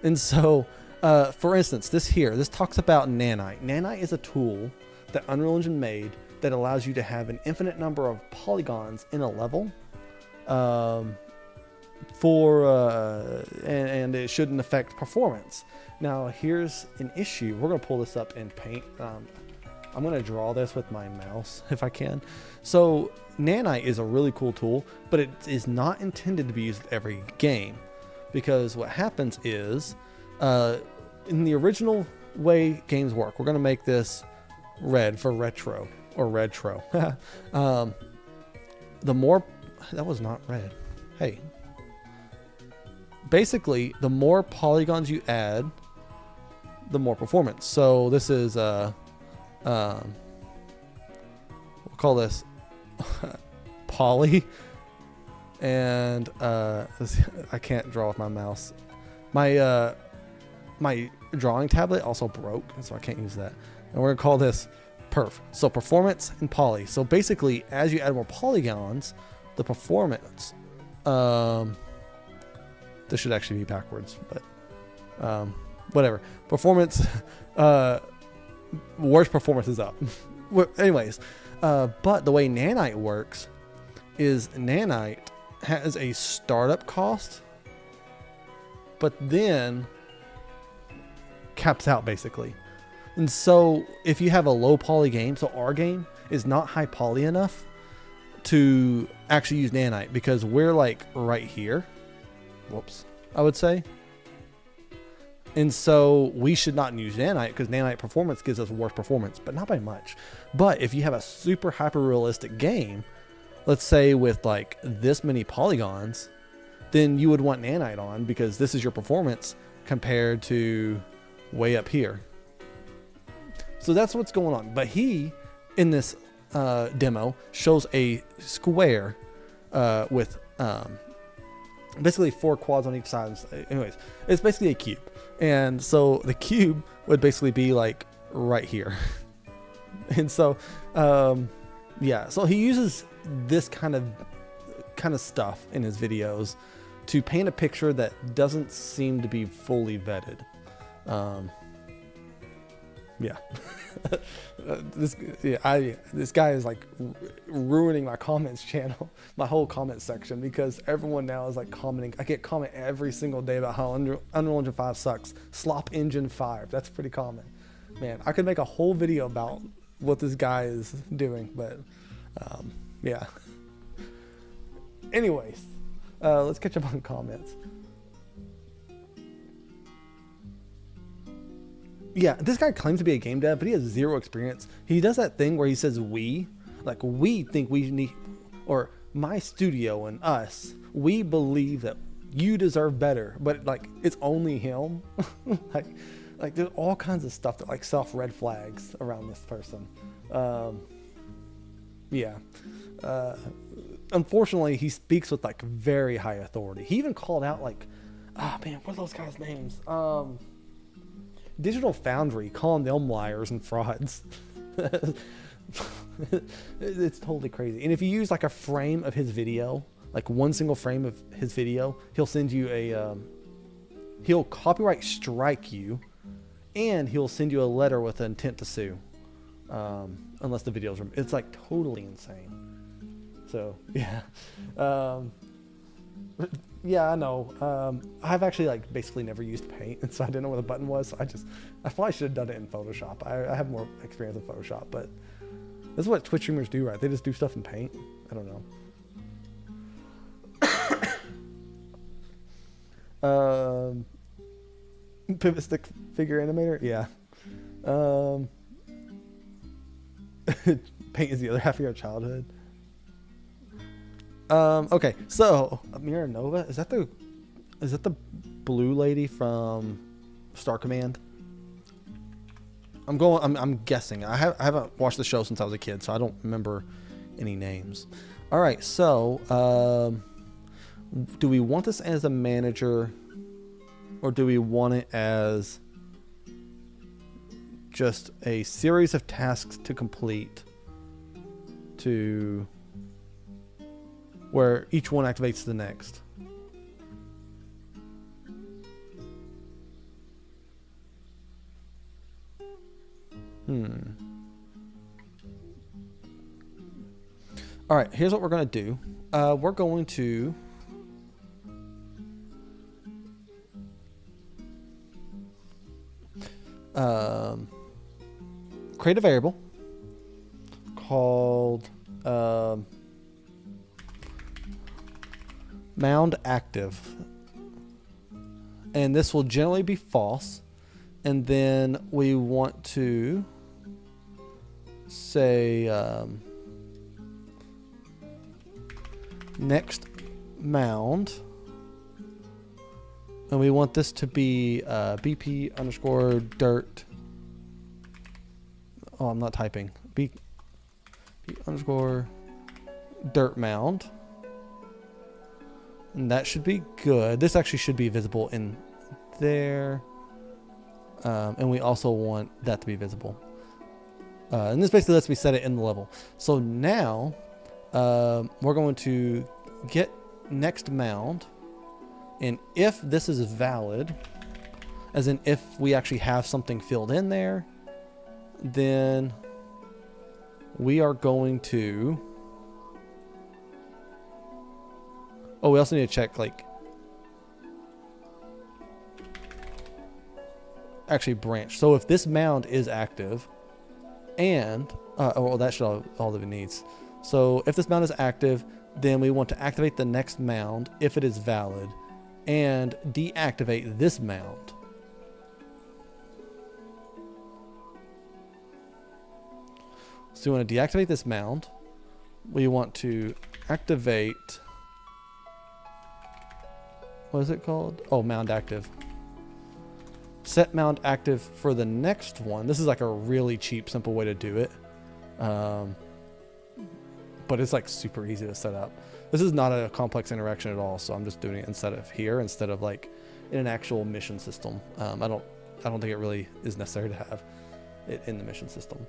And so, for instance, this talks about Nanite. Nanite is a tool that Unreal Engine made that allows you to have an infinite number of polygons in a level. And it shouldn't affect performance. Now here's an issue. We're gonna pull this up in Paint. I'm gonna draw this with my mouse if I can. So Nanite is a really cool tool, but it is not intended to be used every game, because what happens is in the original way games work, we're gonna make this red for retro or retro. The more, that was not red. Hey. Basically, the more polygons you add, the more performance. So this is we'll call this poly, and I can't draw with my mouse. My my drawing tablet also broke, so I can't use that. And we're gonna call this perf. So performance and poly. So basically, as you add more polygons, the performance. This should actually be backwards, but whatever. Performance, worst performance is up. Anyways, But the way Nanite works is Nanite has a startup cost, but then caps out basically. And so if you have a low poly game, so our game is not high poly enough to actually use Nanite because we're like right here. Whoops, I would say. And so we should not use Nanite because Nanite performance gives us worse performance, but not by much. But if you have a super hyper realistic game, let's say with like this many polygons, then you would want Nanite on because this is your performance compared to way up here. So that's what's going on. But he, in this demo, shows a square with basically 4 quads on each side. Anyways, it's basically a cube. And so the cube would basically be like right here. And so, yeah, so he uses this kind of stuff in his videos to paint a picture that doesn't seem to be fully vetted. Yeah. This guy is like ruining my comments channel, my whole comment section, because everyone now is like commenting. I get comment every single day about how Unreal Engine 5 sucks. Slop Engine 5. That's pretty common. Man, I could make a whole video about what this guy is doing, but yeah. Anyways, let's catch up on comments. Yeah, this guy claims to be a game dev, but he has 0 experience. He does that thing where he says we think we need, or my studio and us, we believe that you deserve better, but like it's only him. like there's all kinds of stuff that like self-red flags around this person. Yeah. Unfortunately, he speaks with like very high authority. He even called out like, man, what are those guys' names? Digital Foundry, calling them liars and frauds. It's totally crazy. And if you use like a frame of his video, like one single frame of his video, he'll send you a, he'll copyright strike you, and he'll send you a letter with an intent to sue, unless the video's removed. It's like totally insane. So yeah. Yeah, I know. I've actually like basically never used Paint, and so I didn't know what the button was. So I probably should have done it in Photoshop. I have more experience in Photoshop, but this is what Twitch streamers do, right? They just do stuff in Paint. I don't know. Pivot stick figure animator, yeah. Paint is the other half of your childhood. Okay, so Mira Nova, is that the blue lady from Star Command? I'm guessing. I haven't watched the show since I was a kid, so I don't remember any names. All right, so do we want this as a manager, or do we want it as just a series of tasks to complete to where each one activates the next? All right, here's what we're going to do. We're going to create a variable called mound active, and this will generally be false. And then we want to say next mound, and we want this to be bp underscore dirt. Oh, I'm not typing. B underscore dirt mound. And that should be good. This actually should be visible in there. And we also want that to be visible. And this basically lets me set it in the level. So now we're going to get next mound. And if this is valid, as in if we actually have something filled in there, then we are going to... Oh, we also need to check, like... Actually, branch. So if this mound is active, and... well, that should all that it needs. So if this mound is active, then we want to activate the next mound if it is valid, and deactivate this mound. So we want to deactivate this mound. We want to activate... What is it called? Oh, mound active. Set mound active for the next one. This is like a really cheap, simple way to do it. But it's like super easy to set up. This is not a complex interaction at all, so I'm just doing it instead of like in an actual mission system. I don't think it really is necessary to have it in the mission system.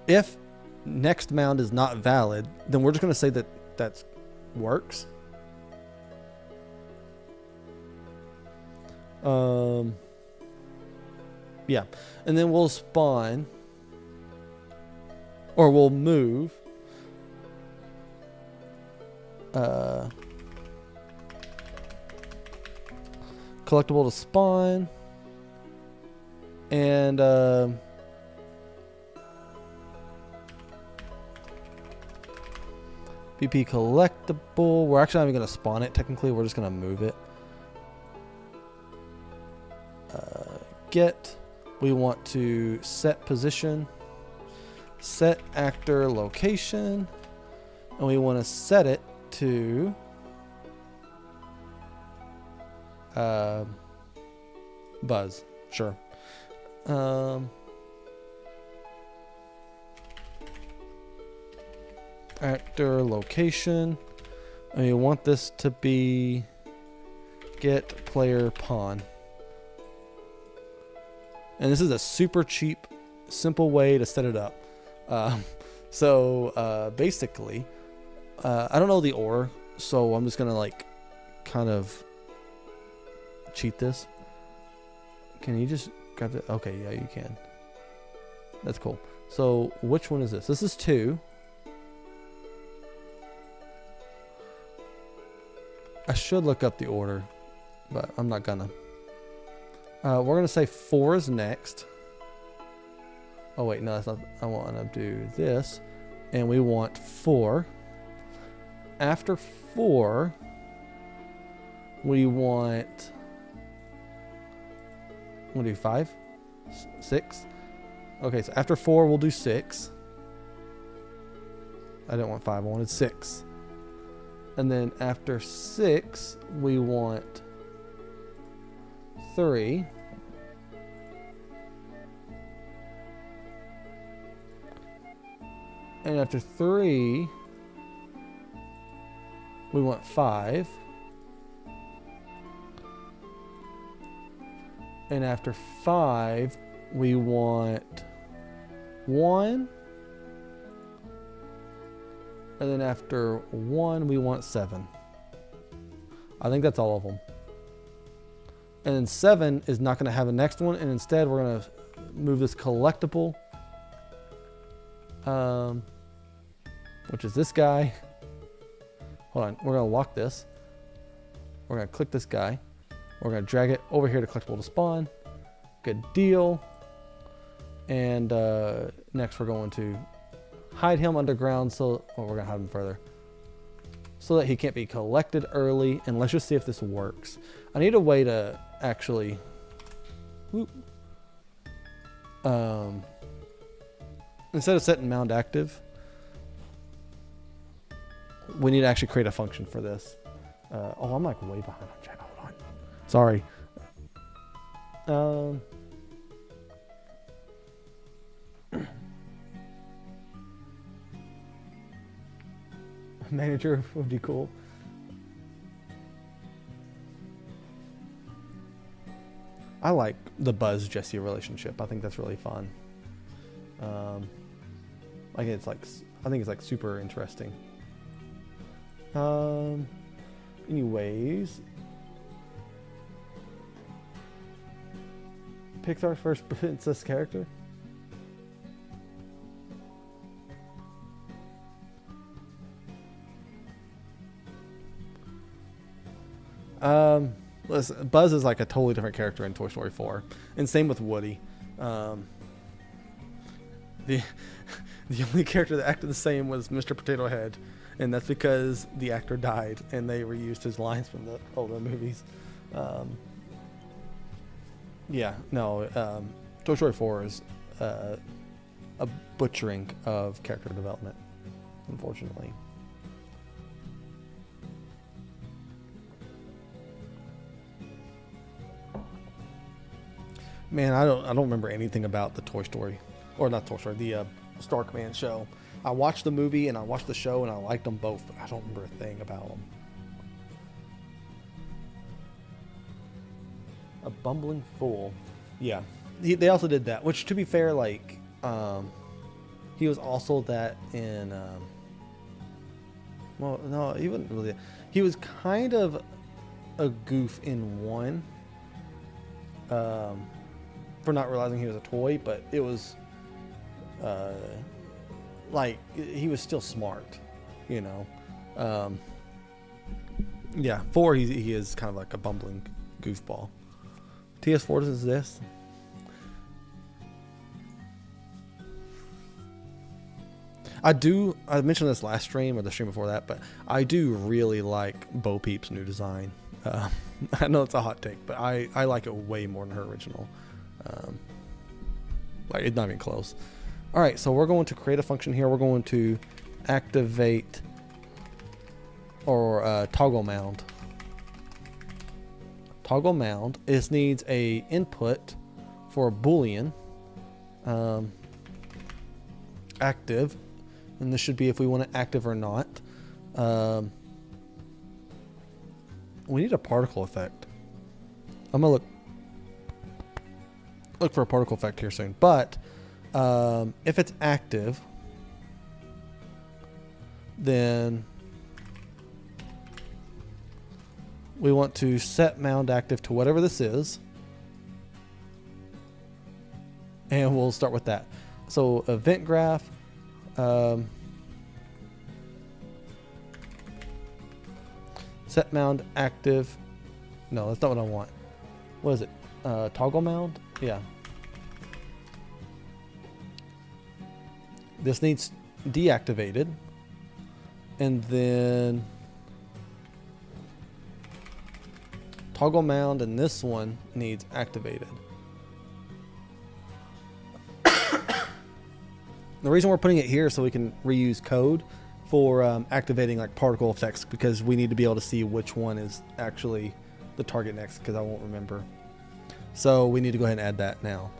If next mound is not valid, then we're just going to say that works. Yeah, and then we'll spawn, or we'll move collectible to spawn, and BP collectible. We're actually not even going to spawn it technically, we're just going to move it. Get, we want to set position, set actor location, and we want to set it to buzz. Sure. Actor location, and we want this to be get player pawn. And this is a super cheap, simple way to set it up. Basically, I don't know the order, so I'm just gonna like kind of cheat this. Can you just grab it? Okay, yeah, you can. That's cool. So which one is this? This is 2. I should look up the order, but I'm not gonna. We're going to say 4 is next. Oh, wait, no, that's not. I want to do this. And we want 4. After 4, we want... We'll do 5? 6? Okay, so after 4, we'll do 6. I didn't want 5, I wanted 6. And then after 6, we want 3. And after 3, we want 5. And after 5, we want 1. And then after 1, we want 7. I think that's all of them. And then 7 is not going to have a next one. And instead, we're going to move this collectible, which is this guy. Hold on. We're going to lock this. We're going to click this guy. We're going to drag it over here to collectible to spawn. Good deal. And next, we're going to hide him underground. So we're going to hide him further so that he can't be collected early. And let's just see if this works. I need a way to actually instead of setting mound active, we need to actually create a function for this. Oh, I'm like way behind on chat. Hold on. Sorry. Manager would be cool. I like the Buzz Jesse relationship. I think that's really fun. Like it's like, I think it's like super interesting. Anyways, Pixar's first princess character. Listen, Buzz is like a totally different character in Toy Story 4, and same with Woody. The only character that acted the same was Mr. Potato Head, and that's because the actor died and they reused his lines from the older movies. Toy Story 4 is a butchering of character development, unfortunately. Man, I don't remember anything about the Toy Story, or not Toy Story, the Star Command show. I watched the movie and I watched the show and I liked them both, but I don't remember a thing about them. A bumbling fool. Yeah, they also did that. Which, to be fair, like, he was also that in. Well, no, he wasn't really. He was kind of a goof in one. For not realizing he was a toy, but it was. Like, he was still smart, you know. Yeah, 4, he is kind of like a bumbling goofball. TS4 does this. I mentioned this last stream or the stream before that, but I do really like Bo Peep's new design. I know it's a hot take, but I like it way more than her original. Like, it's not even close. All right, so we're going to create a function here. We're going to activate or toggle mound. Toggle mound. This needs a input for a Boolean active, and this should be if we want it active or not. We need a particle effect. I'm gonna look for a particle effect here soon, but if it's active, then we want to set mound active to whatever this is, and we'll start with that. So event graph, set mound active. No, that's not what I want. What is it? Toggle mound? Yeah. This needs deactivated, and then toggle mound, and this one needs activated. The reason we're putting it here is so we can reuse code for activating like particle effects, because we need to be able to see which one is actually the target next, because I won't remember. So we need to go ahead and add that now.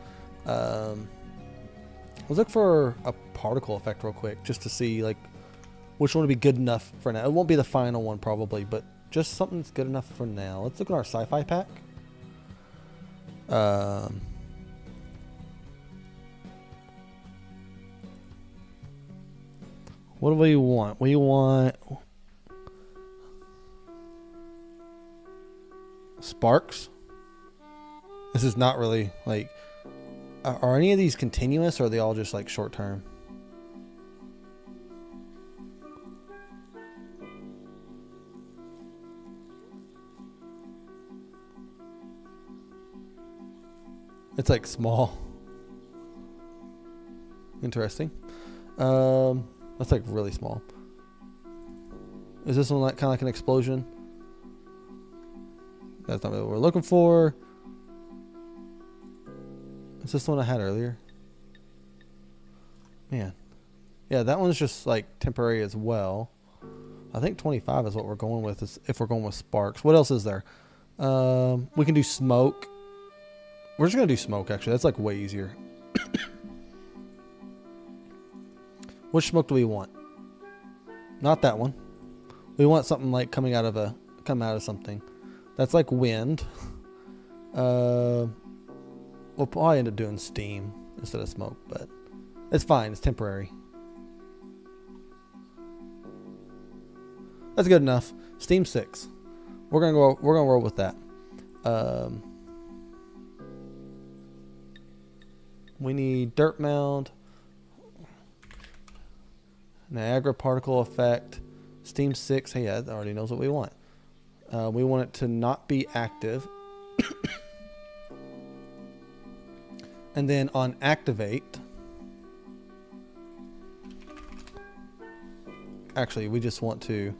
Let's look for a particle effect real quick, just to see like which one would be good enough for now. It won't be the final one probably, but just something that's good enough for now. Let's look at our sci-fi pack. What do we want? We want sparks. This is not really like, are any of these continuous, or are they all just like short term? It's like small. Interesting. That's like really small. Is this one like kind of like an explosion? That's not really what we're looking for. Is this the one I had earlier? Man. Yeah, that one's just like temporary as well. I think 25 is what we're going with, is if we're going with sparks. What else is there? We can do smoke. We're just going to do smoke, actually. That's like way easier. Which smoke do we want? Not that one. We want something like come out of something. That's like wind. We'll probably end up doing steam instead of smoke, but it's fine. It's temporary. That's good enough. Steam 6. We're gonna roll with that. We need dirt mound, Niagara particle effect, Steam 6. Hey, yeah, that already knows what we want. We want it to not be active. And then on activate, actually we just want to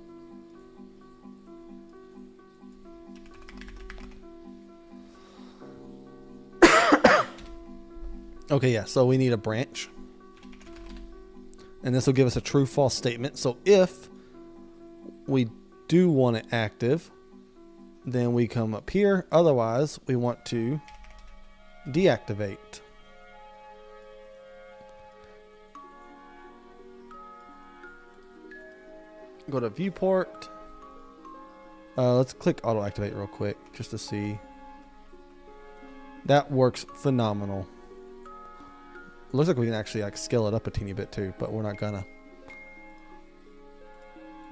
okay, yeah, so we need a branch. And this will give us a true false statement. So if we do want it active, then we come up here. Otherwise, we want to deactivate. Go to viewport. Let's click auto activate real quick just to see. That works phenomenal. Looks like we can actually like scale it up a teeny bit too, but we're not gonna.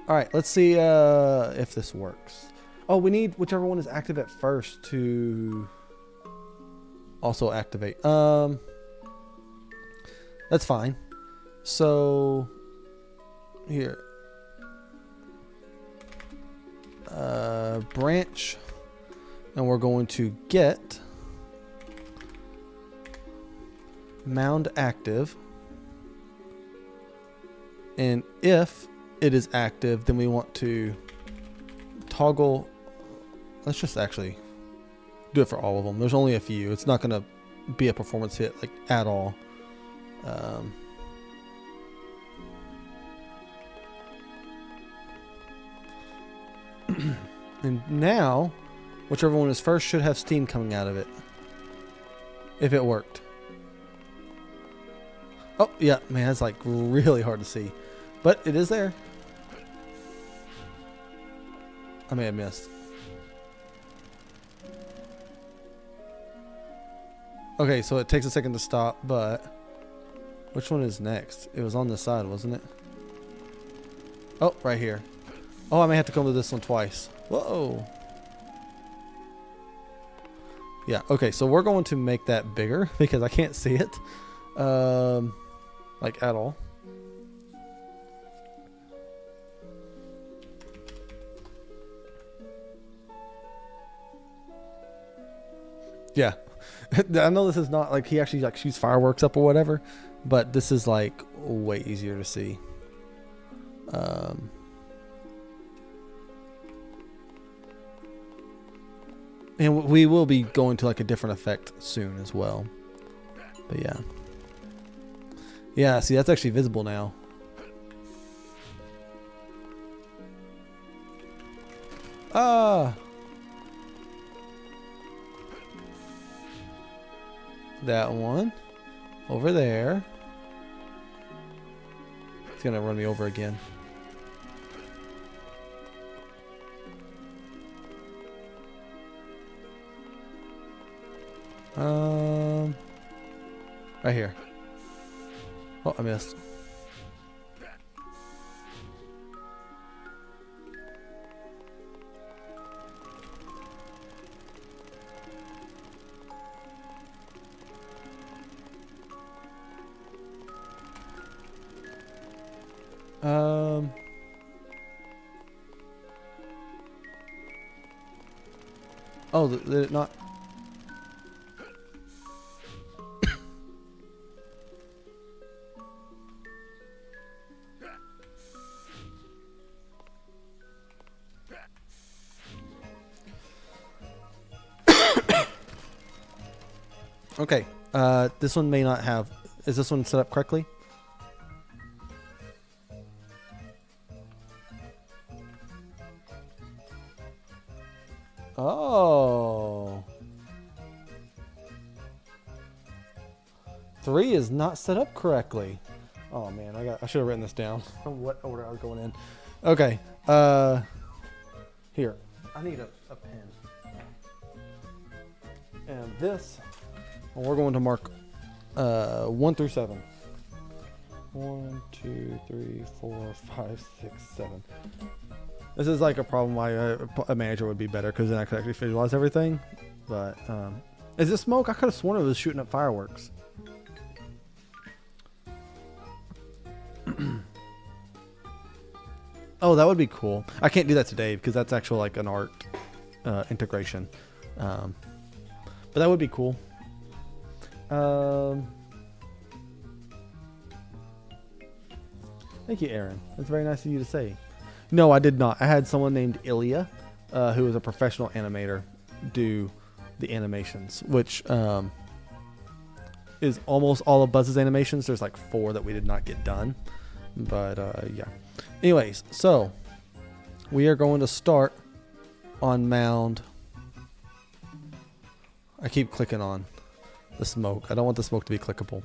All right, let's see if this works. Oh, we need whichever one is active at first to also activate. That's fine. So here, branch, and we're going to get mound active, and if it is active, then we want to toggle. Let's just actually do it for all of them. There's only a few. It's not going to be a performance hit like at all. And now, whichever one is first should have steam coming out of it. If it worked. Oh, yeah, man, that's like really hard to see. But it is there. I may have missed. Okay, so it takes a second to stop, but which one is next? It was on this side, wasn't it? Oh, right here. Oh, I may have to come to this one twice. Whoa. Yeah, okay, so we're going to make that bigger because I can't see it. Like at all. Yeah. I know this is not like he actually like shoots fireworks up or whatever, but this is like way easier to see. And we will be going to like a different effect soon as well. But yeah. Yeah, see, that's actually visible now. Ah! That one. Over there. It's gonna run me over again. Right here. Oh, I missed. Oh, did it not? Okay, this one may not have. Is this one set up correctly? Oh. 3 is not set up correctly. Oh man, I should have written this down. What order I was going in. Okay. Here. I need a pen. And this, well, we're going to mark 1 through 7. 1, 2, 3, 4, 5, 6, 7. This is like a problem why a manager would be better, because then I could actually visualize everything. But is this smoke? I could have sworn it was shooting up fireworks. Oh, that would be cool. I can't do that today because that's actual like an art integration. But that would be cool. Thank you, Aaron. That's very nice of you to say. No, I did not. I had someone named Illia, who is a professional animator, do the animations, which is almost all of Buzz's animations. There's like 4 that we did not get done. But yeah. Anyways, so we are going to start on mound. I keep clicking on the smoke. I don't want the smoke to be clickable.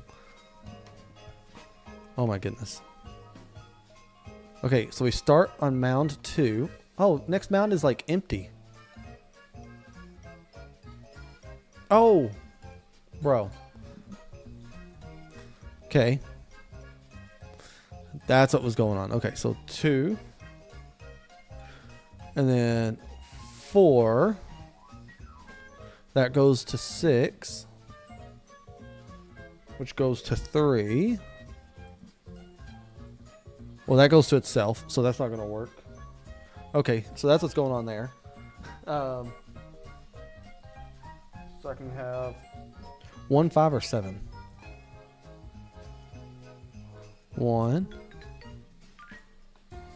Oh my goodness. Okay, so we start on mound 2. Oh, next mound is like empty. Oh, bro. Okay. That's what was going on. Okay, so 2. And then 4. That goes to 6. Which goes to 3. Well, that goes to itself, so that's not going to work. Okay, so that's what's going on there. So I can have 1, 5, or 7. 1,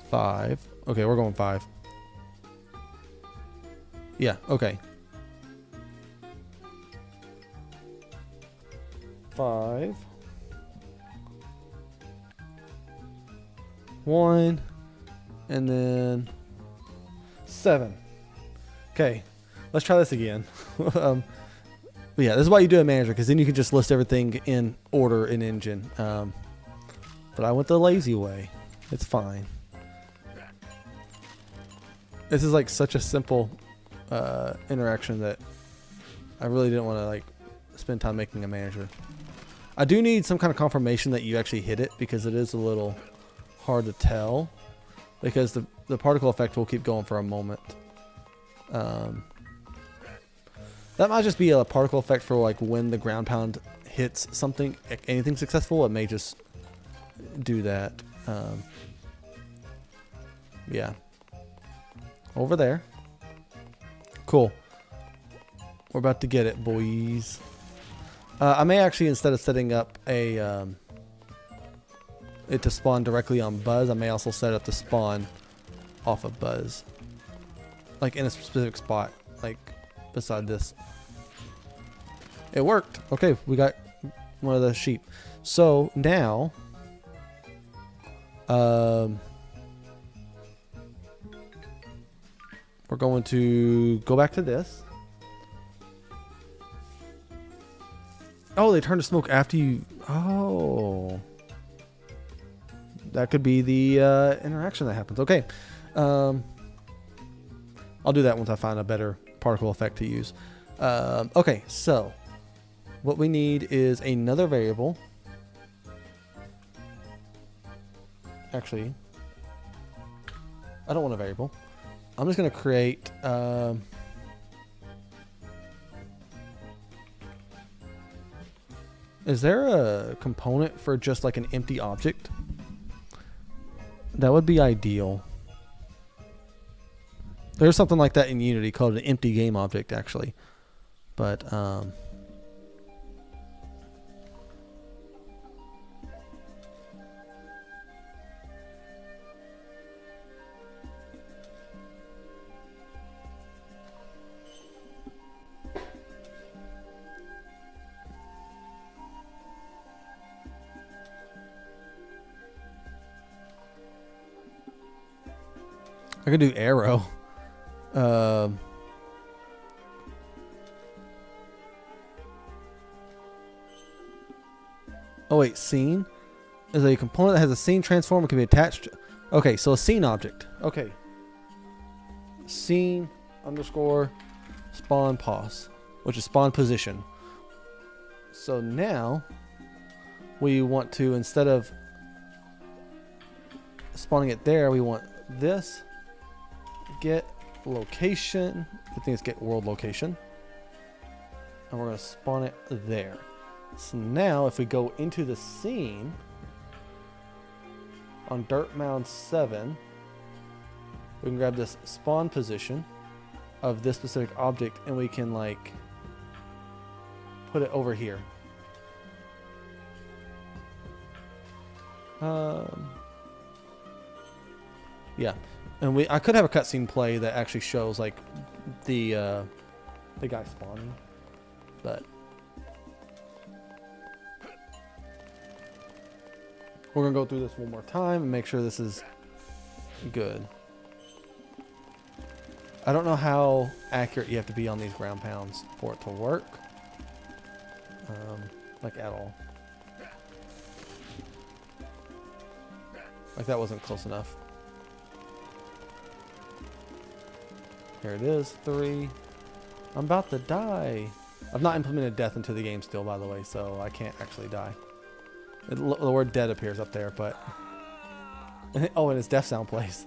5. Okay, we're going 5. Yeah, okay. 5. 1. And then 7. Okay, let's try this again. But yeah, this is why you do a manager, because then you can just list everything in order in Engine. But I went the lazy way. It's fine. This is like such a simple interaction that I really didn't want to like spend time making a manager. I do need some kind of confirmation that you actually hit it, because it is a little hard to tell, because the particle effect will keep going for a moment. That might just be a particle effect for like when the ground pound hits something, anything successful. It may just do that. Yeah. Over there. Cool. We're about to get it, boys. I may actually, instead of setting up a it to spawn directly on Buzz, I may also set it up to spawn off of Buzz, like in a specific spot, like beside this. It worked. Okay, we got one of the sheep. So now we're going to go back to this. Oh, they turn to smoke after you. Oh, that could be the interaction that happens. Okay, I'll do that once I find a better particle effect to use. Okay, so what we need is another variable. Actually, I don't want a variable. I'm just going to create is there a component for just like an empty object? That would be ideal. There's something like that in Unity called an empty game object, actually. But I could do arrow. Oh wait, scene is a component that has a scene transform and can be attached. Okay, so a scene object. Okay. Scene underscore spawn pos, which is spawn position. So now we want to, instead of spawning it there, we want this. Get location. I think it's get world location. And we're going to spawn it there. So now if we go into the scene on Dirt Mound 7, we can grab this spawn position of this specific object and we can like put it over here. Yeah, and I could have a cutscene play that actually shows like the guy spawning, but we're gonna go through this one more time and make sure this is good. I don't know how accurate you have to be on these ground pounds for it to work, like at all. Like that wasn't close enough. Here it is, 3. I'm about to die. I've not implemented death into the game still, by the way, so I can't actually die. The word dead appears up there, but... oh, and his death sound plays.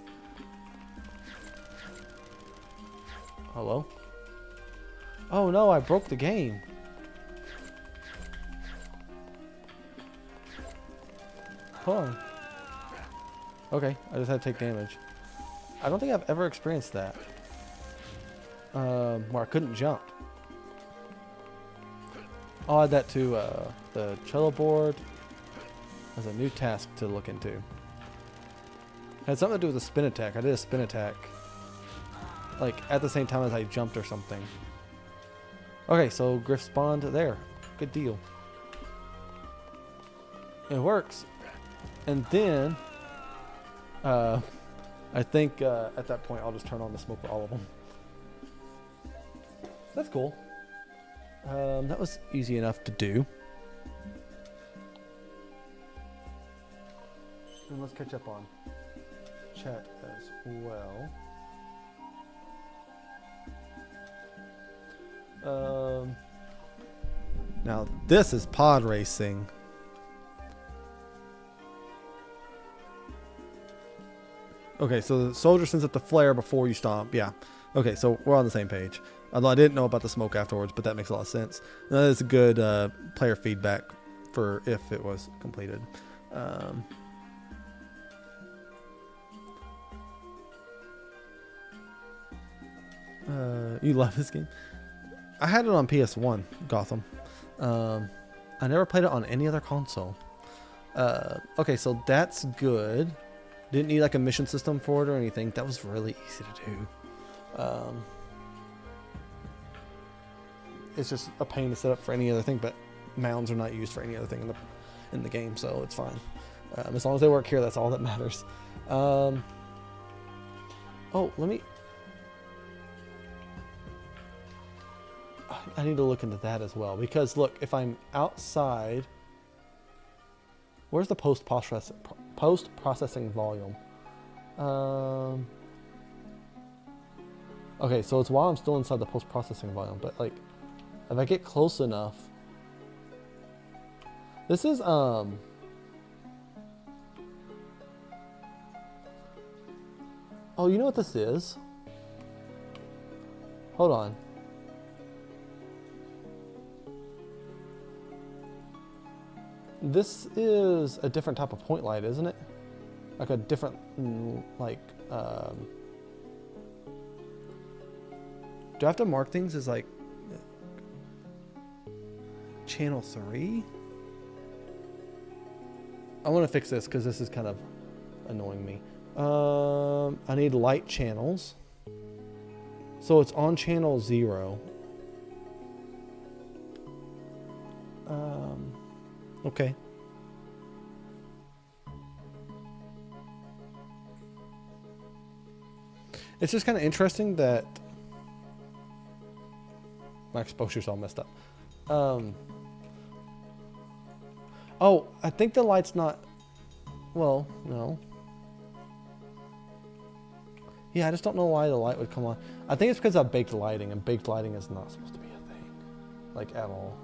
Hello? Oh no, I broke the game. Hold on. Okay, I just had to take damage. I don't think I've ever experienced that. Where I couldn't jump. I'll add that to the cello board as a new task to look into. It had something to do with a spin attack. I did a spin attack like at the same time as I jumped or something. Okay, so Griff spawned there. Good deal. It works. And then I think at that point I'll just turn on the smoke for all of them. That's cool. That was easy enough to do. And let's catch up on chat as well. Now this is pod racing. Okay, so the soldier sends up the flare before you stomp. Yeah. Okay, so we're on the same page. Although I didn't know about the smoke afterwards, but that makes a lot of sense. That is a good player feedback for if it was completed. You love this game? I had it on PS1, Gotham. I never played it on any other console. Okay, so that's good. Didn't need like a mission system for it or anything. That was really easy to do. It's just a pain to set up for any other thing, but mounds are not used for any other thing in the game, so it's fine. As long as they work here, that's all that matters. Oh, let me... I need to look into that as well, because look, if I'm outside... Where's the post-processing volume? Okay, so it's while I'm still inside the post-processing volume, but like, if I get close enough, this is oh, you know what this is? Hold on. This is a different type of point light, isn't it? Like a different, like, do I have to mark things as like channel 3? I want to fix this because this is kind of annoying me. I need light channels. So it's on channel 0. Okay. It's just kind of interesting that my exposure's all messed up. Oh, I think the light's not... Well, no. Yeah, I just don't know why the light would come on. I think it's because of baked lighting, and baked lighting is not supposed to be a thing. Like, at all.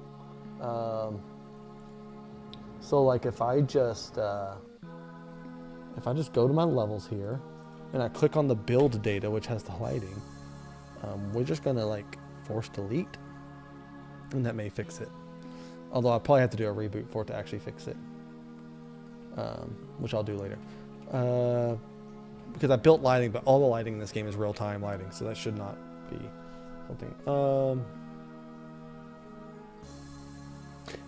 So, like, if I just go to my levels here, and I click on the build data, which has the lighting, we're just going to, like, force delete, and that may fix it. Although I'll probably have to do a reboot for it to actually fix it, which I'll do later. because I built lighting, but all the lighting in this game is real-time lighting, so that should not be something.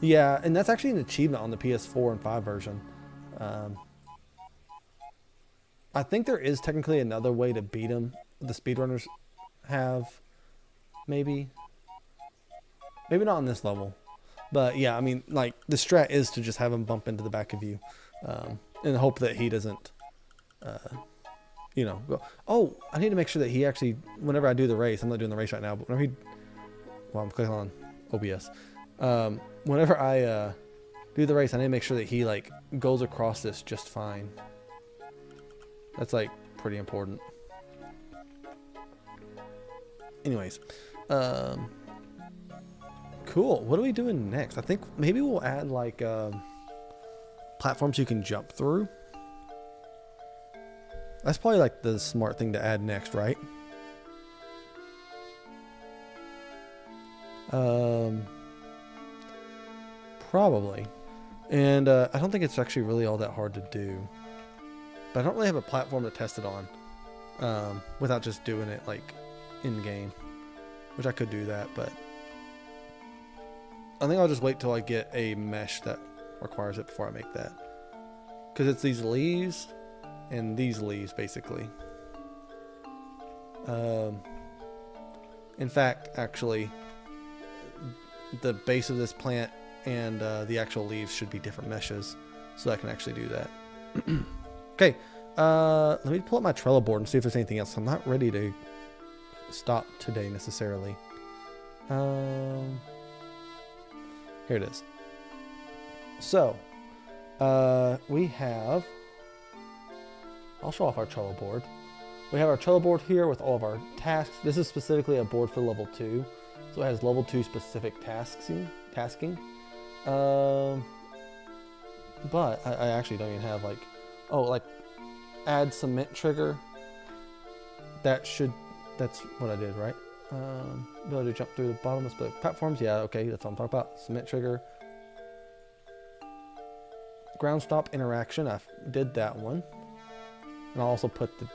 Yeah, and that's actually an achievement on the PS4 and 5 version. I think there is technically another way to beat him. The speedrunners have, maybe not on this level, but yeah, I mean, like, the strat is to just have him bump into the back of you, in the hope that he doesn't, you know, go, oh, I need to make sure that he actually, whenever I do the race, I'm not doing the race right now, but whenever he, well, I'm clicking on OBS, whenever I do the race, I need to make sure that he, like, goes across this just fine. That's, like, pretty important. Anyways, cool. What are we doing next? I think maybe we'll add, like, platforms you can jump through. That's probably, like, the smart thing to add next, right? Probably. And I don't think it's actually really all that hard to do. But I don't really have a platform to test it on without just doing it, like, in-game. Which I could do that, but I think I'll just wait till I get a mesh that requires it before I make that. Because it's these leaves and these leaves, basically. In fact, actually, the base of this plant and the actual leaves should be different meshes, so I can actually do that. Okay, let me pull up my Trello board and see if there's anything else. I'm not ready to stop today necessarily. Here it is. So, we have, I'll show off our Trello board. We have our Trello board here with all of our tasks. This is specifically a board for level 2. So it has level 2 specific tasking. But I actually don't even have, like, oh, like, add cement trigger. That's what I did, right? Ability to jump through the bottomless platforms. Yeah, okay, that's what I'm talking about. Cement trigger. Ground stop interaction. I did that one. And I'll also put the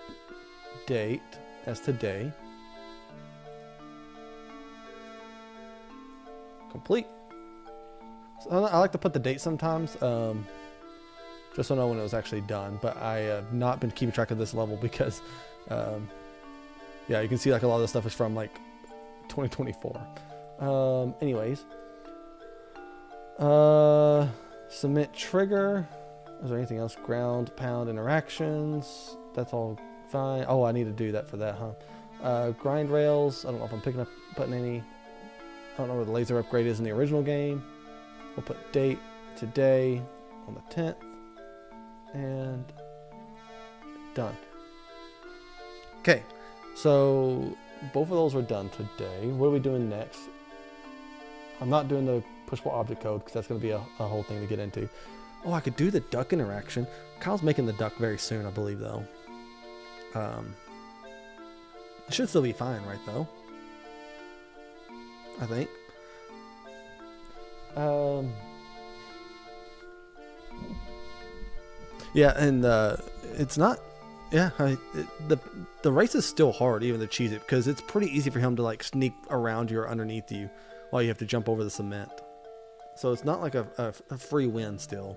date as today. Complete. So I like to put the date sometimes, just so I know when it was actually done. But I have not been keeping track of this level because, yeah, you can see like a lot of this stuff is from like 2024. Anyways, cement trigger. Is there anything else? Ground pound interactions. That's all fine. Oh, I need to do that for that, huh? Grind rails. I don't know if I'm putting any. I don't know where the laser upgrade is in the original game. We'll put date today on the 10th. And done. Okay, so both of those were done today. What are we doing next? I'm not doing the pushable object code because that's going to be a whole thing to get into. Oh, I could do the duck interaction. Kyle's making the duck very soon, I believe, though. It should still be fine, right, though? I think. Yeah, and it's not. Yeah, the race is still hard, even to cheese it, because it's pretty easy for him to like sneak around you or underneath you while you have to jump over the cement. So it's not like a free win still.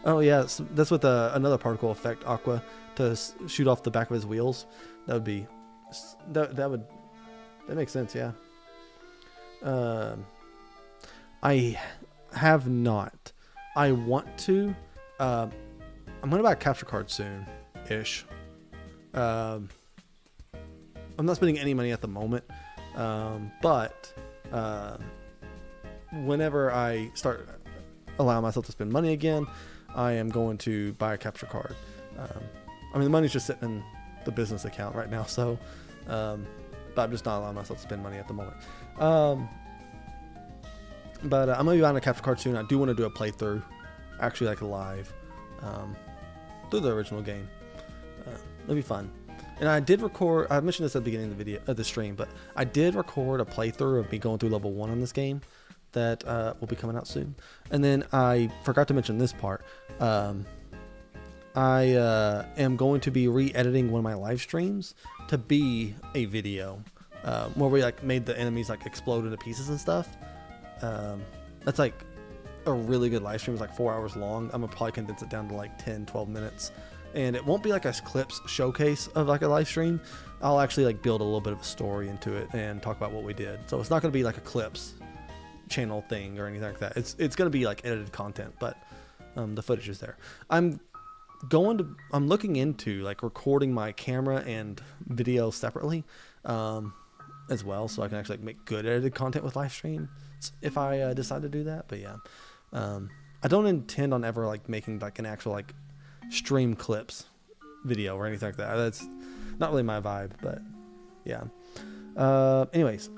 Oh yeah, that's with another particle effect, Aqua, to shoot off the back of his wheels. That would be that makes sense, yeah. I have not. I want to. I'm gonna buy a capture card soon-ish. I'm not spending any money at the moment, but whenever I start allowing myself to spend money again, I am going to buy a capture card. I mean, the money's just sitting in the business account right now, so but I'm just not allowing myself to spend money at the moment. But I'm gonna be buying a capture card soon. I do want to do a playthrough, actually like live, through the original game. It'll be fun. And I did record. I mentioned this at the beginning of the video, of the stream, but I did record a playthrough of me going through level 1 on this game. that will be coming out soon. And then I forgot to mention this part. I am going to be re-editing one of my live streams to be a video where we like made the enemies like explode into pieces and stuff. That's like a really good live stream. It's like 4 hours long. I'm gonna probably condense it down to like 10-12 minutes, and it won't be like a clips showcase of like a live stream. I'll actually like build a little bit of a story into it and talk about what we did. So it's not gonna be like a clips channel thing or anything like that. It's gonna be like edited content, but the footage is there. I'm looking into like recording my camera and video separately as well, so I can actually like, make good edited content with live stream if I decide to do that. But yeah, I don't intend on ever like making like an actual like stream clips video or anything like that. That's not really my vibe, but yeah. Anyways,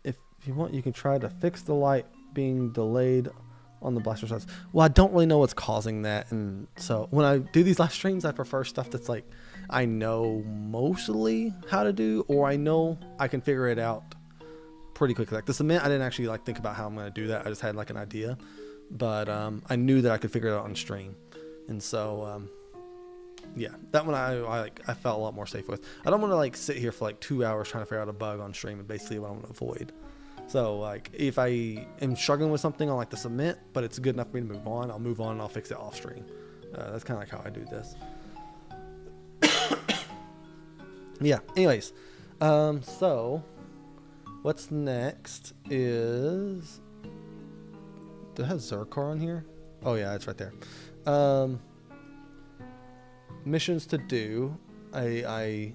if you want, you can try to fix the light being delayed on the blaster sides. Well, I don't really know what's causing that, and so when I do these live streams, I prefer stuff that's like I know mostly how to do, or I know I can figure it out pretty quickly. Like the cement, I didn't actually like think about how I'm going to do that. I just had like an idea, but I knew that I could figure it out on stream, and so yeah, that one I felt a lot more safe with. I don't want to like sit here for like 2 hours trying to figure out a bug on stream, and basically what I want to avoid. So like if I am struggling with something on like the cement, but it's good enough for me to move on, I'll move on and I'll fix it off stream. That's kind of like how I do this. Yeah, anyways, so what's next is, do it have Zercar on here? Oh yeah, it's right there. Missions to do. I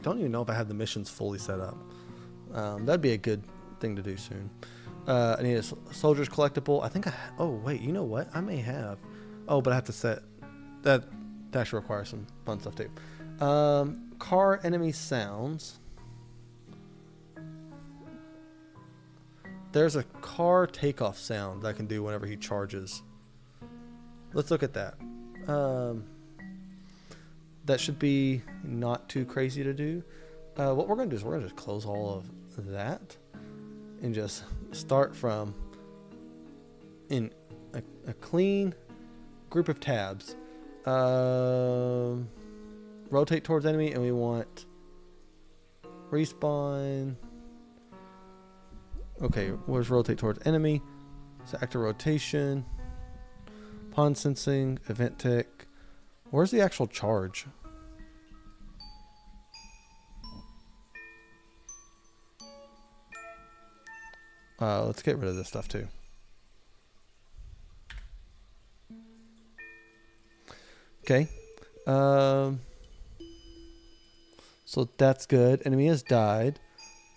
don't even know if I have the missions fully set up. That'd be a good thing to do soon. I need a soldier's collectible. I think oh wait, you know what? I may have. Oh, but I have to set that. That actually requires some fun stuff too. Car enemy sounds. There's a car takeoff sound that I can do whenever he charges. Let's look at that. That should be not too crazy to do. What we're going to do is we're going to just close all of that and just start from in a clean group of tabs. Rotate towards enemy, and we want respawn. Okay, where's rotate towards enemy? So active rotation, pawn sensing, event tick. Where's the actual charge? Let's get rid of this stuff too. Okay. So that's good. Enemy has died.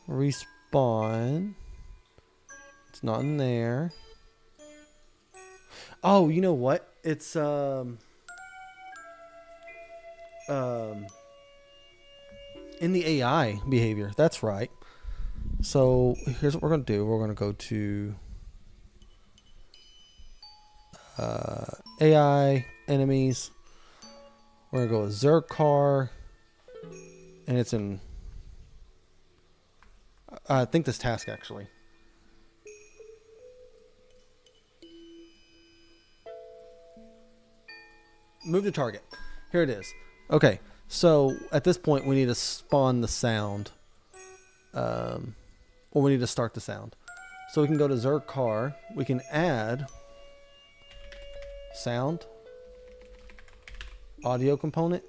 Respawn. It's not in there. Oh, you know what? It's in the AI behavior. That's right. So here's what we're going to do. We're going to go to AI enemies. We're going to go with Zercar. And it's in, I think this task actually. Move the target. Here it is. Okay. So at this point we need to spawn the sound. Or we need to start the sound. So we can go to Zercar. We can add sound, audio component.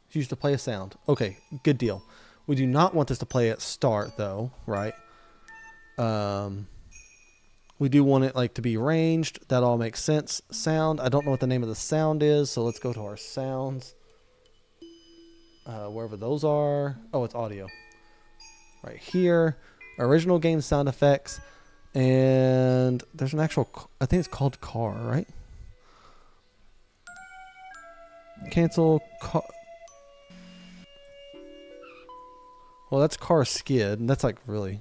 It's used to play a sound. Okay, good deal. We do not want this to play at start though, right? We do want it like to be ranged. That all makes sense. Sound. I don't know what the name of the sound is, so let's go to our sounds. Wherever those are. Oh, it's audio. Right here. Original game sound effects. And there's an actual, I think it's called car, right? Cancel car. Well, that's car skid. And that's like really.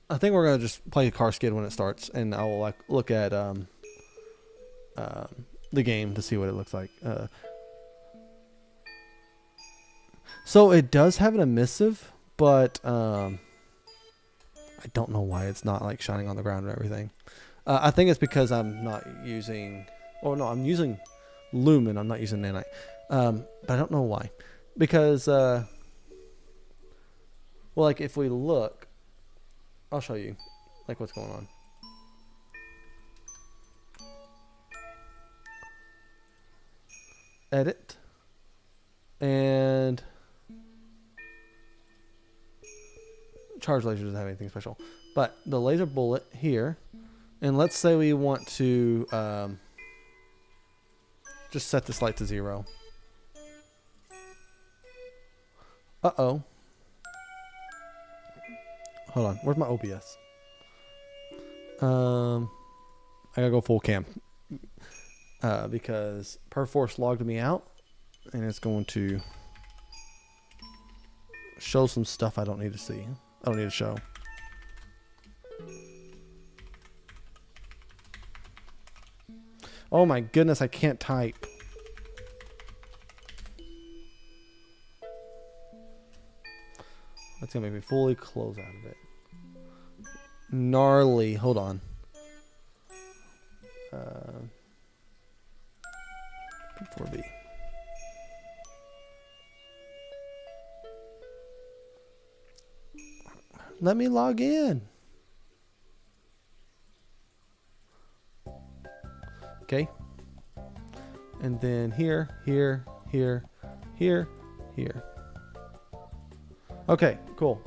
I think we're gonna just play car skid when it starts, and I will like look at the game to see what it looks like. So it does have an emissive, but I don't know why it's not like shining on the ground and everything. I think it's because I'm not using, oh no, I'm using lumen. I'm not using nanite, but I don't know why. Because well, like if we look, I'll show you like what's going on. Edit and charge laser doesn't have anything special, but the laser bullet here, and let's say we want to just set this light to 0. Uh-oh. Hold on, where's my OBS? I gotta go full cam because Perforce logged me out, and it's going to show some stuff I don't need to see. I don't need to show. Oh my goodness, I can't type. That's gonna make me fully close out of it. Gnarly. Hold on. P4B. Let me log in. Okay. And then here. Okay, cool.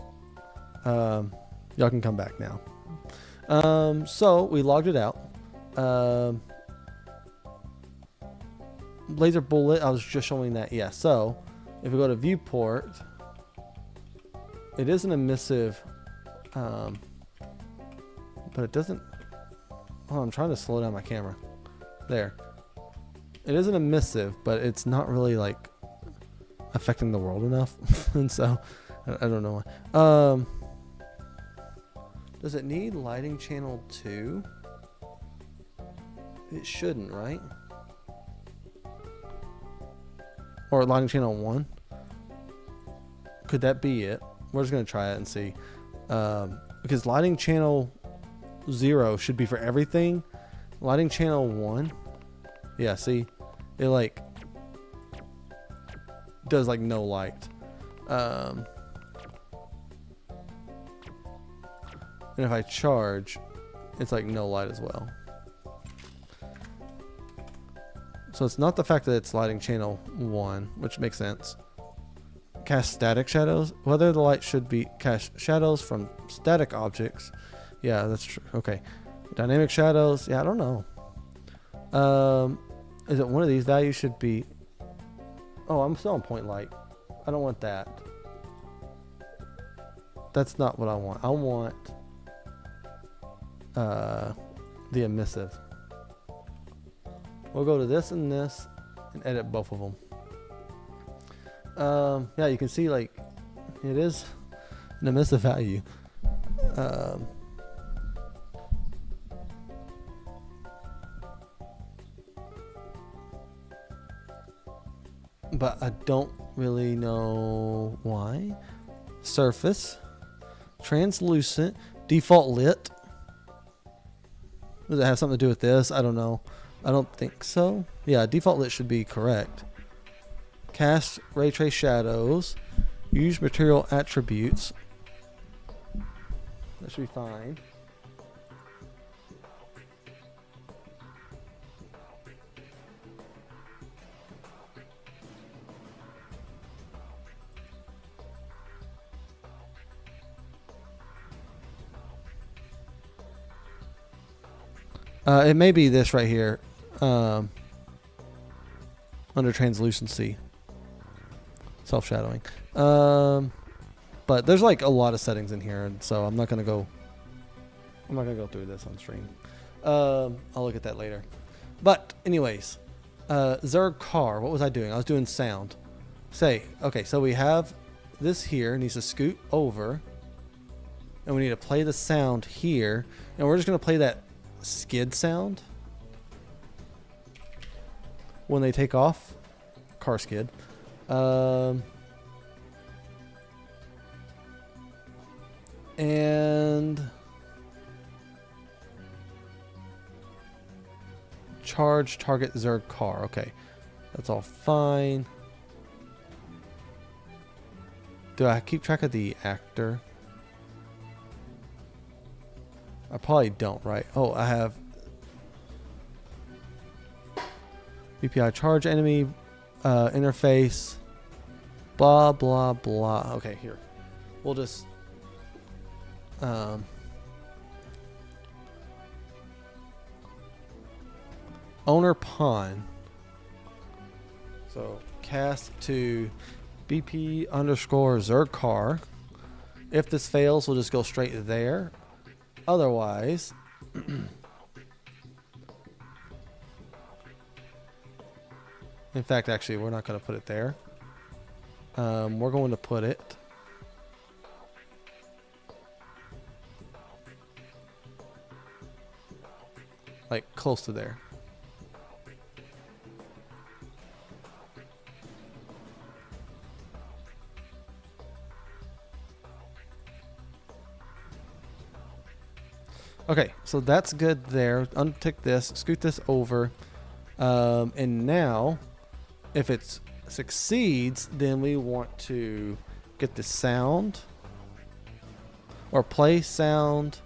Y'all can come back now. So we logged it out. Laser bullet, I was just showing that. Yeah, so if we go to viewport, it is an emissive, but it doesn't. Oh, I'm trying to slow down my camera. There. It is an emissive, but it's not really like affecting the world enough. And so I don't know why. Does it need lighting channel 2? It shouldn't, right? Or lighting channel 1? Could that be it? We're just going to try it and see. Because lighting channel 0 should be for everything. Lighting channel 1. Yeah, see? It like does like no light. And if I charge, it's like no light as well. So it's not the fact that it's lighting channel 1, which makes sense. Cast static shadows. Whether the light should be cast shadows from static objects. Yeah, that's true. Okay. Dynamic shadows. Yeah, I don't know. Is it one of these values should be... Oh, I'm still on point light. I don't want that. That's not what I want. I want the emissive. We'll go to this and edit both of them. Yeah, you can see like it is an emissive value. But I don't really know why. Surface, translucent, default lit. Does it have something to do with this? I don't know. I don't think so. Yeah, default lit should be correct. Cast ray trace shadows. Use material attributes. That should be fine. It may be this right here, under translucency, self-shadowing. But there's like a lot of settings in here, and so I'm not gonna go through this on stream. I'll look at that later. But anyways, Zerg car. What was I doing? I was doing sound. Okay, so we have this here. Needs to scoot over. and we need to play the sound here, and we're just going to play that skid sound when they take off. Car skid. And charge target Zerg car. Okay, that's all fine. Do I keep track of the actor? I probably don't, right? Oh, I have BPI charge enemy interface. Blah blah blah. Okay, here we'll just owner pawn. So cast to BP underscore Zerg car. If this fails, we'll just go straight there. Otherwise, in fact, actually, we're not going to put it there. We're going to put it like close to there. Okay, so that's good there. Untick this, scoot this over, and now if it succeeds, then we want to get the sound or play sound.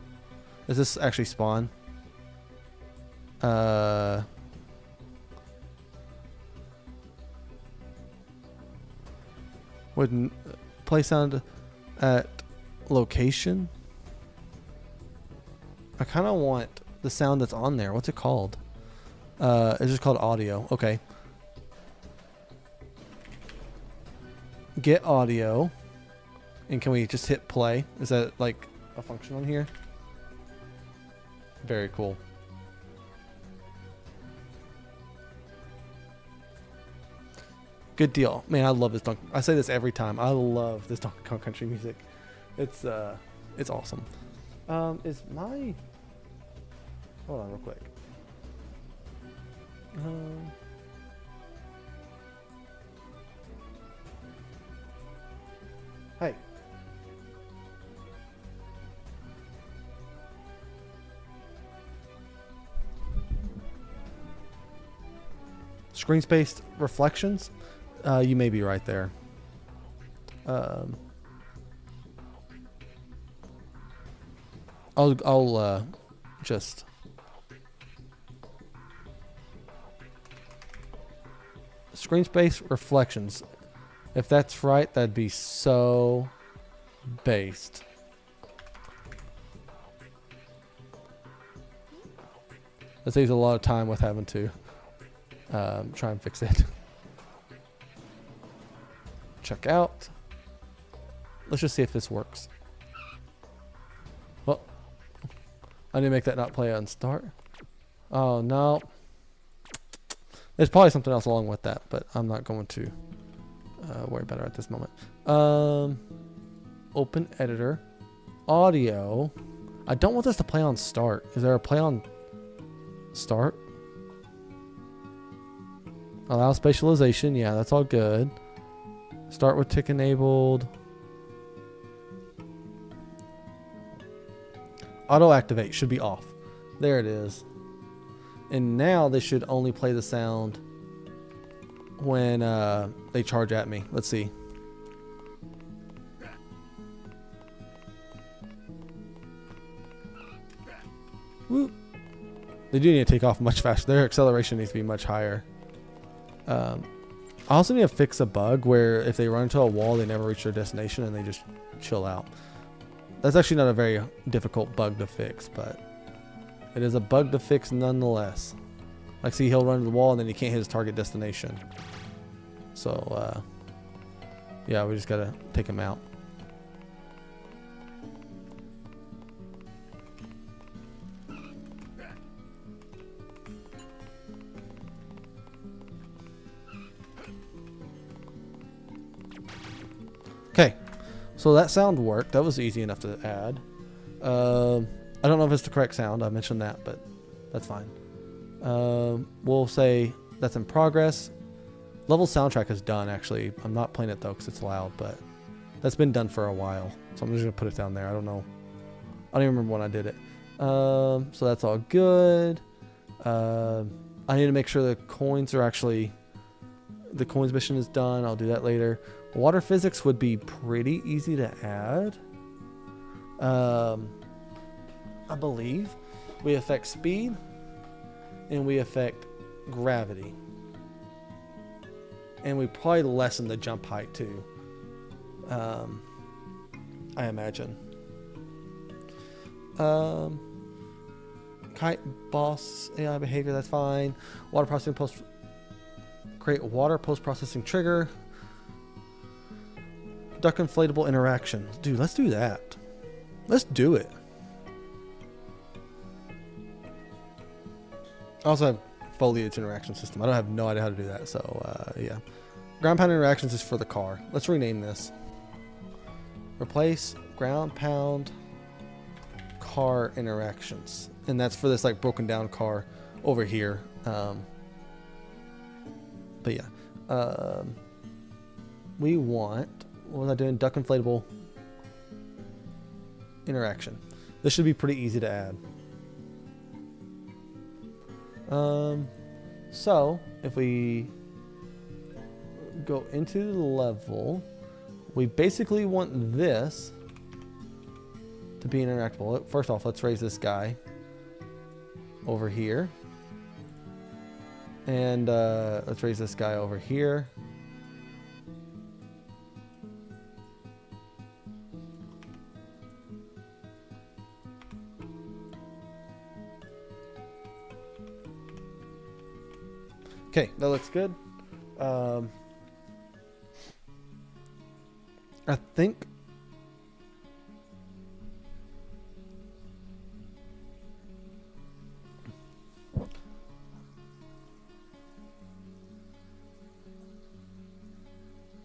Does this actually spawn? Wouldn't play sound at location? I kind of want the sound that's on there. What's it called? It's just called audio. Okay. Get audio. And can we just hit play? Is that like a function on here? Very cool. Good deal. Man, I love this Donkey. I say this every time. I love this Donkey Kong Country music. It's awesome. Is my... Hold on real quick. Hey. Screen space reflections? You may be right there. I'll just screen space reflections. If that's right, that'd be so based. That saves a lot of time with having to try and fix it. Check out. Let's just see if this works. Well, I need to make that not play on start. Oh no. There's probably something else along with that, but I'm not going to worry about it at this moment. Open editor. Audio. I don't want this to play on start. Is there a play on start? Allow spatialization. Yeah, that's all good. Start with tick enabled. Auto activate should be off. There it is. And now they should only play the sound when they charge at me. Let's see. Woo. They do need to take off much faster. Their acceleration needs to be much higher. I also need to fix a bug where if they run into a wall, they never reach their destination and they just chill out. That's actually not a very difficult bug to fix, but it is a bug to fix nonetheless. Like, see, he'll run to the wall and then he can't hit his target destination. So, yeah, we just gotta take him out. Okay, so that sound worked. That was easy enough to add. I don't know if it's the correct sound. I mentioned that, but that's fine. We'll say that's in progress. Level soundtrack is done, actually. I'm not playing it, though, because it's loud, but that's been done for a while. So I'm just going to put it down there. I don't know. I don't even remember when I did it. So that's all good. I need to make sure the coins are actually... The coins mission is done. I'll do that later. Water physics would be pretty easy to add. I believe we affect speed and we affect gravity. And we probably lessen the jump height too. I imagine. Kite boss AI behavior, that's fine. Water processing create water post-processing trigger. Duck inflatable interaction. Dude, let's do that. Let's do it. I also have foliage interaction system. I don't have no idea how to do that. So yeah. Ground pound interactions is for the car. Let's rename this. Replace ground pound car interactions. And that's for this like broken down car over here. But yeah. We want, what was I doing? Duck inflatable interaction. This should be pretty easy to add. So if we go into the level, we basically want this to be interactable. First off, let's raise this guy over here. And let's raise this guy over here. Okay, that looks good. I think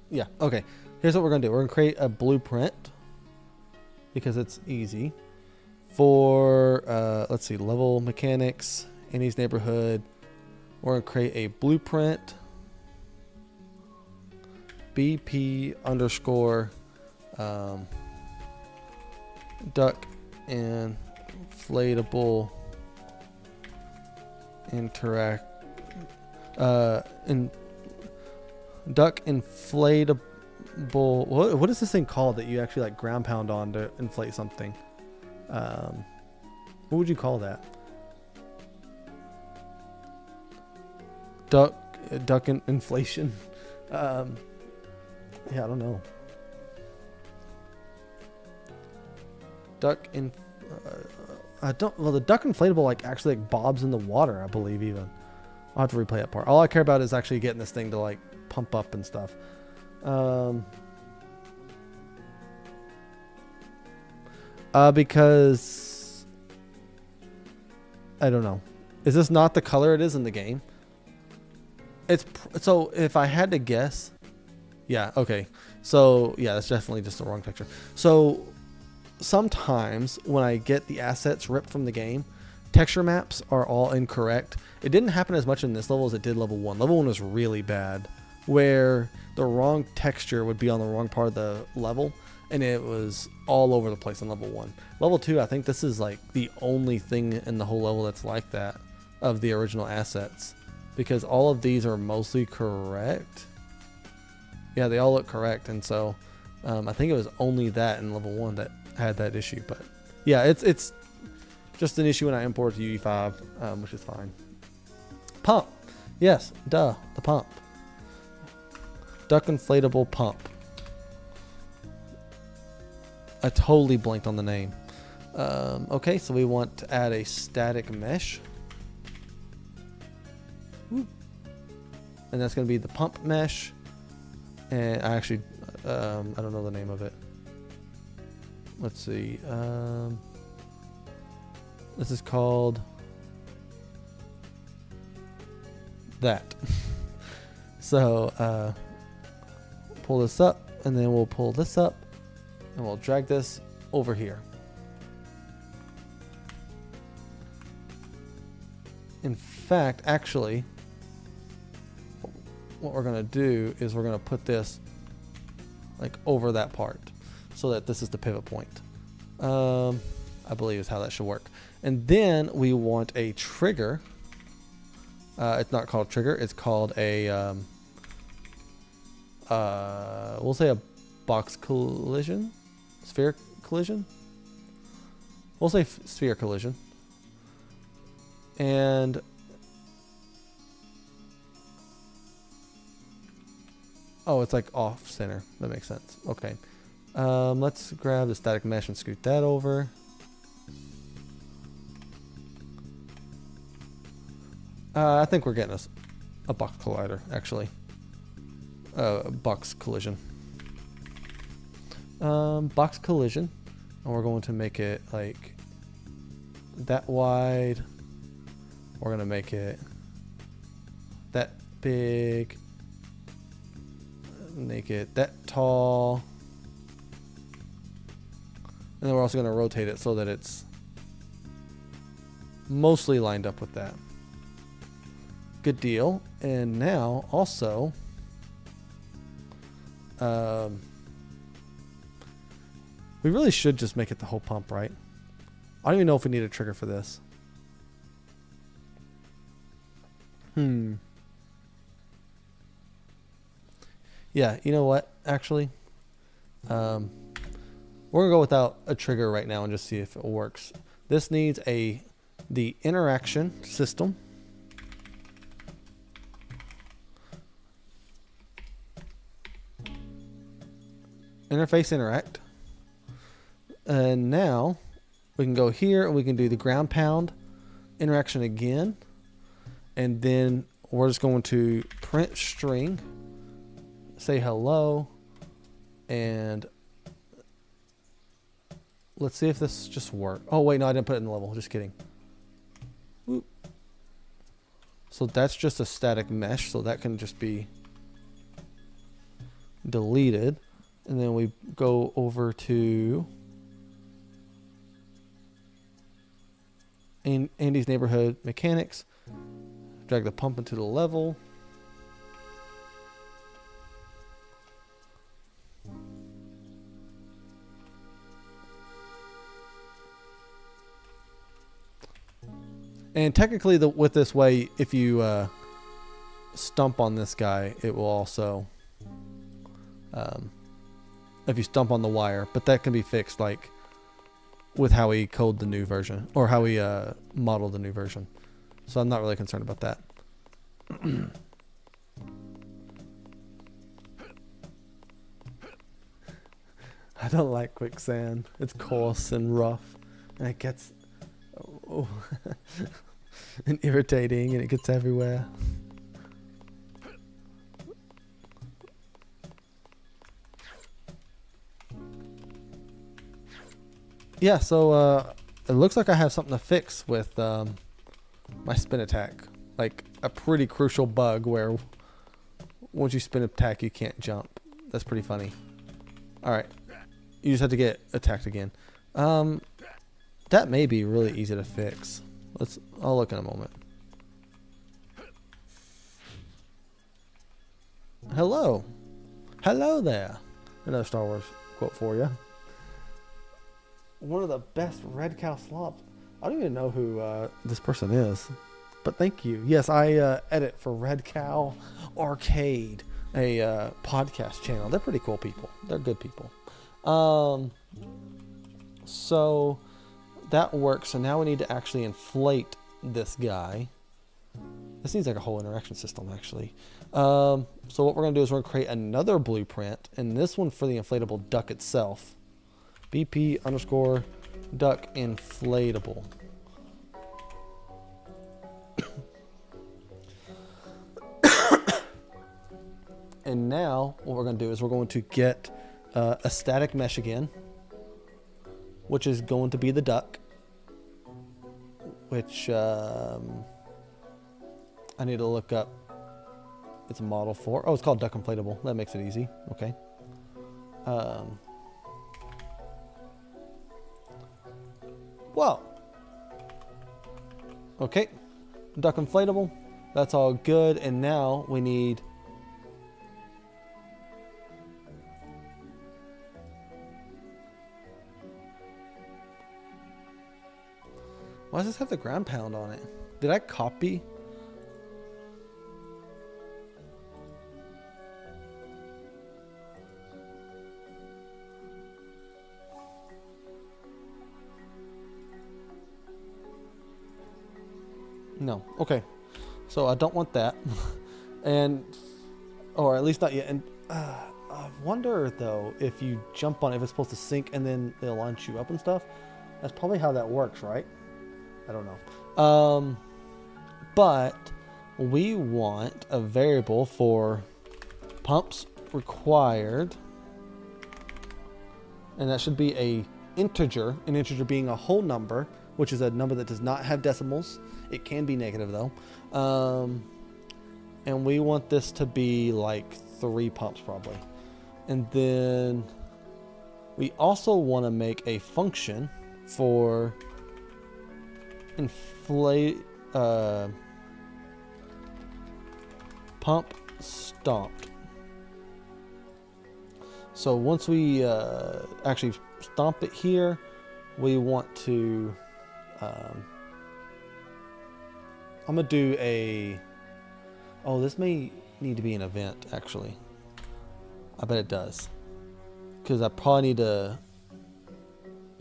yeah, okay. Here's what we're gonna do. We're gonna create a blueprint because it's easy for let's see, level mechanics, Annie's neighborhood. We're going to create a blueprint BP underscore duck inflatable interact in duck inflatable what is this thing called that you actually like ground pound on to inflate something? What would you call that? Duck inflation. Yeah, I don't know. Well, the duck inflatable like actually like bobs in the water, I believe even. I'll have to replay that part. All I care about is actually getting this thing to like pump up and stuff. Because I don't know. Is this not the color it is in the game? So if I had to guess, yeah, okay. So yeah, that's definitely just the wrong picture. So sometimes when I get the assets ripped from the game, texture maps are all incorrect. It didn't happen as much in this level as it did level 1. Level 1 was really bad, where the wrong texture would be on the wrong part of the level, and it was all over the place in level 1. Level 2, I think this is like the only thing in the whole level that's like that of the original assets. Because all of these are mostly correct. Yeah, they all look correct. And so I think it was only that in level 1 that had that issue. But yeah, it's just an issue when I import to UE5, which is fine. Pump. Yes, duh, the pump. Duck inflatable pump. I totally blanked on the name. Okay, so we want to add a static mesh. And that's going to be the pump mesh. And I actually, I don't know the name of it. Let's see. This is called that. So pull this up, and then we'll pull this up, and we'll drag this over here. In fact, actually, what we're going to do is we're going to put this like over that part so that this is the pivot point. I believe is how that should work. And then we want a trigger. It's not called trigger. It's called a, we'll say a box collision, sphere collision. We'll say sphere collision. And oh, it's like off center. That makes sense. Okay. Let's grab the static mesh and scoot that over. I think we're getting a box collider, actually. Box collision. Box collision. And we're going to make it like that wide. We're going to make it that big. Make it that tall. And then we're also going to rotate it so that it's mostly lined up with that. Good deal. And now also, we really should just make it the whole pump, right? I don't even know if we need a trigger for this. Yeah, you know what? Actually, we're gonna go without a trigger right now and just see if it works. This needs the interaction system. Interface interact. And now we can go here and we can do the ground pound interaction again. And then we're just going to print string, say hello, and let's see if this just works. Oh wait, no, I didn't put it in the level. Just kidding. Whoop. So that's just a static mesh, so that can just be deleted. And then we go over to Andy's neighborhood mechanics, drag the pump into the level. And technically with this way, if you stump on this guy, it will also if you stump on the wire, but that can be fixed like with how we code the new version or how we model the new version. So I'm not really concerned about that. I don't like quicksand. It's coarse and rough and it gets and irritating and it gets everywhere. Yeah, so it looks like I have something to fix with my spin attack. Like a pretty crucial bug where once you spin attack, you can't jump. That's pretty funny. All right, you just have to get attacked again. That may be really easy to fix. I'll look in a moment. Hello. Hello there. Another Star Wars quote for you. One of the best Red Cow slops. I don't even know who this person is, but thank you. Yes, I edit for Red Cow Arcade, a podcast channel. They're pretty cool people. They're good people. So that works. So now we need to actually inflate this guy. This needs like a whole interaction system, actually. So what we're going to do is we're going to create another blueprint, and this one for the inflatable duck itself. BP_duck inflatable. And now what we're going to do is we're going to get a static mesh again, which is going to be the duck, which I need to look up. It's a model for. Oh, it's called duck inflatable. That makes it easy. Okay. Well, okay, duck inflatable. That's all good. And now we need why does this have the ground pound on it? Did I copy? No. Okay. So I don't want that. And, or at least not yet. And I wonder though, if you jump on it, if it's supposed to sync and then it'll launch you up and stuff. That's probably how that works, right? I don't know. But we want a variable for pumps required. And that should be an integer being a whole number, which is a number that does not have decimals. It can be negative though. And we want this to be like 3 pumps probably. And then we also want to make a function for inflate pump stopped. So once we actually stomp it here, we want to I'm gonna do a, oh, this may need to be an event actually. I bet it does, because I probably need to,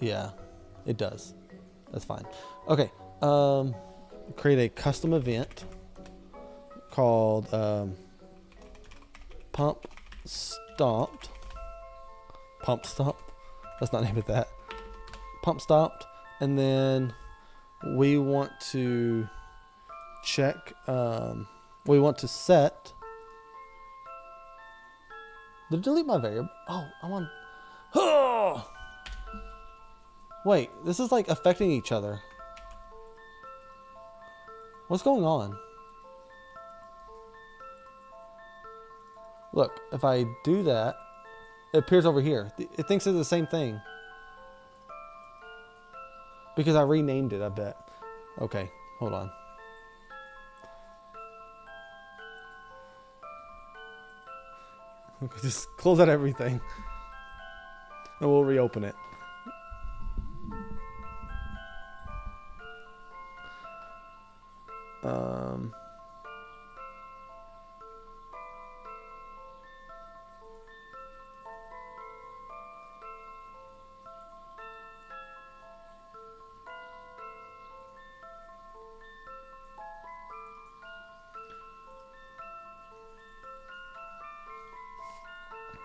yeah, it does. That's fine. Okay, create a custom event called pump stopped. Pump stopped. Let's not name it that. Pump stopped, and then we want to check. We want to set. Did it delete my variable? Oh, I'm on. Oh! Wait, this is like affecting each other. What's going on? Look, if I do that, it appears over here. It thinks it's the same thing. Because I renamed it, I bet. Okay, hold on. Just close out everything. And we'll reopen it.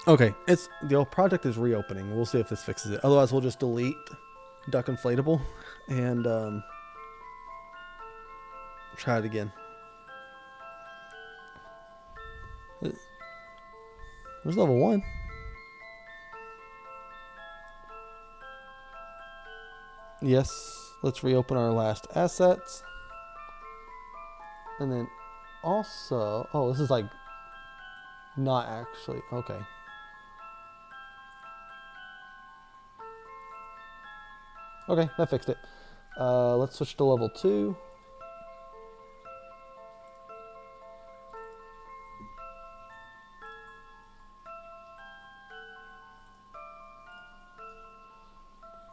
Okay, the old project is reopening. We'll see if this fixes it. Otherwise, we'll just delete duck inflatable and try it again. There's level 1. Yes, let's reopen our last assets. And then also, oh, this is like not actually, okay. Okay, that fixed it. Let's switch to level 2.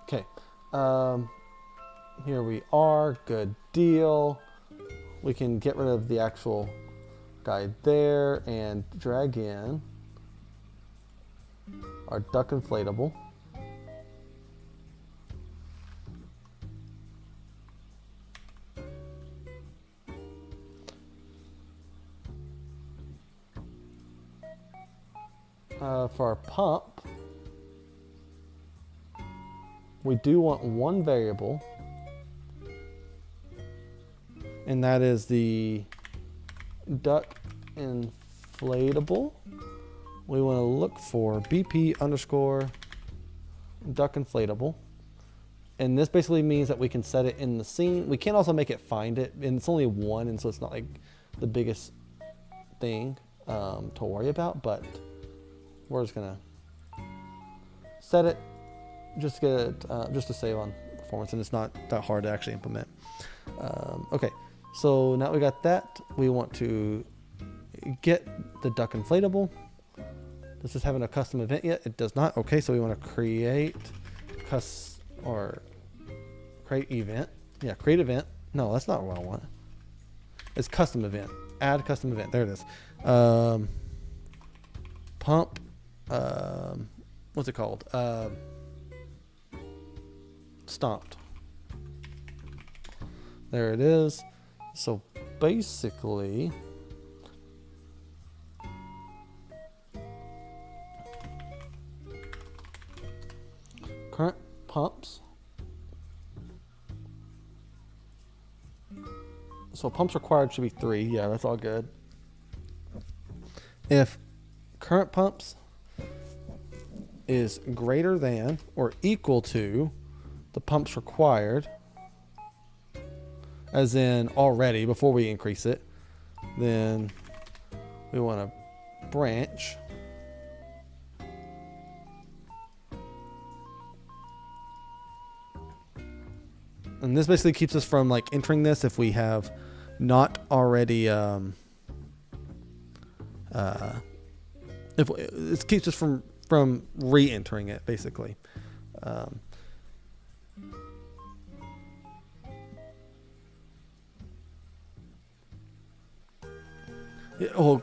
Okay, here we are, good deal. We can get rid of the actual guy there and drag in our duck inflatable. For our pump, we do want one variable, and that is the duck inflatable. We want to look for BP underscore duck inflatable, and this basically means that we can set it in the scene. We can also make it find it, and it's only 1, and so it's not like the biggest thing to worry about, but we're just gonna set it just to get it, just to save on performance, and it's not that hard to actually implement. Okay, So now we got that. We want to get the duck inflatable. Does this have a custom event yet? It does not. Okay, so we want to create create event. Yeah, create event. No, that's not what I want. It's custom event. Add custom event. There it is. Pump. What's it called? Stomped. There it is. So basically, current pumps. So pumps required should be 3. Yeah, that's all good. If current pumps is greater than or equal to the pumps required, as in already before we increase it, then we want to branch and this basically keeps us from like entering this if we have not already if it keeps us from re-entering it basically. Well,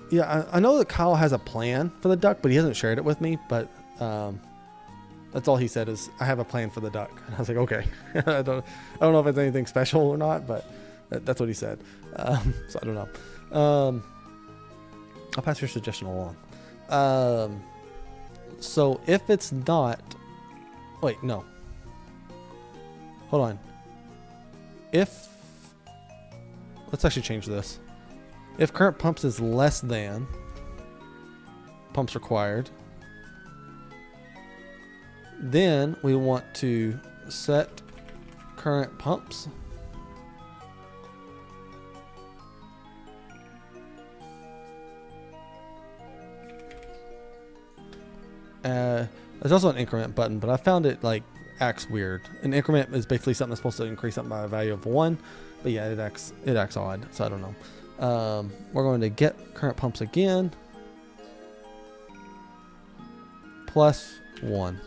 yeah, I know that Kyle has a plan for the duck, but he hasn't shared it with me. But that's all he said is, "I have a plan for the duck." And I was like, "Okay." I don't know if it's anything special or not, but that's what he said. So I don't know. I'll pass your suggestion along. So if it's not, wait, no. Hold on. Let's actually change this. If current pumps is less than pumps required, then we want to set current pumps there's also an increment button, but I found it like acts weird. An increment is basically something that's supposed to increase something by a value of 1, but yeah, it acts odd, so I don't know. We're going to get current pumps again, plus 1.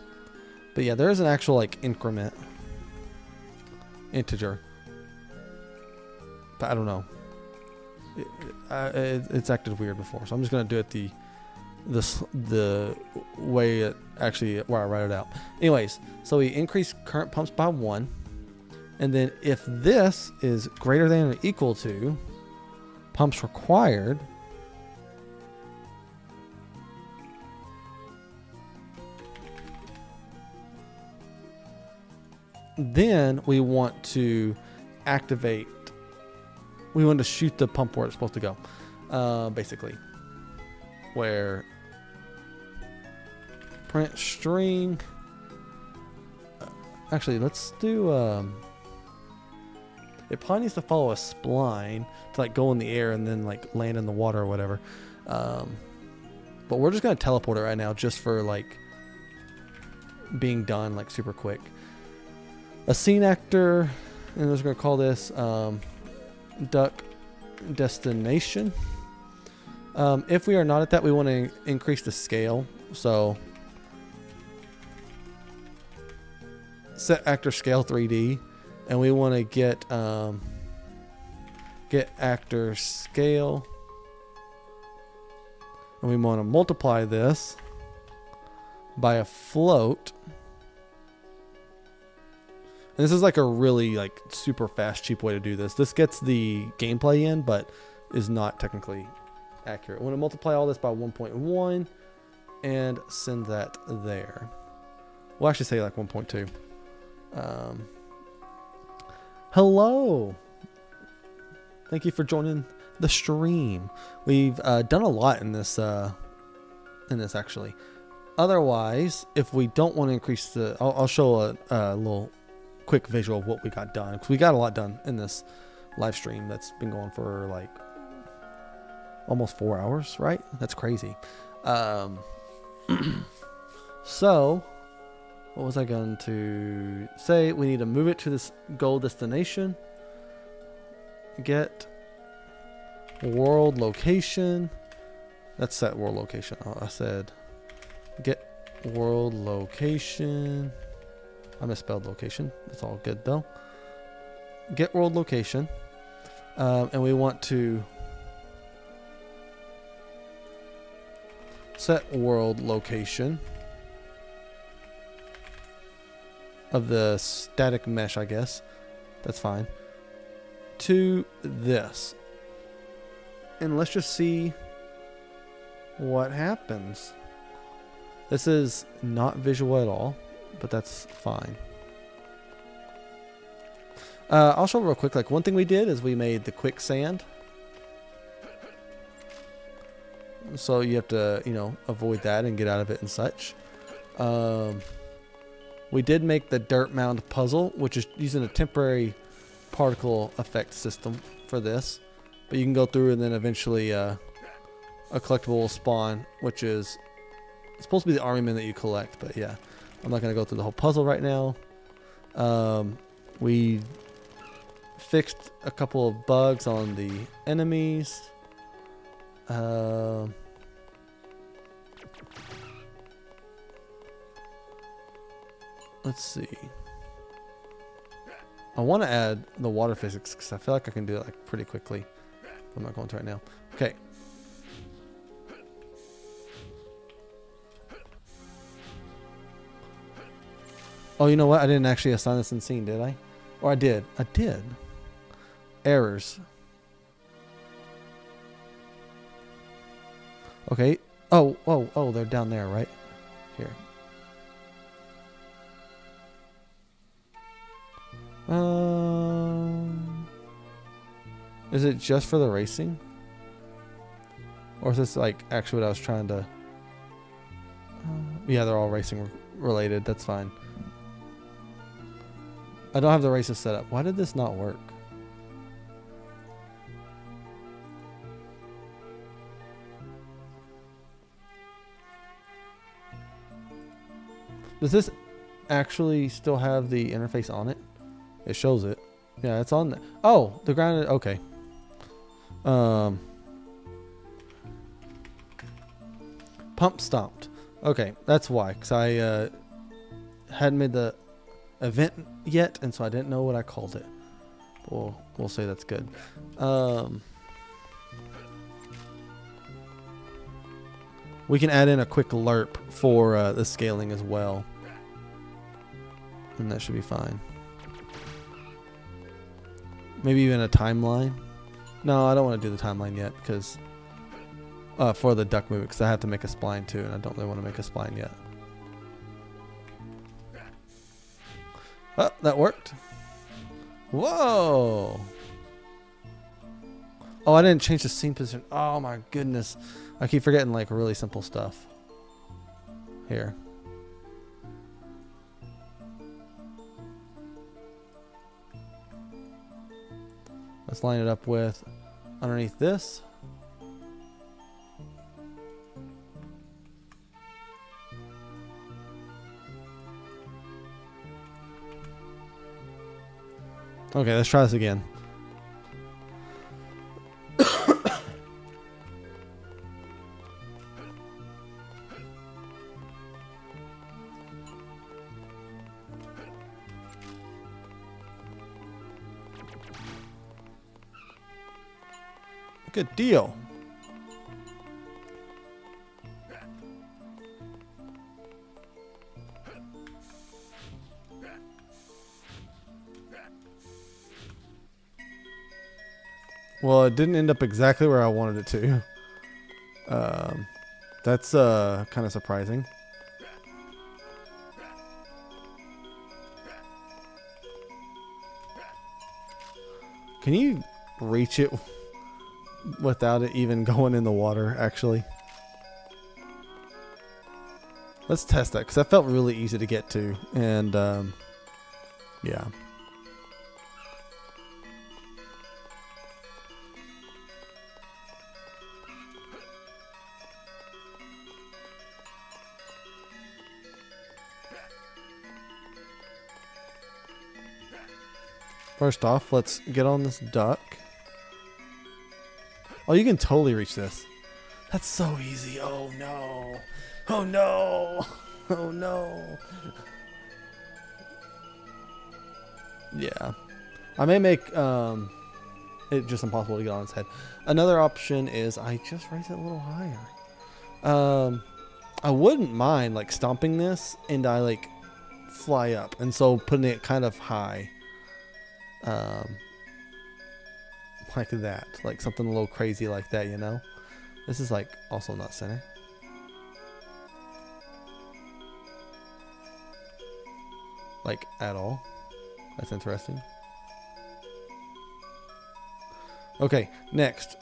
But yeah, there is an actual like increment integer, but I don't know. It's acted weird before, so I'm just gonna do it the way it actually where I write it out. Anyways, so we increase current pumps by 1, and then if this is greater than or equal to pumps required, then we want to activate. We want to shoot the pump where it's supposed to go, basically. Where print string. Actually, let's do. It probably needs to follow a spline to like go in the air and then like land in the water or whatever. But we're just gonna teleport it right now, just for like being done like super quick. A scene actor, and we're just gonna call this duck destination. If we are not at that, we want to increase the scale. So set actor scale 3D, and we want to get actor scale, and we want to multiply this by a float. And this is like a really like super fast, cheap way to do this. This gets the gameplay in, but is not technically accurate. I want to multiply all this by 1.1 and send that there. We'll actually say like 1.2. Hello. Thank you for joining the stream. We've done a lot in this actually. Otherwise, if we don't want to increase the, I'll show a little quick visual of what we got done, because we got a lot done in this live stream that's been going for like almost 4 hours, right? That's crazy. So what was I going to say? We need to move it to this goal destination. get world location. That's set world location. Oh, I said get world location. I misspelled location. That's all good though. Get world location. And we want to set world location of the static mesh, I guess. That's fine. To this. And let's just see what happens. This is not visual at all, but that's fine. I'll show real quick. Like, one thing we did is we made the Quicksand. So you have to, you know, avoid that and get out of it and such. We did make the dirt mound puzzle, which is using a temporary particle effect system for this. But you can go through and then eventually a collectible will spawn, which is supposed to be the army men that you collect. But yeah, I'm not going to go through the whole puzzle right now. We fixed a couple of bugs on the enemies. Let's see. I want to add the water physics because I feel like I can do it like pretty quickly. I'm not going to right now. Okay. Oh, you know what? I didn't actually assign this in scene, did I? Or I did. I did. Errors. Okay. Oh, they're down there, right? Here. Is it just for the racing? Or is this like actually what I was trying to... yeah, they're all racing related. That's fine. I don't have the races set up. Why did this not work? Does this actually still have the interface on it? It shows it. Yeah, it's on there. Oh, the ground. Okay. Pump stomped. Okay, that's why. Because I hadn't made the event yet, and so I didn't know what I called it. We'll say that's good. We can add in a quick lerp for the scaling as well. And that should be fine. Maybe even a timeline. No, I don't want to do the timeline yet because for the duck movement, because I have to make a spline too, and I don't really want to make a spline yet. Oh, that worked. Whoa. Oh, I didn't change the scene position. Oh my goodness. I keep forgetting like really simple stuff. Here. Let's line it up with underneath this. Okay, let's try this again. Good deal. Well, it didn't end up exactly where I wanted it to. That's kind of surprising. Can you reach it without it even going in the water, actually? Let's test that, because that felt really easy to get to. And, yeah. First off, let's get on this duck. Oh, you can totally reach this. That's so easy. Oh no. Oh no. Oh no. Yeah. I may make it just impossible to get on its head. Another option is I just raise it a little higher. I wouldn't mind like stomping this and I like fly up, and so putting it kind of high. Like that, like something a little crazy like that, you know. This is like also not center. Like at all. That's interesting. Okay, next.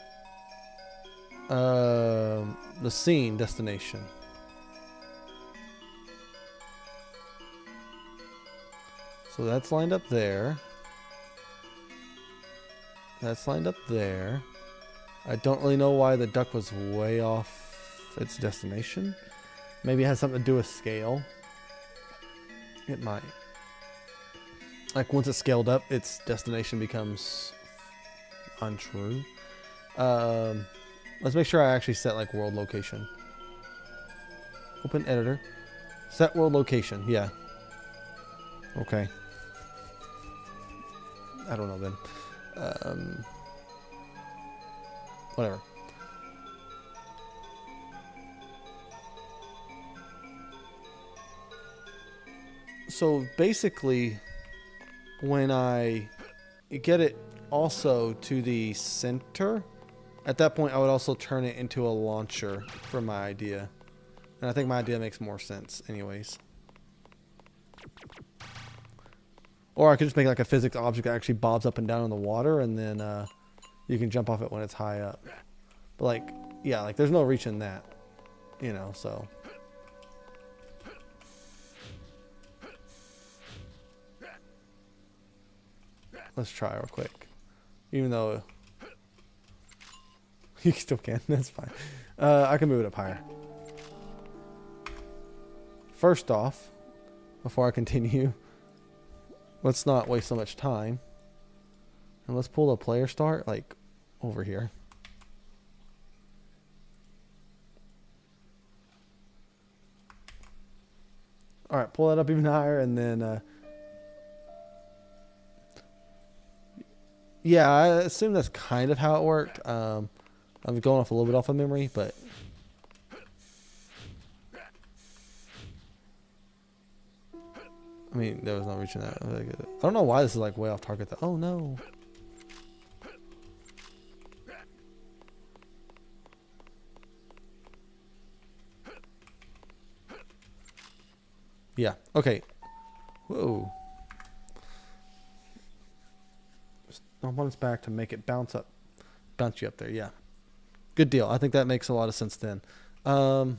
The scene destination. So that's lined up there. That's lined up there. I don't really know why the duck was way off its destination. Maybe it has something to do with scale. It might. Like once it's scaled up, its destination becomes untrue. Let's make sure I actually set like world location. Open editor. Set world location. Yeah. Okay. I don't know then. Whatever. So basically, when I get it also to the center, at that point I would also turn it into a launcher for my idea. And I think my idea makes more sense anyways. Or I could just make like a physics object that actually bobs up and down in the water, and then you can jump off it when it's high up. But like, yeah, like there's no reach in that, you know, so. Let's try real quick. Even though you still can, that's fine. I can move it up higher. First off, before I continue, let's not waste so much time. And let's pull the player start like over here. All right, pull that up even higher, and then yeah, I assume that's kind of how it worked. I'm going off a little bit off of memory, but I mean, there was no reaching that. I don't know why this is like way off target though. Oh no. Yeah, okay. Whoa. Stomp on its back to make it bounce you up there. Yeah, good deal. I think that makes a lot of sense then. So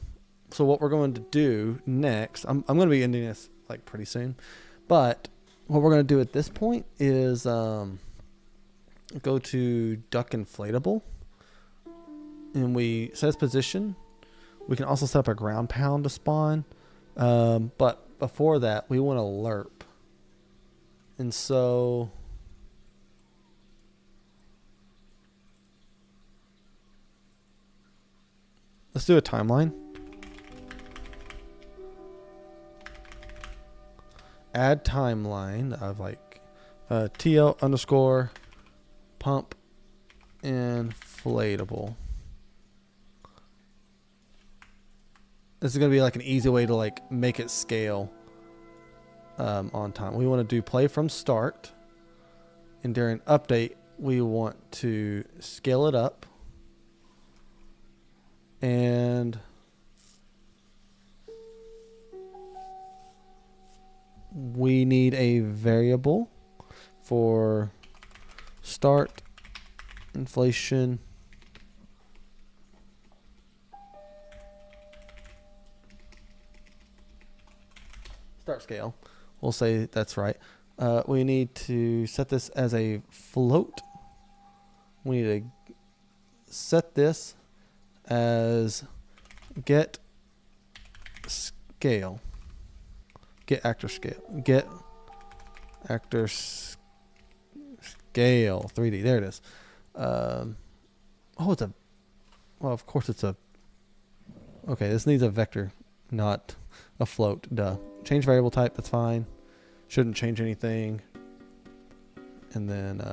what we're going to do next, I'm going to be ending this like pretty soon, but what we're going to do at this point is go to duck inflatable, and we set its position. We can also set up a ground pound to spawn, but before that we want to lerp, and so let's do a timeline. Add timeline of like TL underscore pump inflatable. This is going to be like an easy way to like make it scale on time. We want to do play from start, and during update we want to scale it up, and we need a variable for start inflation start scale. We'll say that's right. We need to set this as a float. We need to set this as get scale. Get actor scale. Get actor scale 3D. There it is. Oh, it's a, well, of course it's a, okay, this needs a vector, not a float. Duh. Change variable type, that's fine. Shouldn't change anything. And then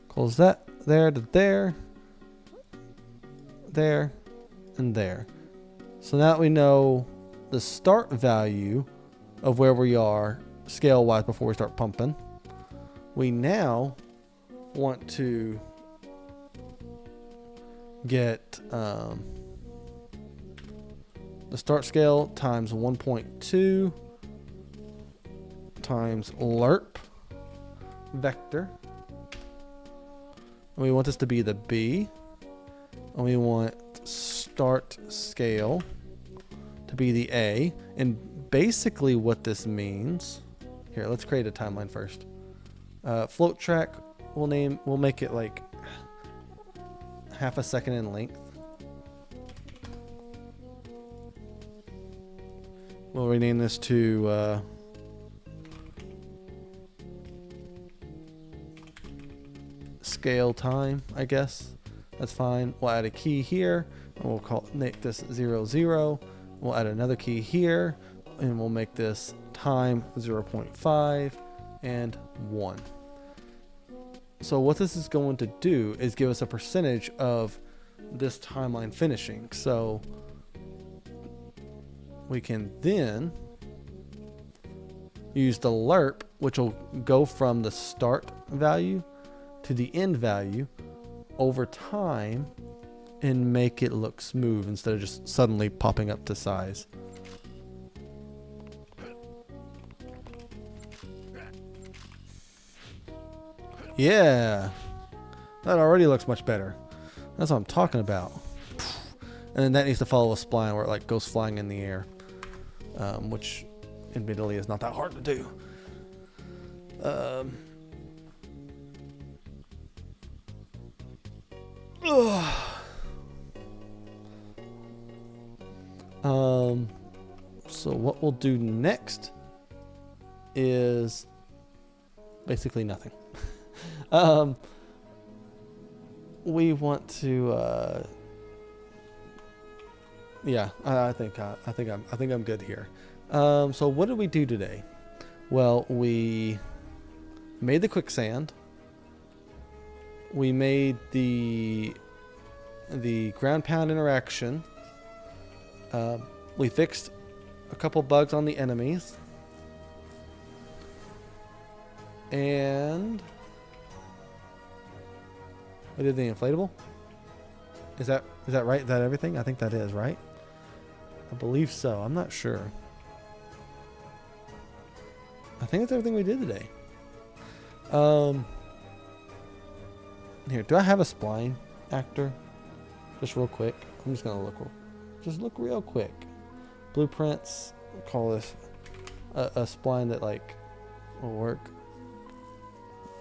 close that there to there, there, and there. So now that we know the start value of where we are scale-wise before we start pumping, we now want to get the start scale times 1.2 times lerp vector. And we want this to be the B. And we want start scale to be the A. And basically what this means, here, let's create a timeline first. Float track, we'll make it like half a second in length. We'll rename this to scale time, I guess. That's fine. We'll add a key here, and we'll make this 0, 0. We'll add another key here, and we'll make this time 0.5 and 1. So what this is going to do is give us a percentage of this timeline finishing. So we can then use the lerp, which will go from the start value to the end value over time and make it look smooth instead of just suddenly popping up to size. Yeah, that already looks much better. That's what I'm talking about. And then that needs to follow a spline where it like goes flying in the air, which admittedly is not that hard to do. So what we'll do next is basically nothing. We want to yeah, I think I'm good here. So what did we do today? Well, we made the Quicksand. We made the ground pound interaction. We fixed a couple bugs on the enemies. And we did the inflatable. Is that right? Is that everything? I think that is, right? I believe so. I'm not sure. I think that's everything we did today. Here, do I have a spline actor? Just real quick. I'm just gonna look real quick. Blueprints. We'll call this a spline that like will work.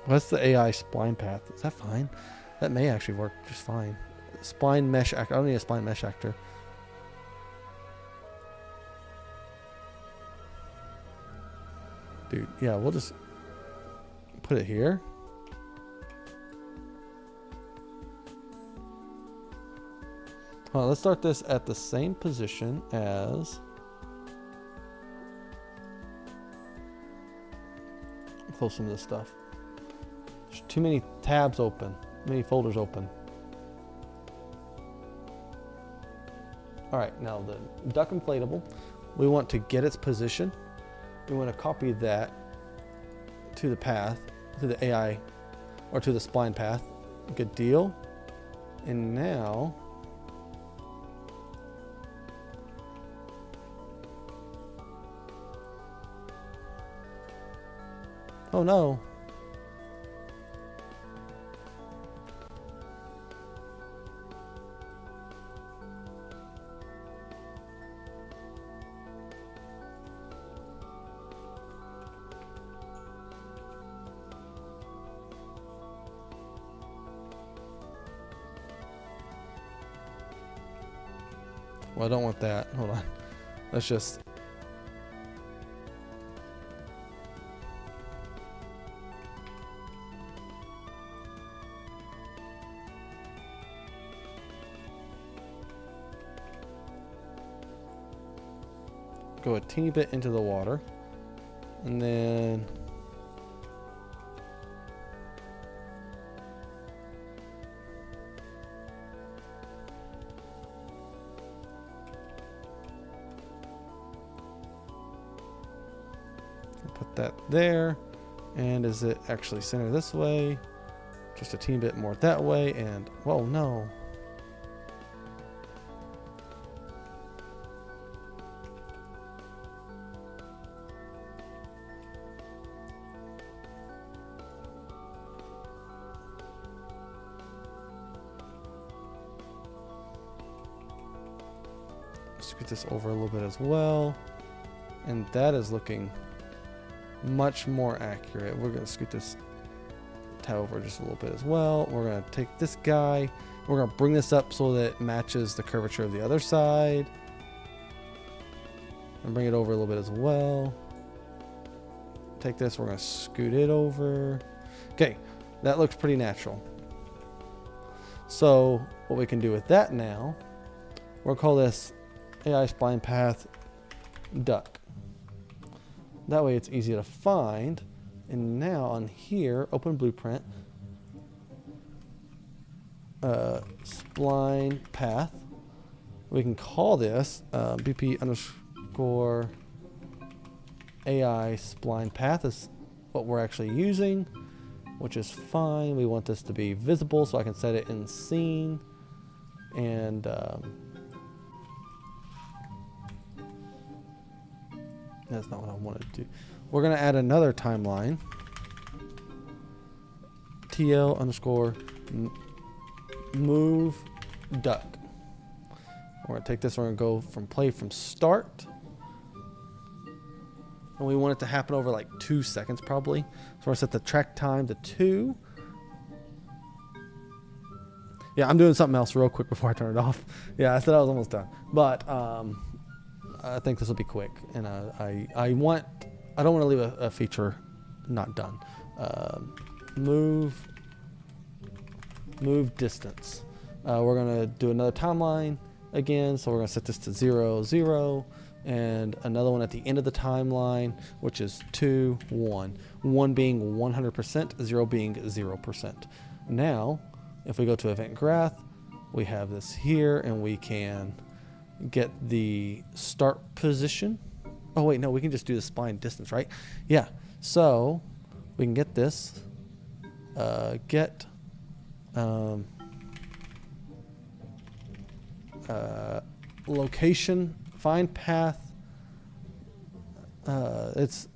What's the AI spline path? Is that fine? That may actually work just fine. Spline mesh actor. I don't need a spline mesh actor. Dude, yeah, we'll just put it here. Well, let's start this at the same position as close some of this stuff. There's too many tabs open, too many folders open. All right, now the duck inflatable, we want to get its position. We want to copy that to the path, to the AI, or to the spline path. Good deal. And now, oh no. Well, I don't want that. Hold on. Let's just... go a teeny bit into the water. And then put that there. And is it actually centered this way? Just a teeny bit more that way. And, whoa, no. Scoot this over a little bit as well. And that is looking much more accurate. We're going to scoot this tab over just a little bit as well. We're going to take this guy. We're going to bring this up so that it matches the curvature of the other side. And bring it over a little bit as well. Take this. We're going to scoot it over. Okay. That looks pretty natural. So what we can do with that now, we'll call this AI spline path duck. That way it's easy to find. And now on here, open blueprint, spline path. We can call this BP underscore AI spline path is what we're actually using, which is fine. We want this to be visible, so I can set it in scene. And that's not what I wanted to do. We're going to add another timeline. TL underscore move duck. We're going to take this. We're going to go from play from start. And we want it to happen over like 2 seconds probably. So we're going to set the track time to 2. Yeah, I'm doing something else real quick before I turn it off. Yeah, I said I was almost done. But I think this will be quick, and I don't want to leave a feature not done. Move distance. We're gonna do another timeline again, so we're gonna set this to 0, 0, and another one at the end of the timeline, which is 2, 1. 1 being 100%, 0 being 0%. Now, if we go to event graph, we have this here, and we can get the start position. Oh wait, no, we can just do the spline distance, right? Yeah, so we can get this, get location, find path, it's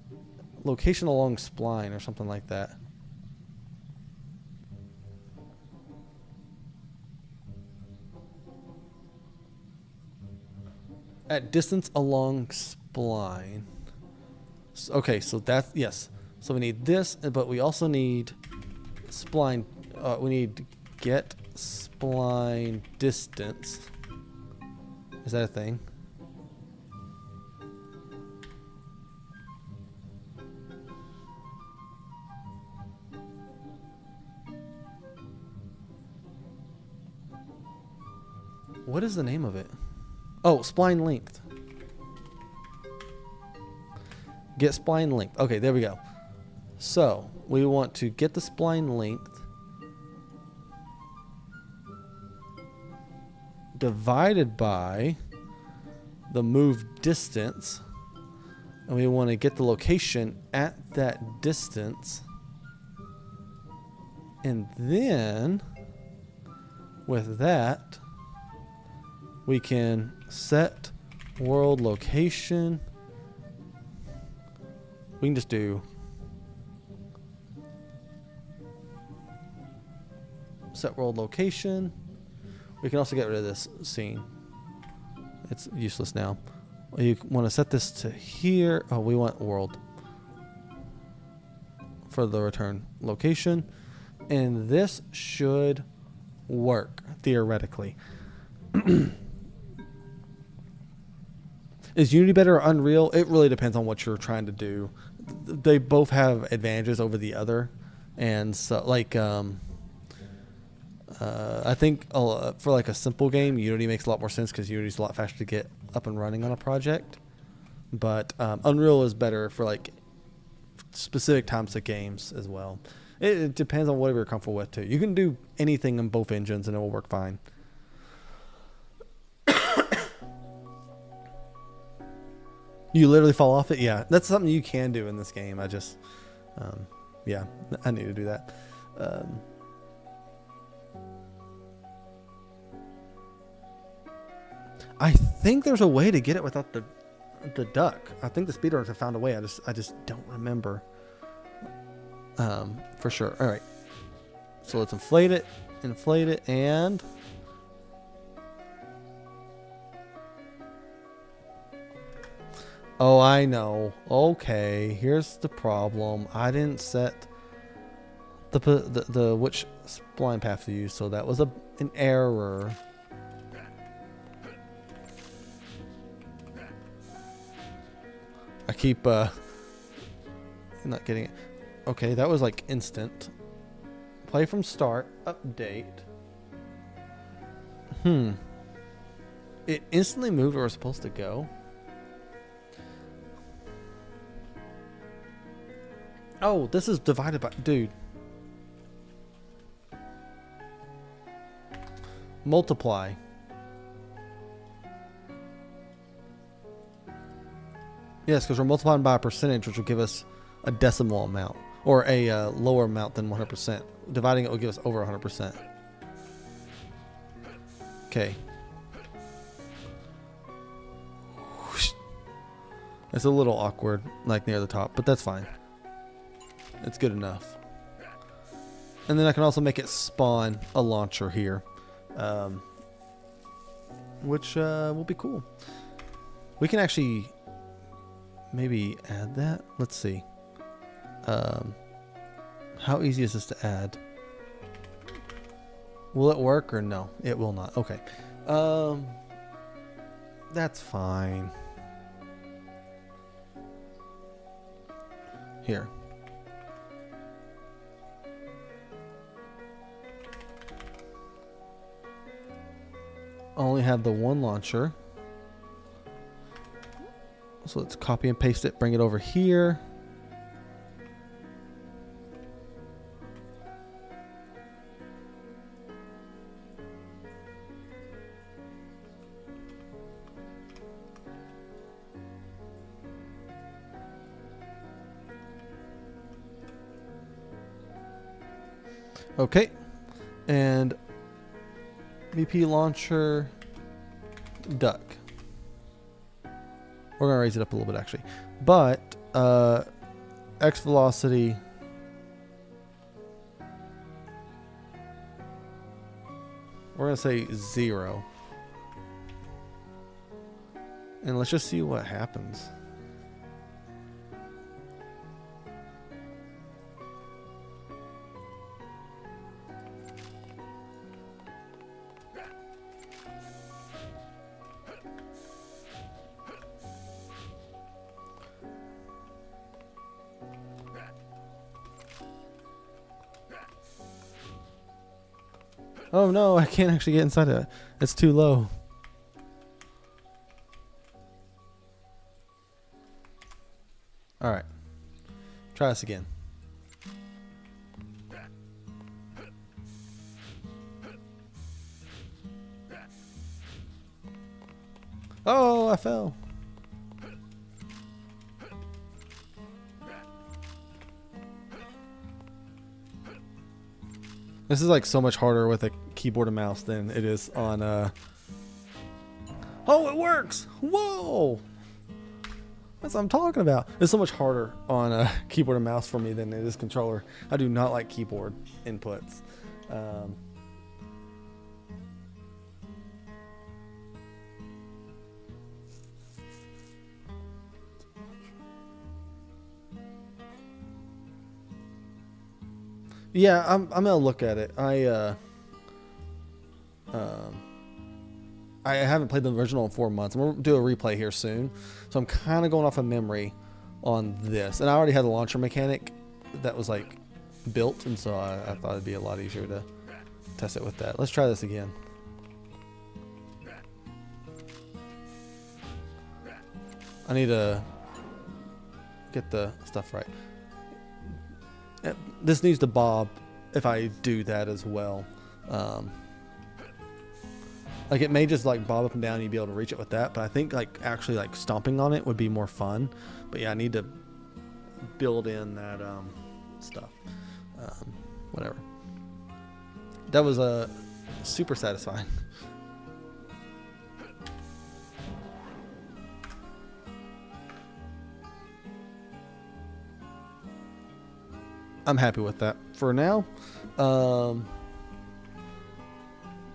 location along spline or something like that. At distance along spline. Okay, so that's, yes. So we need this, but we also need spline. We need get spline distance. Is that a thing? What is the name of it? Oh, spline length. Get spline length. Okay, there we go. So we want to get the spline length divided by the move distance, and we want to get the location at that distance, and then with that we can set world location. We can just do set world location. We can also get rid of this scene. It's useless now. You want to set this to here. Oh, we want world for the return location. And this should work theoretically. Is Unity better or Unreal? It really depends on what you're trying to do. They both have advantages over the other. And so, like, I think for like a simple game, Unity makes a lot more sense because Unity's a lot faster to get up and running on a project. but Unreal is better for like specific types of games as well. It depends on whatever you're comfortable with too. You can do anything in both engines and it will work fine. You literally fall off it? Yeah, that's something you can do in this game. I just, yeah, I need to do that. I think there's a way to get it without the duck. I think the speedrunners have found a way. I just don't remember. For sure. All right. So let's inflate it, and oh, I know. Okay, here's the problem. I didn't set the which spline path to use, so that was an error. I keep not getting it. Okay, that was like instant. Play from start, update. It instantly moved where it was supposed to go. Oh, this is divided by, dude. Multiply. Yes, because we're multiplying by a percentage, which will give us a decimal amount, or a lower amount than 100%. Dividing it will give us over 100%. Okay. It's a little awkward, like near the top, but that's fine. It's good enough. And then I can also make it spawn a launcher here, which will be cool. We can actually maybe add that. Let's see. How easy is this to add? Will it work or no? It will not. Okay. That's fine. Here. I only have the one launcher. So let's copy and paste it, bring it over here. Okay, and VP launcher duck. We're gonna raise it up a little bit actually, but X velocity. We're gonna say 0, and let's just see what happens. Oh no, I can't actually get inside it. It's too low. All right. Try this again. Oh, I fell. This is like so much harder with a keyboard and mouse than it is on Oh, it works! Whoa! That's what I'm talking about. It's so much harder on a keyboard and mouse for me than it is controller. I do not like keyboard inputs. Yeah, I'm gonna look at it. I haven't played the original in 4 months. We'll do a replay here soon, so I'm kind of going off of memory on this. And I already had a launcher mechanic that was like built, and so I thought it'd be a lot easier to test it with that. Let's try this again. I need to get the stuff right. This needs to bob if I do that as well. Like it may just like bob up and down and you'd be able to reach it with that, but I think like actually like stomping on it would be more fun. But yeah, I need to build in that stuff. Whatever. That was super satisfying. I'm happy with that for now.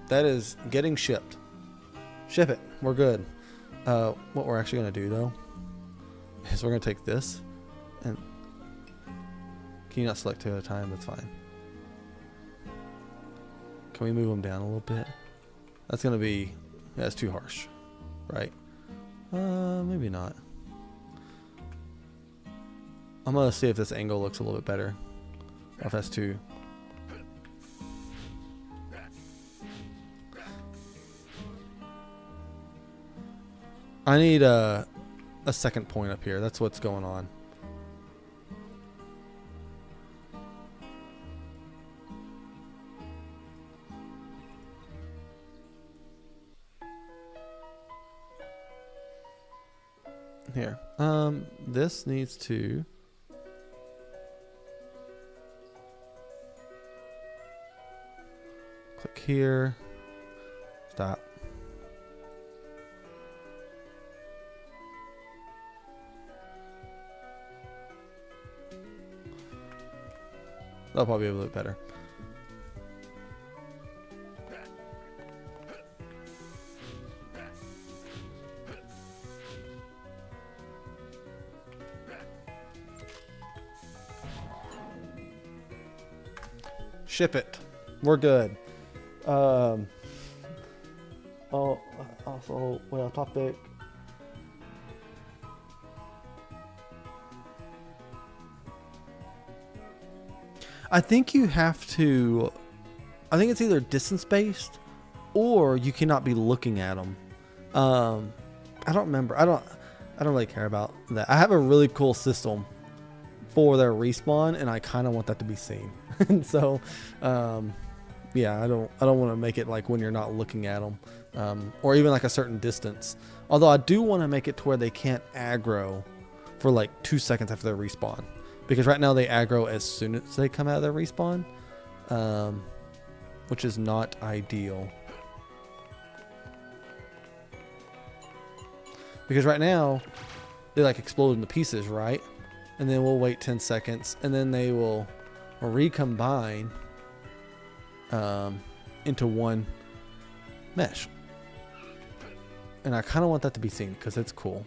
That is getting shipped. Ship it. We're good. What we're actually going to do though is we're going to take this and can you not select two at a time? That's fine. Can we move them down a little bit? That's going to be, that's too harsh, right? Maybe not. I'm going to see if this angle looks a little bit better. Or if that's too. I need a second point up here. That's what's going on. Here. This needs to click here. Stop. That'll probably be a little bit better. Ship it. We're good. Oh, also, way off topic. I think you have to. I think it's either distance based, or you cannot be looking at them. I don't remember. I don't really care about that. I have a really cool system for their respawn, and I kind of want that to be seen. And so, yeah, I don't want to make it like when you're not looking at them, or even like a certain distance. Although I do want to make it to where they can't aggro for like 2 seconds after their respawn, because right now they aggro as soon as they come out of their respawn, which is not ideal. Because right now they like explode into pieces, right? And then we'll wait 10 seconds, and then they will recombine into one mesh. And I kind of want that to be seen because it's cool.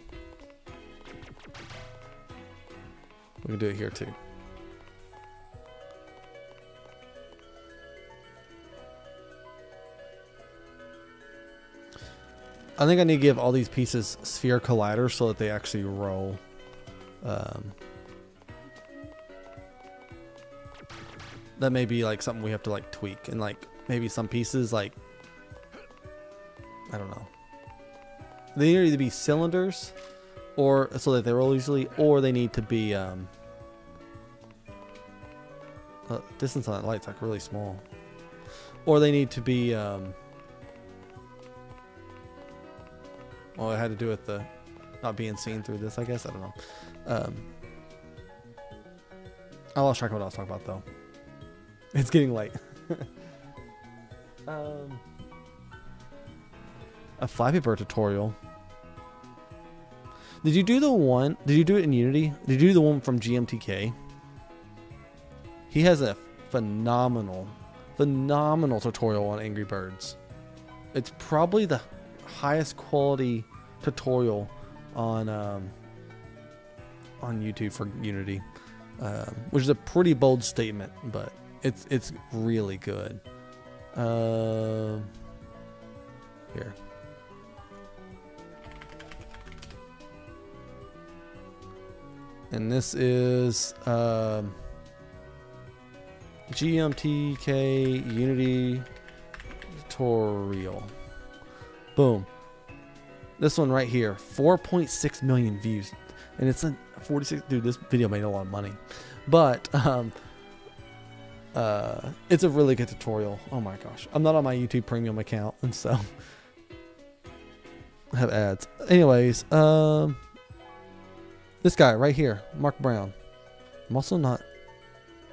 We can do it here too. I think I need to give all these pieces sphere colliders so that they actually roll. That may be like something we have to like tweak, and like maybe some pieces like, I don't know. They either be cylinders, or so that they roll easily, or they need to be distance on that light's like really small, or they need to be well, it had to do with the not being seen through this, I guess. I don't know. I lost track of what I was talking about though. It's getting late. A Flappy Bird tutorial. Did you do the one? Did you do it in Unity? Did you do the one from GMTK? He has a phenomenal tutorial on Angry Birds. It's probably the highest quality tutorial on YouTube for Unity, which is a pretty bold statement, but it's really good. Here. And this is GMTK Unity tutorial. Boom. This one right here, 4.6 million views. And it's a 46, dude, this video made a lot of money. But it's a really good tutorial. Oh my gosh. I'm not on my YouTube Premium account, and so I have ads. Anyways, this guy right here, Mark Brown. I'm also not,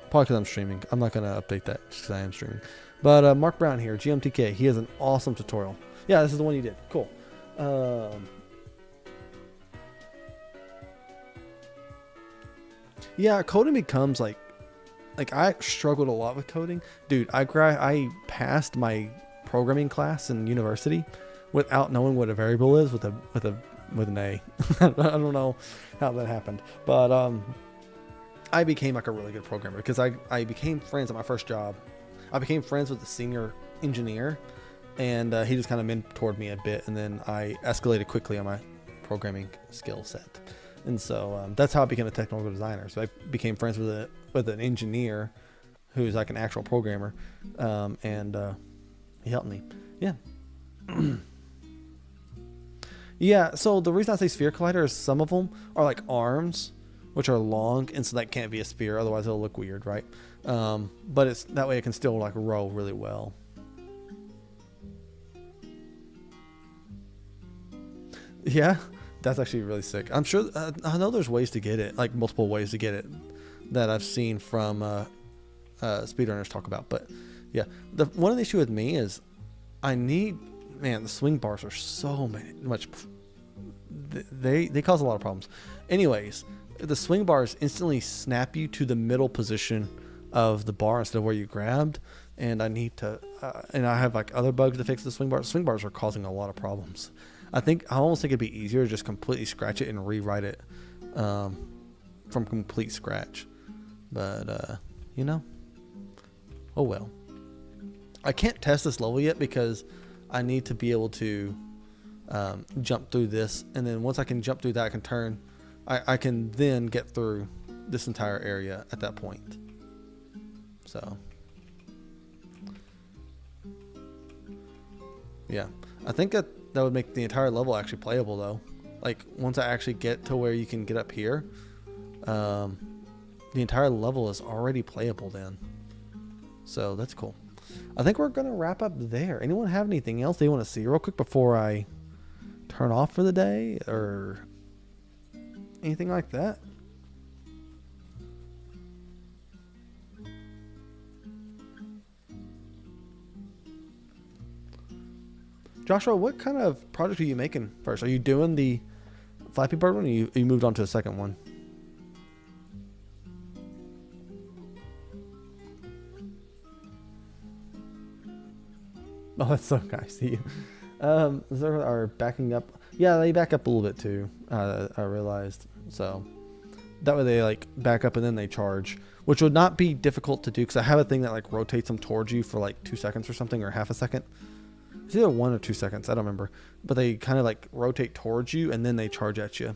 probably because I'm streaming. I'm not going to update that just because I am streaming. But Mark Brown here, GMTK, he has an awesome tutorial. Yeah, this is the one you did. Cool. Yeah, coding becomes like I struggled a lot with coding. Dude, I passed my programming class in university without knowing what a variable is with an A. I don't know how that happened, but I became like a really good programmer because I became friends at my first job. I became friends with the senior engineer, and he just kind of mentored me a bit, and then I escalated quickly on my programming skill set. And so that's how I became a technical designer. So I became friends with an engineer who's like an actual programmer, and he helped me. Yeah. Yeah, so the reason I say sphere collider is some of them are like arms, which are long, and so that can't be a sphere, otherwise it'll look weird, right? But it's that way it can still like row really well. Yeah, that's actually really sick. I'm sure, I know there's ways to get it, like multiple ways to get it that I've seen from speedrunners talk about. But yeah, one of the issue with me is the swing bars are so much, they cause a lot of problems. Anyways, the swing bars instantly snap you to the middle position of the bar instead of where you grabbed, and I need to and I have like other bugs to fix the swing bars. Swing bars are causing a lot of problems. I almost think it'd be easier to just completely scratch it and rewrite it from complete scratch. But you know, oh well. I can't test this level yet because I need to be able to jump through this, and then once I can jump through that, I can turn. I can then get through this entire area at that point. So yeah, I think that would make the entire level actually playable though. Like once I actually get to where you can get up here, the entire level is already playable then. So that's cool. I think we're gonna wrap up there. Anyone have anything else they want to see real quick before I turn off for the day or anything like that? Joshua, what kind of project are you making first? Are you doing the Flappy Bird one, or you moved on to the second one? Oh, that's so nice of you. They are backing up. Yeah, they back up a little bit too. I realized. So that way they like back up and then they charge, which would not be difficult to do because I have a thing that like rotates them towards you for like 2 seconds or something, or half a second. It's either 1 or 2 seconds, I don't remember. But they kind of like rotate towards you and then they charge at you.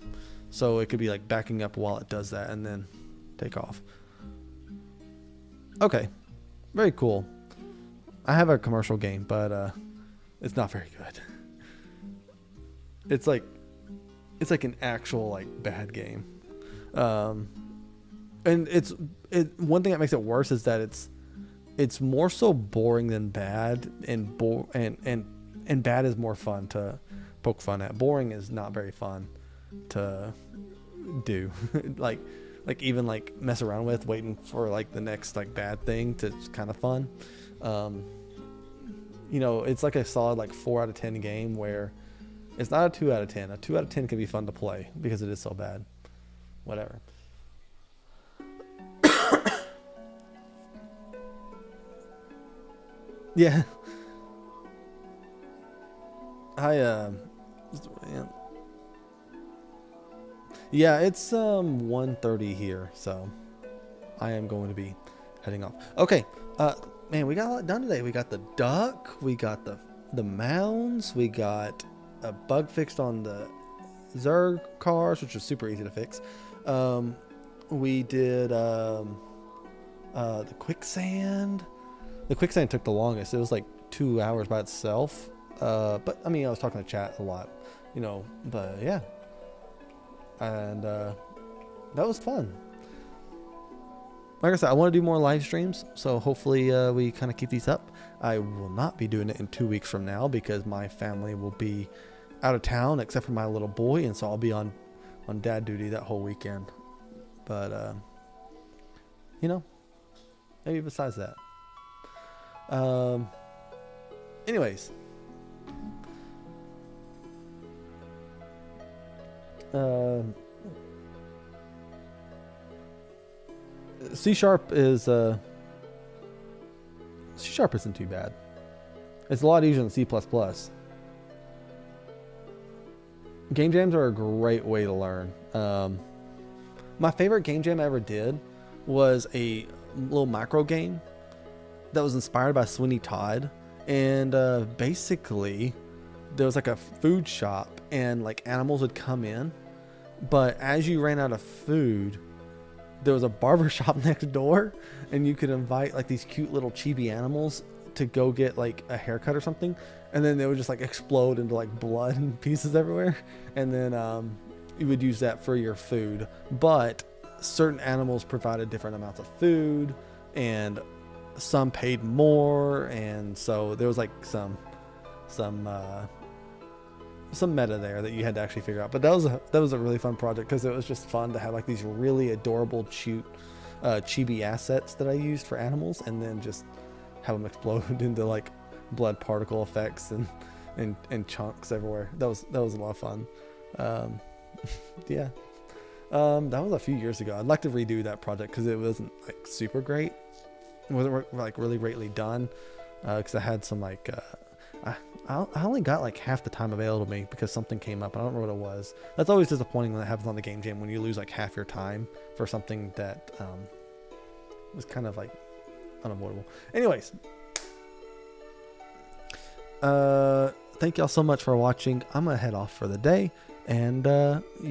So it could be like backing up while it does that and then take off. Okay, very cool. I have a commercial game, but it's not very good. It's like an actual like bad game. And one thing that makes it worse is that it's more so boring than bad, and bad is more fun to poke fun at. Boring is not very fun to do. like even like mess around with, waiting for like the next like bad thing to kind of fun. You know, it's like a solid like 4 out of 10 game where it's not a 2 out of 10. A 2 out of 10 can be fun to play because it is so bad. Whatever. Yeah. Yeah, it's 1:30 here, so I am going to be heading off. Okay, man, we got a lot done today. We got the duck, we got the mounds, we got a bug fixed on the Zerg cars, which was super easy to fix. We did the quicksand. The quicksand took the longest. It was like 2 hours by itself. But I mean, I was talking to chat a lot, you know, but yeah. And that was fun. Like I said, I want to do more live streams, so hopefully we kind of keep these up. I will not be doing it in 2 weeks from now because my family will be out of town except for my little boy, and so I'll be on dad duty that whole weekend. But you know, maybe besides that. Anyways, C# is C# isn't too bad. It's a lot easier than C++. Game jams are a great way to learn. My favorite game jam I ever did was a little micro game that was inspired by Sweeney Todd, and basically there was like a food shop and like animals would come in, but as you ran out of food, there was a barber shop next door, and you could invite like these cute little chibi animals to go get like a haircut or something, and then they would just like explode into like blood and pieces everywhere, and then you would use that for your food. But certain animals provided different amounts of food, and some paid more, and so there was like some meta there that you had to actually figure out. But that was a really fun project because it was just fun to have like these really adorable cute chibi assets that I used for animals, and then just have them explode into like blood particle effects and chunks everywhere. That was a lot of fun. Yeah. That was a few years ago. I'd like to redo that project because it wasn't like super great. It wasn't like really greatly done because I had some like I only got like half the time available to me because something came up. I don't remember what it was. That's always disappointing when that happens on the game jam, when you lose like half your time for something that was kind of like unavoidable. Anyways, thank y'all so much for watching. I'm gonna head off for the day, and